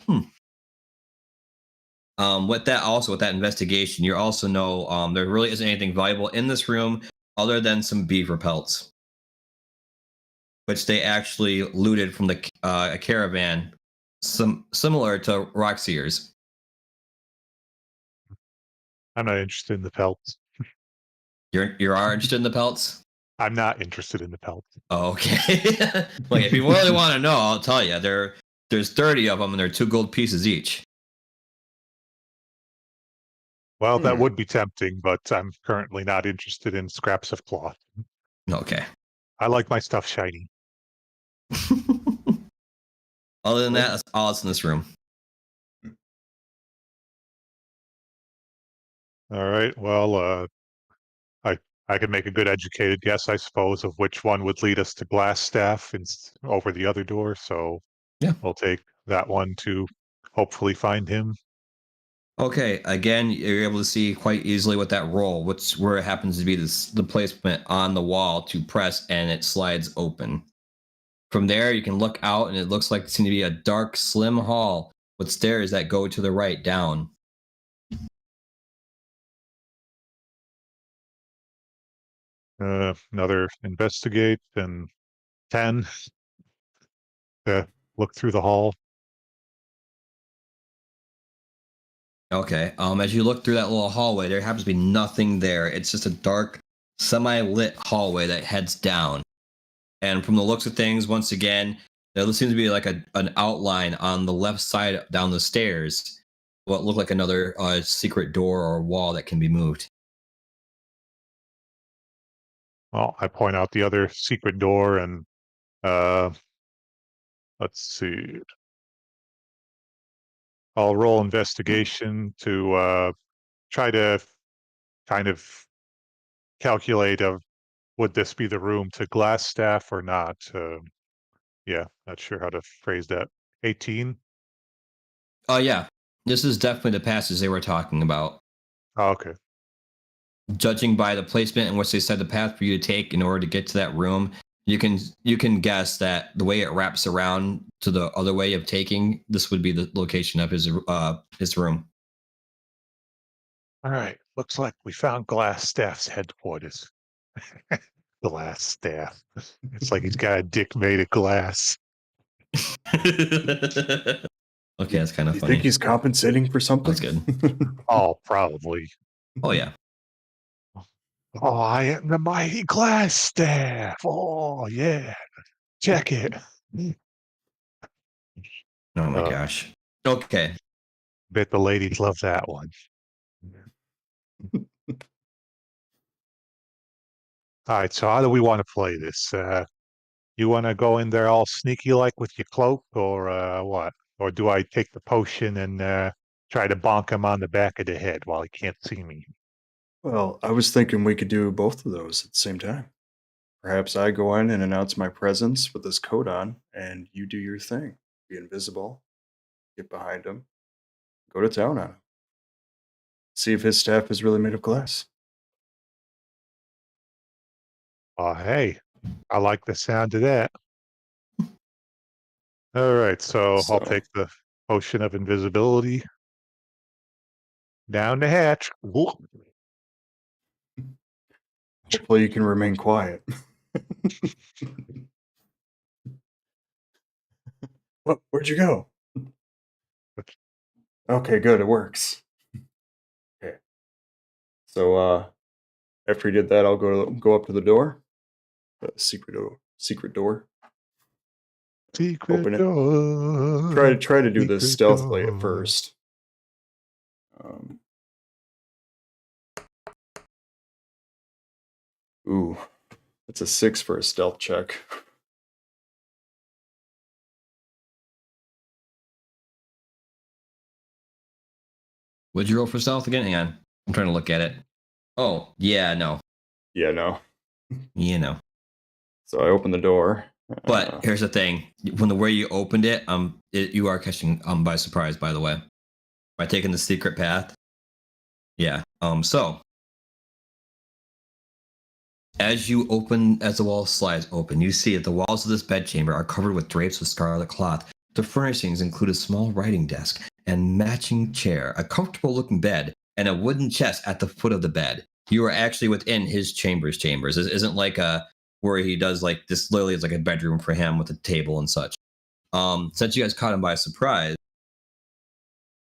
With that investigation, you also know there really isn't anything valuable in this room other than some beaver pelts, which they actually looted from the a caravan, similar to Rockseer's. I'm not interested in the pelts. You are interested in the pelts? I'm not interested in the pelts. Oh, okay. Like, if you really want to know, I'll tell you. There's 30 of them, and they're 2 gold pieces each. Well, that would be tempting, but I'm currently not interested in scraps of cloth. Okay. I like my stuff shiny. Other than that, that's all that's in this room. All right. Well, I could make a good educated guess, I suppose, of which one would lead us to Glassstaff over the other door. So Yeah. we'll take that one to hopefully find him. Okay, again, you're able to see quite easily with that roll, where it happens to be the placement on the wall to press, and it slides open. From there, you can look out, and it looks like it seems to be a dark, slim hall with stairs that go to the right down. Another investigate and 10 to look through the hall. Okay. As you look through that little hallway, there happens to be nothing there. It's just a dark, semi-lit hallway that heads down. And from the looks of things, once again, there seems to be like an outline on the left side down the stairs. What looked like another secret door or wall that can be moved. Well, I point out the other secret door and uh, let's see. I'll roll investigation to try to kind of calculate of would this be the room to glass staff or not. Yeah, not sure how to phrase that. 18. Oh yeah, this is definitely the passage they were talking about. Oh, okay. Judging by the placement in which they said the path for you to take in order to get to that room, you can guess that the way it wraps around to the other way of taking this would be the location of his room. All right. Looks like we found Glass Staff's headquarters. Glass Staff. It's like he's got a dick made of glass. Okay, that's kind of You funny. think he's compensating for something? That's good. Oh, probably. Oh yeah. Oh, I am the mighty Glass Staff. Oh, yeah. Check it. Oh my gosh. Okay. Bet the ladies love that one. All right, so how do we want to play this? You want to go in there all sneaky like with your cloak, or what? Or do I take the potion and try to bonk him on the back of the head while he can't see me? Well, I was thinking we could do both of those at the same time. Perhaps I go in and announce my presence with this coat on, and you do your thing. Be invisible, get behind him, go to town on him. See if his staff is really made of glass. Hey, I like the sound of that. All right, so I'll take the potion of invisibility down the hatch. Whoop. Hopefully you can remain quiet. What? Where'd you go? Okay, good. It works. Okay. So after he did that, I'll go up to the door. Secret door. Secret door. Secret Open it. door. Try to do this Secret stealthily door. at first. Ooh, that's a 6 for a stealth check. Would you roll for stealth again? Hang on. I'm trying to look at it. Oh, yeah, no. Yeah, no. You know. So I open the door. But here's the thing: when the way you opened it, you are catching by surprise. By the way, by taking the secret path. Yeah. So as the wall slides open, you see that the walls of this bedchamber are covered with drapes of scarlet cloth. The furnishings include a small writing desk and matching chair, a comfortable-looking bed, and a wooden chest at the foot of the bed. You are actually within his chambers. It isn't like where he does like this. Literally, is like a bedroom for him with a table and such. Since you guys caught him by surprise,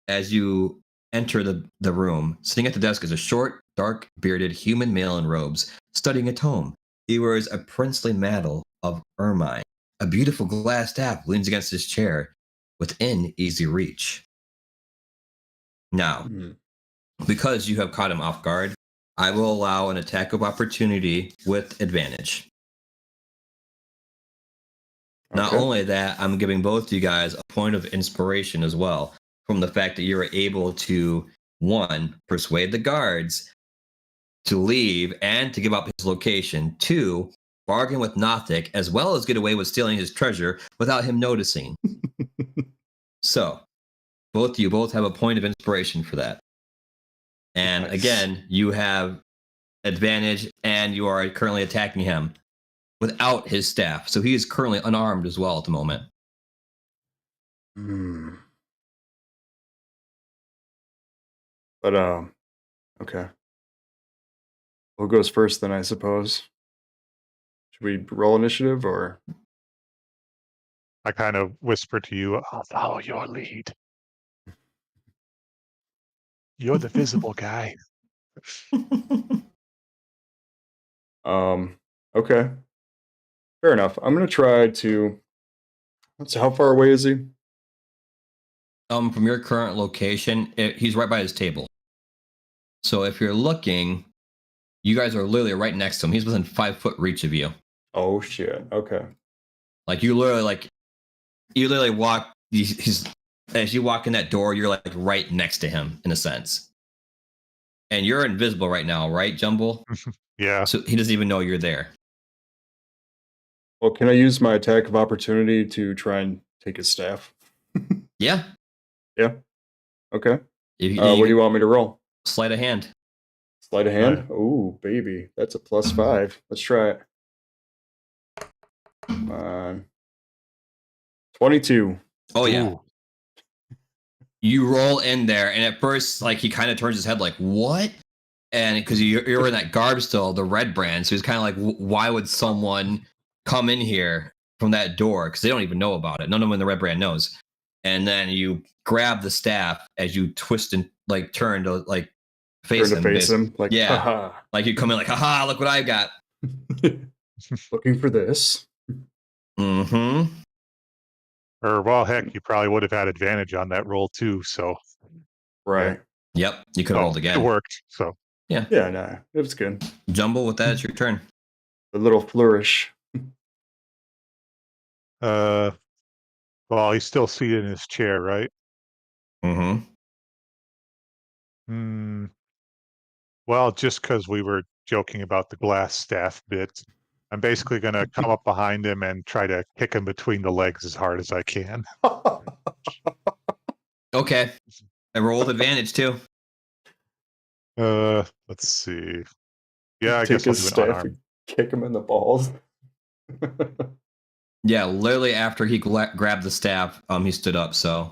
as you enter the room, sitting at the desk is a short, dark bearded human male in robes, studying a tome. He wears a princely mantle of ermine. A beautiful glass staff leans against his chair, within easy reach. Now, because you have caught him off guard, I will allow an attack of opportunity with advantage. Okay. Not only that, I'm giving both you guys a point of inspiration as well, from the fact that you were able to, one, persuade the guards to leave and to give up his location, two, bargain with Nothic, as well as get away with stealing his treasure without him noticing. So, you both have a point of inspiration for that. And nice. Again, you have advantage, and you are currently attacking him without his staff. So he is currently unarmed as well at the moment. But, okay. Who goes first then, I suppose? Should we roll initiative, or? I kind of whisper to you, I'll follow your lead. You're the visible guy. Okay. Fair enough. I'm gonna try to. Let's see, how far away is he? From your current location, he's right by his table. So if you're looking, you guys are literally right next to him. He's within 5-foot reach of you. Oh shit. Okay. Like you literally walk. He's as you walk in that door, you're like right next to him in a sense. And you're invisible right now, right, Jumble? Yeah. So he doesn't even know you're there. Well, can I use my attack of opportunity to try and take his staff? Yeah. Yeah. Okay. If What do you want me to roll? sleight of hand? Sleight of hand? Ooh, baby. That's a +5. Let's try it. Come on. 22. Oh yeah. Ooh. You roll in there, and at first, like he kind of turns his head, like what? And because you're in that garb still, the red brand, so he's kind of like, why would someone come in here from that door? Because they don't even know about it. None of them in the red brand knows. And then you grab the staff as you twist and like turn to like face Turn him. to face him. Like, yeah, haha. like you come in like, haha, look what I got. Looking for this. Mm-hmm. Or well, heck, you probably would have had advantage on that roll too. So Right. Yep, you could have rolled it again. worked. So Yeah, no, it was good. Jumble, with that, it's your turn. A little flourish. well, he's still seated in his chair, right? Mm-hmm. Hmm. Well, just because we were joking about the glass staff bit, I'm basically going to come up behind him and try to kick him between the legs as hard as I can. Okay. I roll with advantage too. Let's see. Yeah, I Take guess I'll his do an staff unarmed. and kick him in the balls. Yeah, literally after he grabbed the staff, he stood up. So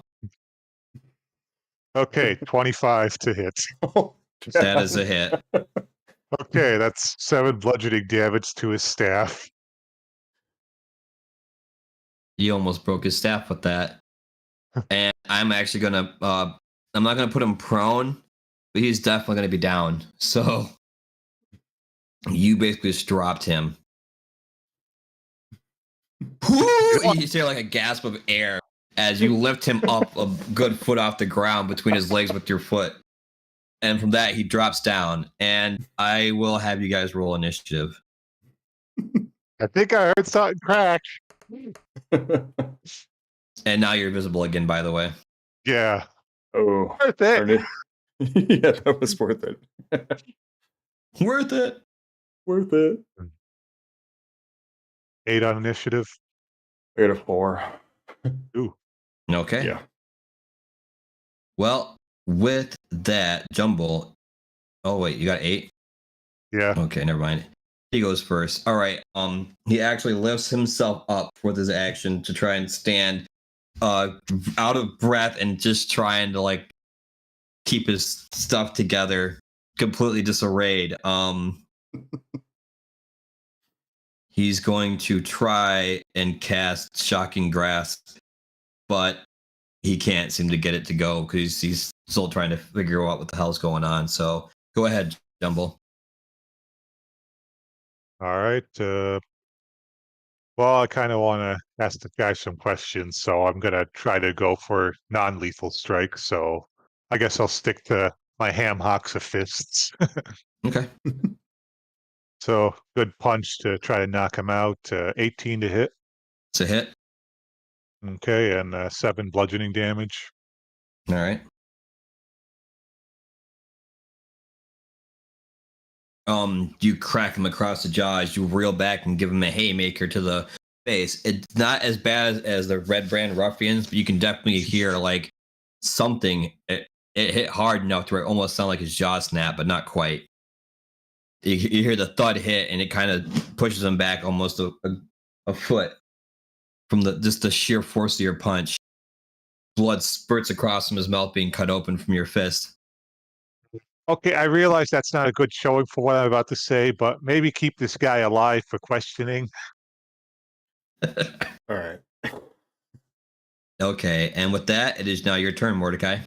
Okay, 25 to hit. Oh, that is a hit. Okay, that's 7 bludgeoning damage to his staff. You almost broke his staff with that. And I'm actually gonna I'm not gonna put him prone, but he's definitely gonna be down. So you basically just dropped him. You hear like a gasp of air as you lift him up a good foot off the ground between his legs with your foot. And from that, he drops down. And I will have you guys roll initiative. I think I heard something crack. And now you're visible again, by the way. Yeah. Oh, Worth it. darn it. Yeah, that was worth it. Worth it. Worth it. 8 on initiative. I got a 4. Ooh. Okay. Yeah. Well, with that, Jumble. Oh wait, you got 8? Yeah. Okay, never mind. He goes first. All right. He actually lifts himself up with his action to try and stand out of breath and just trying to like keep his stuff together, completely disarrayed. He's going to try and cast Shocking Grasp, but he can't seem to get it to go because he's still trying to figure out what the hell's going on. So go ahead, Jumble. All right. Well, I kind of want to ask the guy some questions, so I'm going to try to go for non-lethal strike. So I guess I'll stick to my ham hocks of fists. Okay. So good punch to try to knock him out. 18 to hit. It's a hit. Okay, and 7 bludgeoning damage. All right. You crack him across the jaw as you reel back and give him a haymaker to the face. It's not as bad as the Red Brand Ruffians, but you can definitely hear like something. It hit hard enough to where it almost sound like his jaw snap, but not quite. You hear the thud hit, and it kind of pushes him back almost a foot from just the sheer force of your punch. Blood spurts across from his mouth, being cut open from your fist. Okay, I realize that's not a good showing for what I'm about to say, but maybe keep this guy alive for questioning. All right. Okay, and with that, it is now your turn, Mordecai.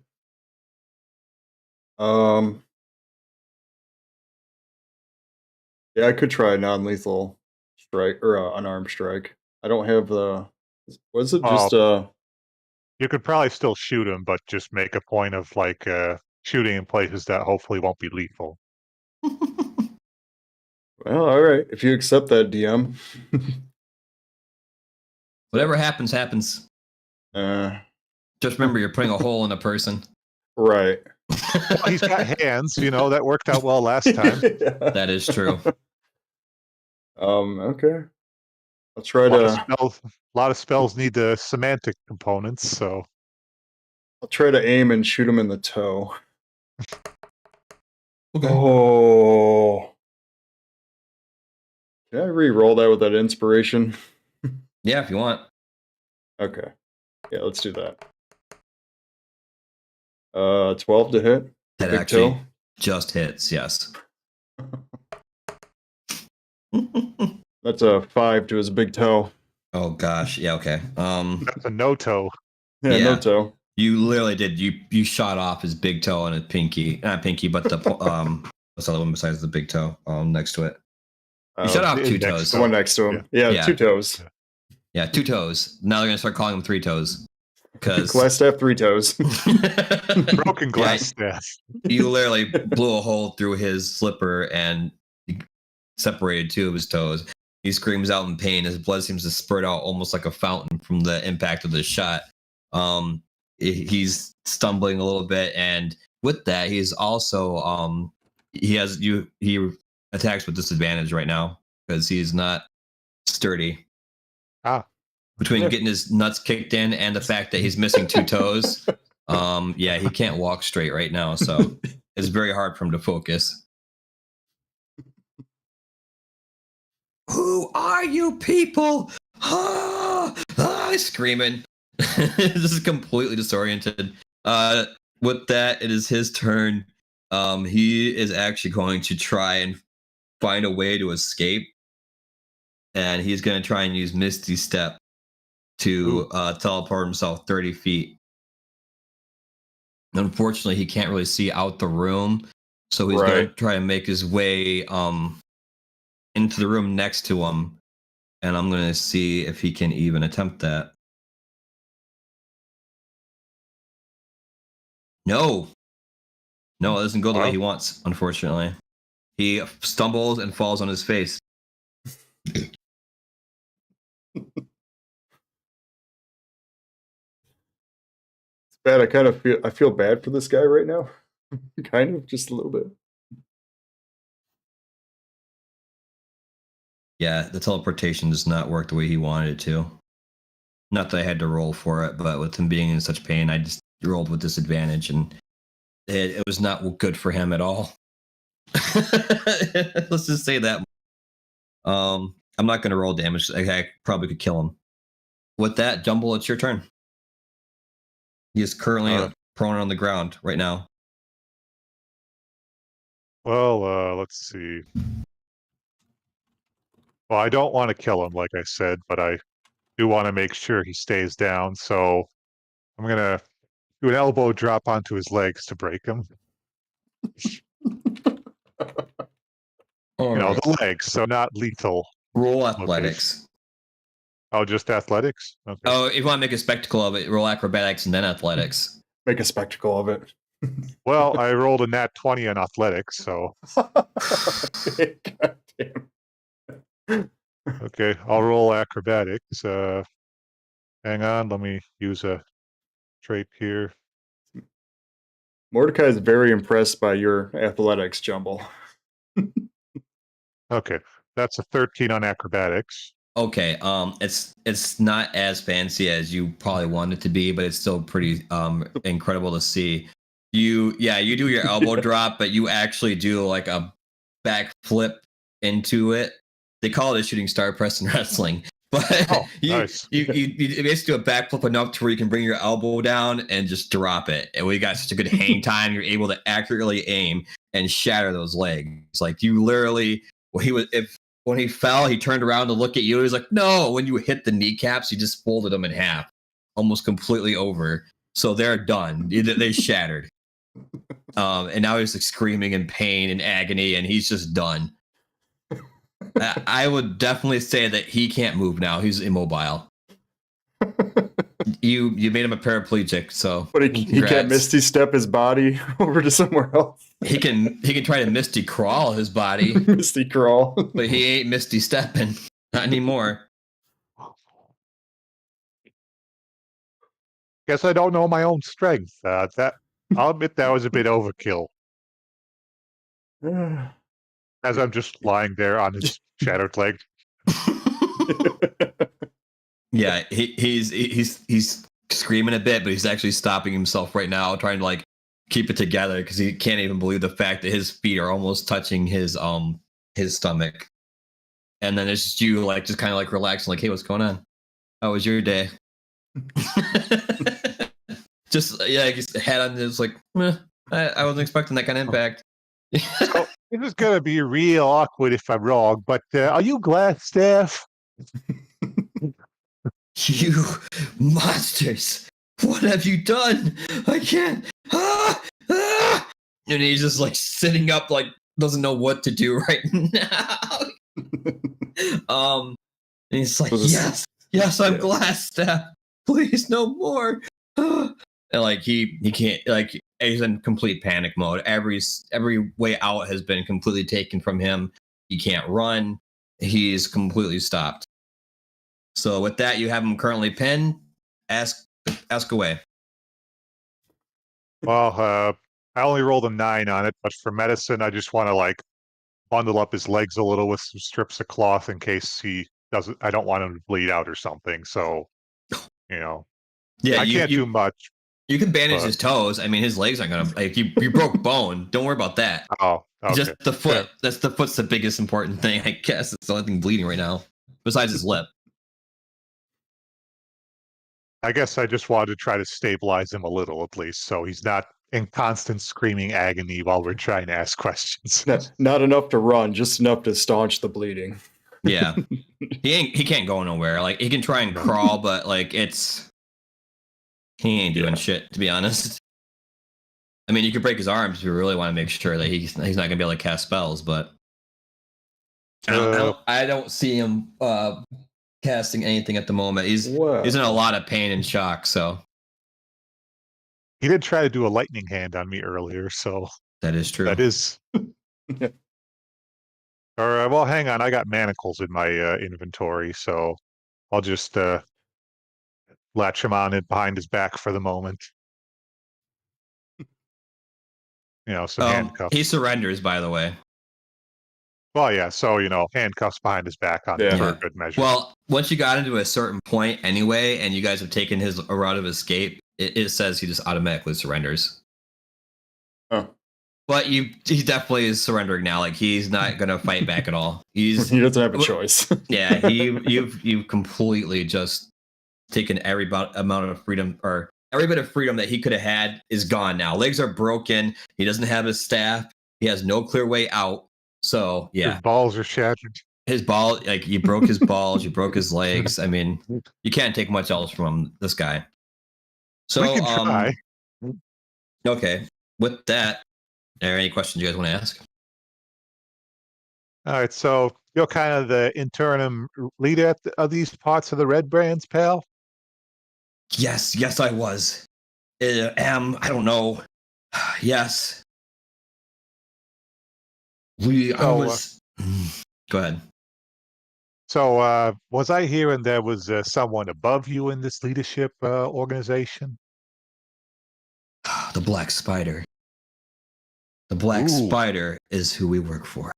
Um. Yeah, I could try a non-lethal strike or unarmed strike. I don't have the. Was it just You could probably still shoot him, but just make a point of like shooting in places that hopefully won't be lethal. Well, all right. If you accept that, DM. Whatever happens, happens. Just remember, you're putting a hole in a person. Right. Well, he's got hands, that worked out well last time. That is true. Okay. I'll try A lot of spells need the semantic components, so I'll try to aim and shoot him in the toe. Okay. Oh. Can I re-roll that with that inspiration? Yeah, if you want. Okay. Yeah, let's do that. 12 to hit. That Big actually toe. just hits, yes. That's a 5 to his big toe. Oh gosh, yeah, okay. that's a no toe. Yeah, no toe. You literally did. You shot off his big toe and his pinky. Not pinky, but the what's the other one besides the big toe next to it? You shot off the two index toes. The one next to him. Yeah, 2 toes. Yeah, 2 toes. Now they're gonna start calling him 3 toes. Because glass staff, 3 toes. Broken glass staff. You literally blew a hole through his slipper and separated 2 of his toes. He screams out in pain. His blood seems to spurt out almost like a fountain from the impact of the shot. He's stumbling a little bit, and with that, he's also he attacks with disadvantage right now because he's not sturdy. Between getting his nuts kicked in and the fact that he's missing 2 toes, he can't walk straight right now, so it's very hard for him to focus. Who are you people? Screaming. This is completely disoriented. With that, it is his turn. He is actually going to try and find a way to escape, and he's going to try and use Misty Step to teleport himself 30 feet. Unfortunately, he can't really see out the room, so he's going to try and make his way into the room next to him, and I'm going to see if he can even attempt that. No, it doesn't go the way he wants, unfortunately. He stumbles and falls on his face. It's bad. I feel bad for this guy right now. Kind of, just a little bit. Yeah, the teleportation does not work the way he wanted it to. Not that I had to roll for it, but with him being in such pain, I just rolled with disadvantage, and it was not good for him at all. Let's just say that. I'm not going to roll damage. I probably could kill him. With that, Jumble, it's your turn. He is currently prone on the ground right now. Well, let's see. Well, I don't want to kill him, like I said, but I do want to make sure he stays down. So I'm going to do an elbow drop onto his legs to break him. The legs, so not lethal. Roll athletics. Oh, just athletics? Okay. Oh, if you want to make a spectacle of it, roll acrobatics and then athletics. Make a spectacle of it. Well, I rolled a nat 20 on athletics, so. God damn. Okay, I'll roll acrobatics. Hang on, let me use a trait here. Mordecai is very impressed by your athletics, Jumble. Okay, that's a 13 on acrobatics. Okay, it's not as fancy as you probably want it to be, but it's still pretty incredible to see. You do your elbow drop, but you actually do like a back flip into it. They call it a shooting star press in wrestling. But nice. you basically do a backflip enough to where you can bring your elbow down and just drop it. And we got such a good hang time, you're able to accurately aim and shatter those legs. Like you literally, when he fell, he turned around to look at you. He was like, no. When you hit the kneecaps, you just folded them in half, almost completely over. So they're done. They shattered. And now he's like screaming in pain and agony, and he's just done. I would definitely say that he can't move now. He's immobile. You made him a paraplegic, so But he can't Misty step his body over to somewhere else. He can try to Misty crawl his body. Misty crawl. But he ain't Misty stepping. Not anymore. Guess I don't know my own strength. That I'll admit that was a bit overkill. As I'm just lying there on his shattered leg. Yeah, he's screaming a bit, but he's actually stopping himself right now, trying to like keep it together because he can't even believe the fact that his feet are almost touching his stomach. And then it's just you like just kind of like relaxing, like, hey, what's going on? How was your day? Just his head on this, like, I wasn't expecting that kind of impact. So, this is gonna be real awkward if I'm wrong, but are you glass staff? You monsters! What have you done? I can't. And he's just like sitting up, like doesn't know what to do right now. And he's like, yes, I'm glass staff. Please, no more. And like he can't, like he's in complete panic mode. Every way out has been completely taken from him. He can't run. He's completely stopped. So with that, you have him currently pinned. Ask away. Well, I only rolled a 9 on it, but for medicine, I just want to like bundle up his legs a little with some strips of cloth in case he doesn't. I don't want him to bleed out or something. So, yeah, I can't do much. You can bandage his toes. I mean, his legs aren't gonna like you broke bone. Don't worry about that. Oh, okay. Just the foot. Yeah. That's the foot's the biggest important thing, I guess. It's the only thing bleeding right now, besides his lip. I guess I just wanted to try to stabilize him a little, at least, so he's not in constant screaming agony while we're trying to ask questions. Not enough to run, just enough to staunch the bleeding. Yeah, he can't go nowhere. Like he can try and crawl, but like he ain't doing shit, to be honest. I mean, you could break his arms if you really want to make sure that he's not gonna be able to cast spells, but I don't see him casting anything at the moment. He's in a lot of pain and shock. So he did try to do a lightning hand on me earlier, so that is true. That is. All right. Well, hang on. I got manacles in my inventory, so I'll just latch him on it behind his back for the moment. Some handcuffs. He surrenders, by the way. Well, yeah. So handcuffs behind his back on him for a good measure. Well, once you got into a certain point anyway, and you guys have taken his route of escape, it says he just automatically surrenders. Oh. But he definitely is surrendering now. Like he's not gonna fight back at all. He doesn't have a choice. Yeah, you've completely just taken every amount of freedom, or every bit of freedom that he could have had is gone now. Legs are broken. He doesn't have his staff. He has no clear way out. So yeah, his balls are shattered. His ball, like you broke his balls, you broke his legs. I mean, you can't take much else from this guy. So we can try. Okay, with that. Are there any questions you guys want to ask? All right, so you're kind of the interim leader of these parts of the Red Brands, pal? Yes, I was. I don't know. Yes. Go ahead. So was I hearing there was someone above you in this leadership organization? The Black Spider. The Black Spider is who we work for.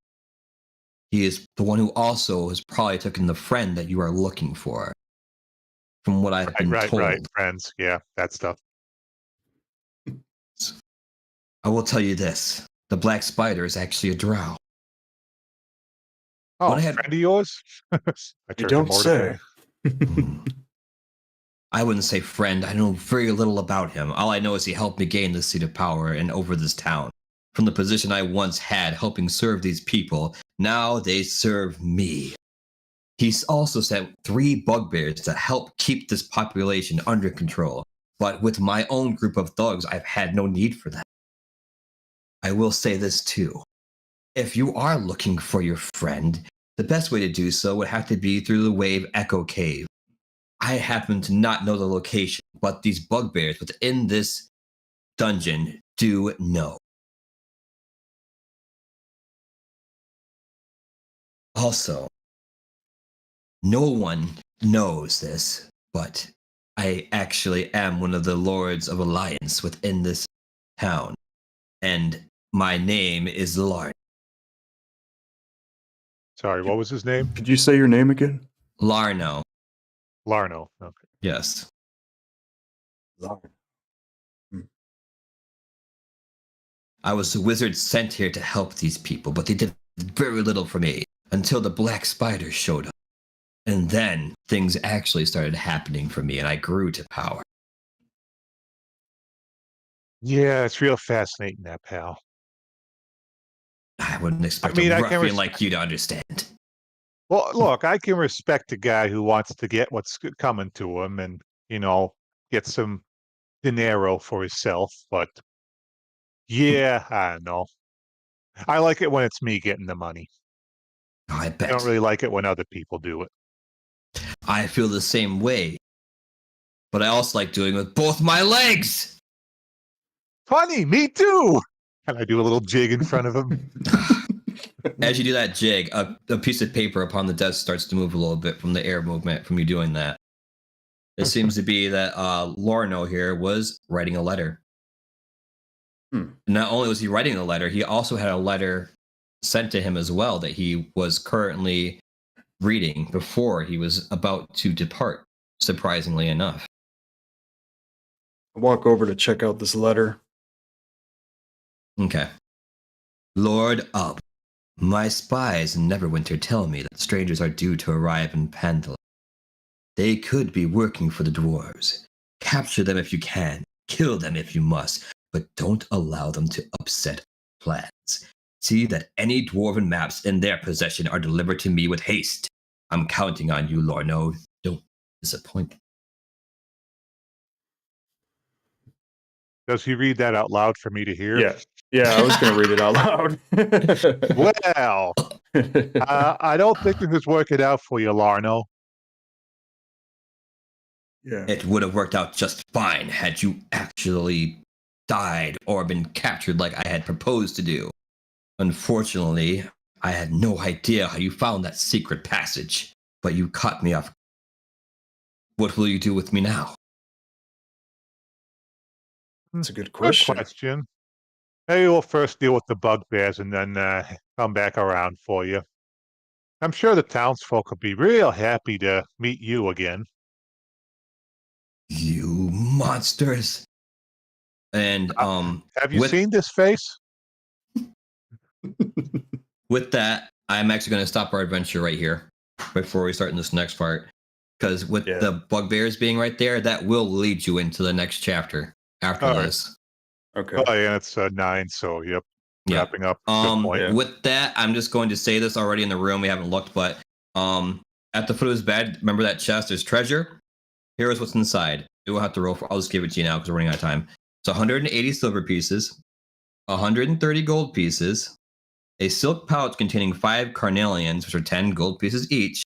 He is the one who also has probably taken the friend that you are looking for. From what I've been told. Right, friends. Yeah, that stuff. I will tell you this. The Black Spider is actually a drow. Oh, a friend of yours? You don't say. I wouldn't say friend. I know very little about him. All I know is he helped me gain the seat of power and over this town. From the position I once had helping serve these people, now they serve me. He's also sent 3 bugbears to help keep this population under control. But with my own group of thugs, I've had no need for that. I will say this too. If you are looking for your friend, the best way to do so would have to be through the Wave Echo Cave. I happen to not know the location, but these bugbears within this dungeon do know. Also, no one knows this, but I actually am one of the Lords of Alliance within this town, and my name is Larn. Sorry, what was his name? Could you say your name again? Larno. Larno. Okay. Yes. Larn. I was a wizard sent here to help these people, but they did very little for me until the black spiders showed up. And then things actually started happening for me, and I grew to power. Yeah, it's real fascinating, that pal. I wouldn't expect I a can ruffian like you to understand. Well, look, I can respect a guy who wants to get what's coming to him and, get some dinero for himself, but yeah, I don't know. I like it when it's me getting the money. I I bet. don't really like it when other people do it. I feel the same way. But I also like doing it with both my legs. Funny, me too. And I do a little jig in front of him. As you do that jig, a piece of paper upon the desk starts to move a little bit from the air movement from you doing that. It seems to be that Lorno here was writing a letter. Not only was he writing a letter, he also had a letter sent to him as well that he was currently reading before he was about to depart, surprisingly enough. I walk over to check out this letter. Okay. Lord Up, my spies in Neverwinter tell me that strangers are due to arrive in Phandelver. They could be working for the dwarves. Capture them if you can, kill them if you must, but don't allow them to upset plans. See that any dwarven maps in their possession are delivered to me with haste. I'm counting on you, Lorno. Don't disappoint. Does he read that out loud for me to hear? Yeah, I was going to read it out loud. Well, I don't think this is working out for you, Larno. Yeah. It would have worked out just fine had you actually died or been captured like I had proposed to do. Unfortunately, I had no idea how you found that secret passage, but you caught me off. What will you do with me now? That's a good Good question. question. Maybe we'll first deal with the bugbears and then come back around for you. I'm sure the townsfolk will be real happy to meet you again. You monsters. And Have you seen this face? with that, I'm actually going to stop our adventure right here before we start in this next part. Because with the bugbears being right there, that will lead you into the next chapter after this. Okay. Oh, yeah, it's 9, so yep. Wrapping up. Good point. With that, I'm just going to say this already in the room. We haven't looked, but at the foot of his bed, remember that chest? There's treasure. Here is what's inside. You will have to roll for. I'll just give it to you now because we're running out of time. It's 180 silver pieces, 130 gold pieces, a silk pouch containing 5 carnelians, which are 10 gold pieces each,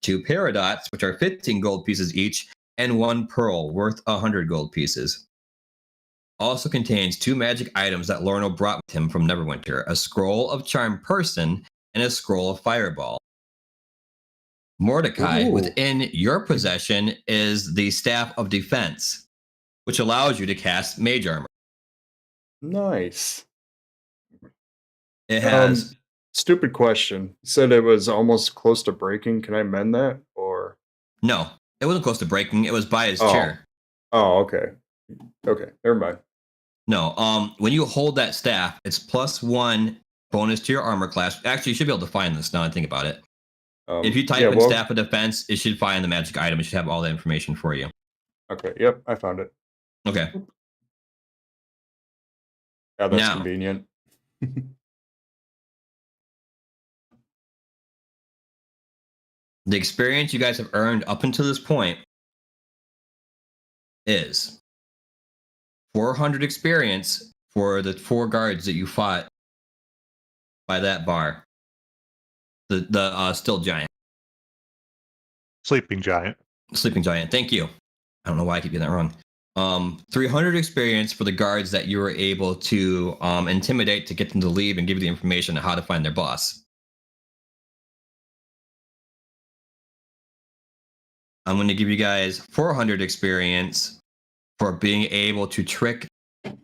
2 paradots, which are 15 gold pieces each, and 1 pearl worth 100 gold pieces. Also contains 2 magic items that Lorno brought with him from Neverwinter, a scroll of Charm Person and a scroll of Fireball. Mordecai, within your possession, is the Staff of Defense, which allows you to cast Mage Armor. Nice. It has... stupid question. You said it was almost close to breaking. Can I mend that? Or No, it wasn't close to breaking. It was by his chair. Oh, okay. Okay, never mind. No, when you hold that staff, it's +1 bonus to your armor class. Actually, you should be able to find this now I think about it. If you type in Staff of Defense, it should find the magic item. It should have all that information for you. Okay, yep, I found it. Okay. Yeah, that's convenient. The experience you guys have earned up until this point is 400 experience for the 4 guards that you fought by that bar. The still giant. Sleeping giant. Sleeping giant. Thank you. I don't know why I keep getting that wrong. 300 experience for the guards that you were able to intimidate to get them to leave and give you the information on how to find their boss. I'm going to give you guys 400 experience for being able to trick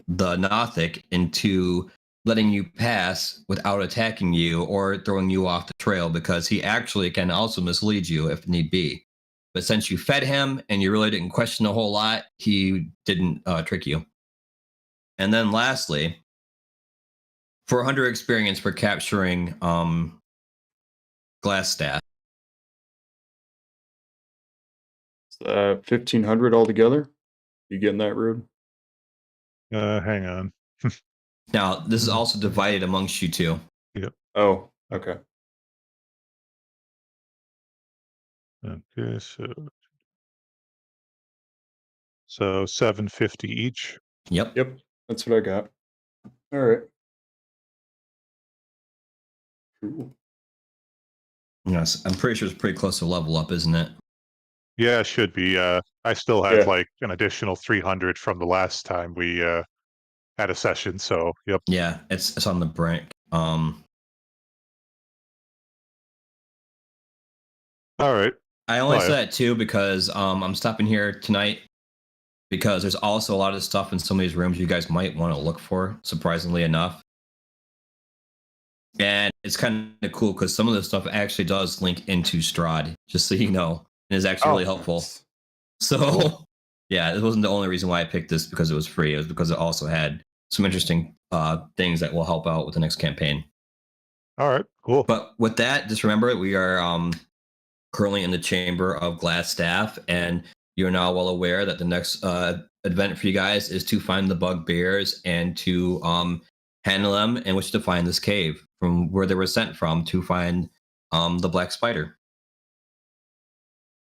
the Nothic into letting you pass without attacking you or throwing you off the trail, because he actually can also mislead you if need be. But since you fed him and you really didn't question a whole lot, he didn't trick you. And then lastly, 400 experience for capturing Glass Staff. 1,500 altogether. You getting that, Rude? Hang on. Now, this is also divided amongst you two. Yep. Oh, okay. Okay, so 750 each. Yep. Yep, that's what I got. All right. Cool. Yes, I'm pretty sure it's pretty close to level up, isn't it? Yeah, it should be. I still have like an additional 300 from the last time we had a session. So, yep. Yeah, it's on the brink. All right. I only said that too because I'm stopping here tonight because there's also a lot of stuff in some of these rooms you guys might want to look for, surprisingly enough. And it's kind of cool because some of this stuff actually does link into Strahd, just so you know, and is actually really helpful. Nice. So, yeah, this wasn't the only reason why I picked this because it was free. It was because it also had some interesting things that will help out with the next campaign. All right, cool. But with that, just remember we are currently in the Chamber of Glass Staff, and you're now well aware that the next event for you guys is to find the bugbears and to handle them, and which to find this cave from where they were sent from to find the black spider.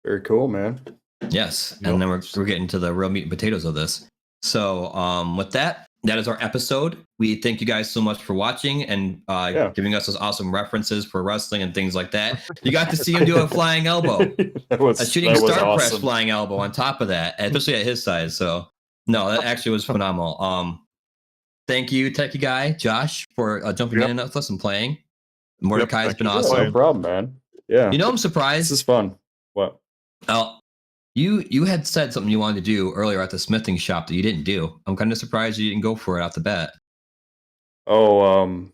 Very cool, man. Yes, and then we're getting to the real meat and potatoes of this. So with that is our episode. We thank you guys so much for watching and giving us those awesome references for wrestling and things like that. You got to see him do a flying elbow, a shooting star press flying elbow on top of that, especially at his size. So no, that actually was phenomenal. Thank you, Techie Guy, Josh, for jumping in with us and playing. Mordecai's been awesome. No problem, man. Yeah. You know, I'm surprised. This is fun. What? You had said something you wanted to do earlier at the smithing shop that you didn't do. I'm kind of surprised you didn't go for it off the bat. Oh,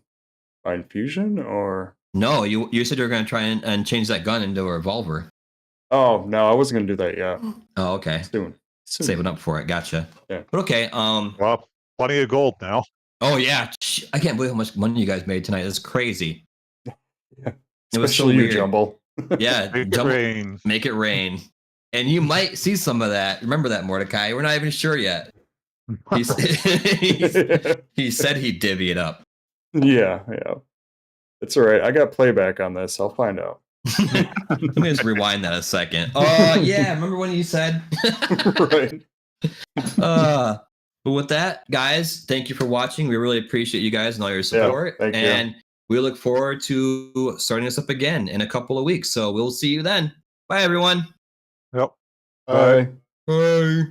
infusion or? No, you said you were going to try and change that gun into a revolver. Oh, no, I wasn't going to do that yet. Oh, okay. Soon. Saving up for it. Gotcha. Yeah. But okay. Well, plenty of gold now. Oh yeah, I can't believe how much money you guys made tonight. It's crazy. Yeah. It was so Especially you, weird. Jumble. Yeah, Make it rain. Make it rain. And you might see some of that. Remember that, Mordecai? We're not even sure yet. He said he'd divvy it up. Yeah. It's all right. I got playback on this. I'll find out. Let me just rewind that a second. Oh, yeah. Remember when you said? Right. But with that, guys, thank you for watching. We really appreciate you guys and all your support. Thank you. And we look forward to starting this up again in a couple of weeks. So we'll see you then. Bye, everyone. Yep. Bye. Bye.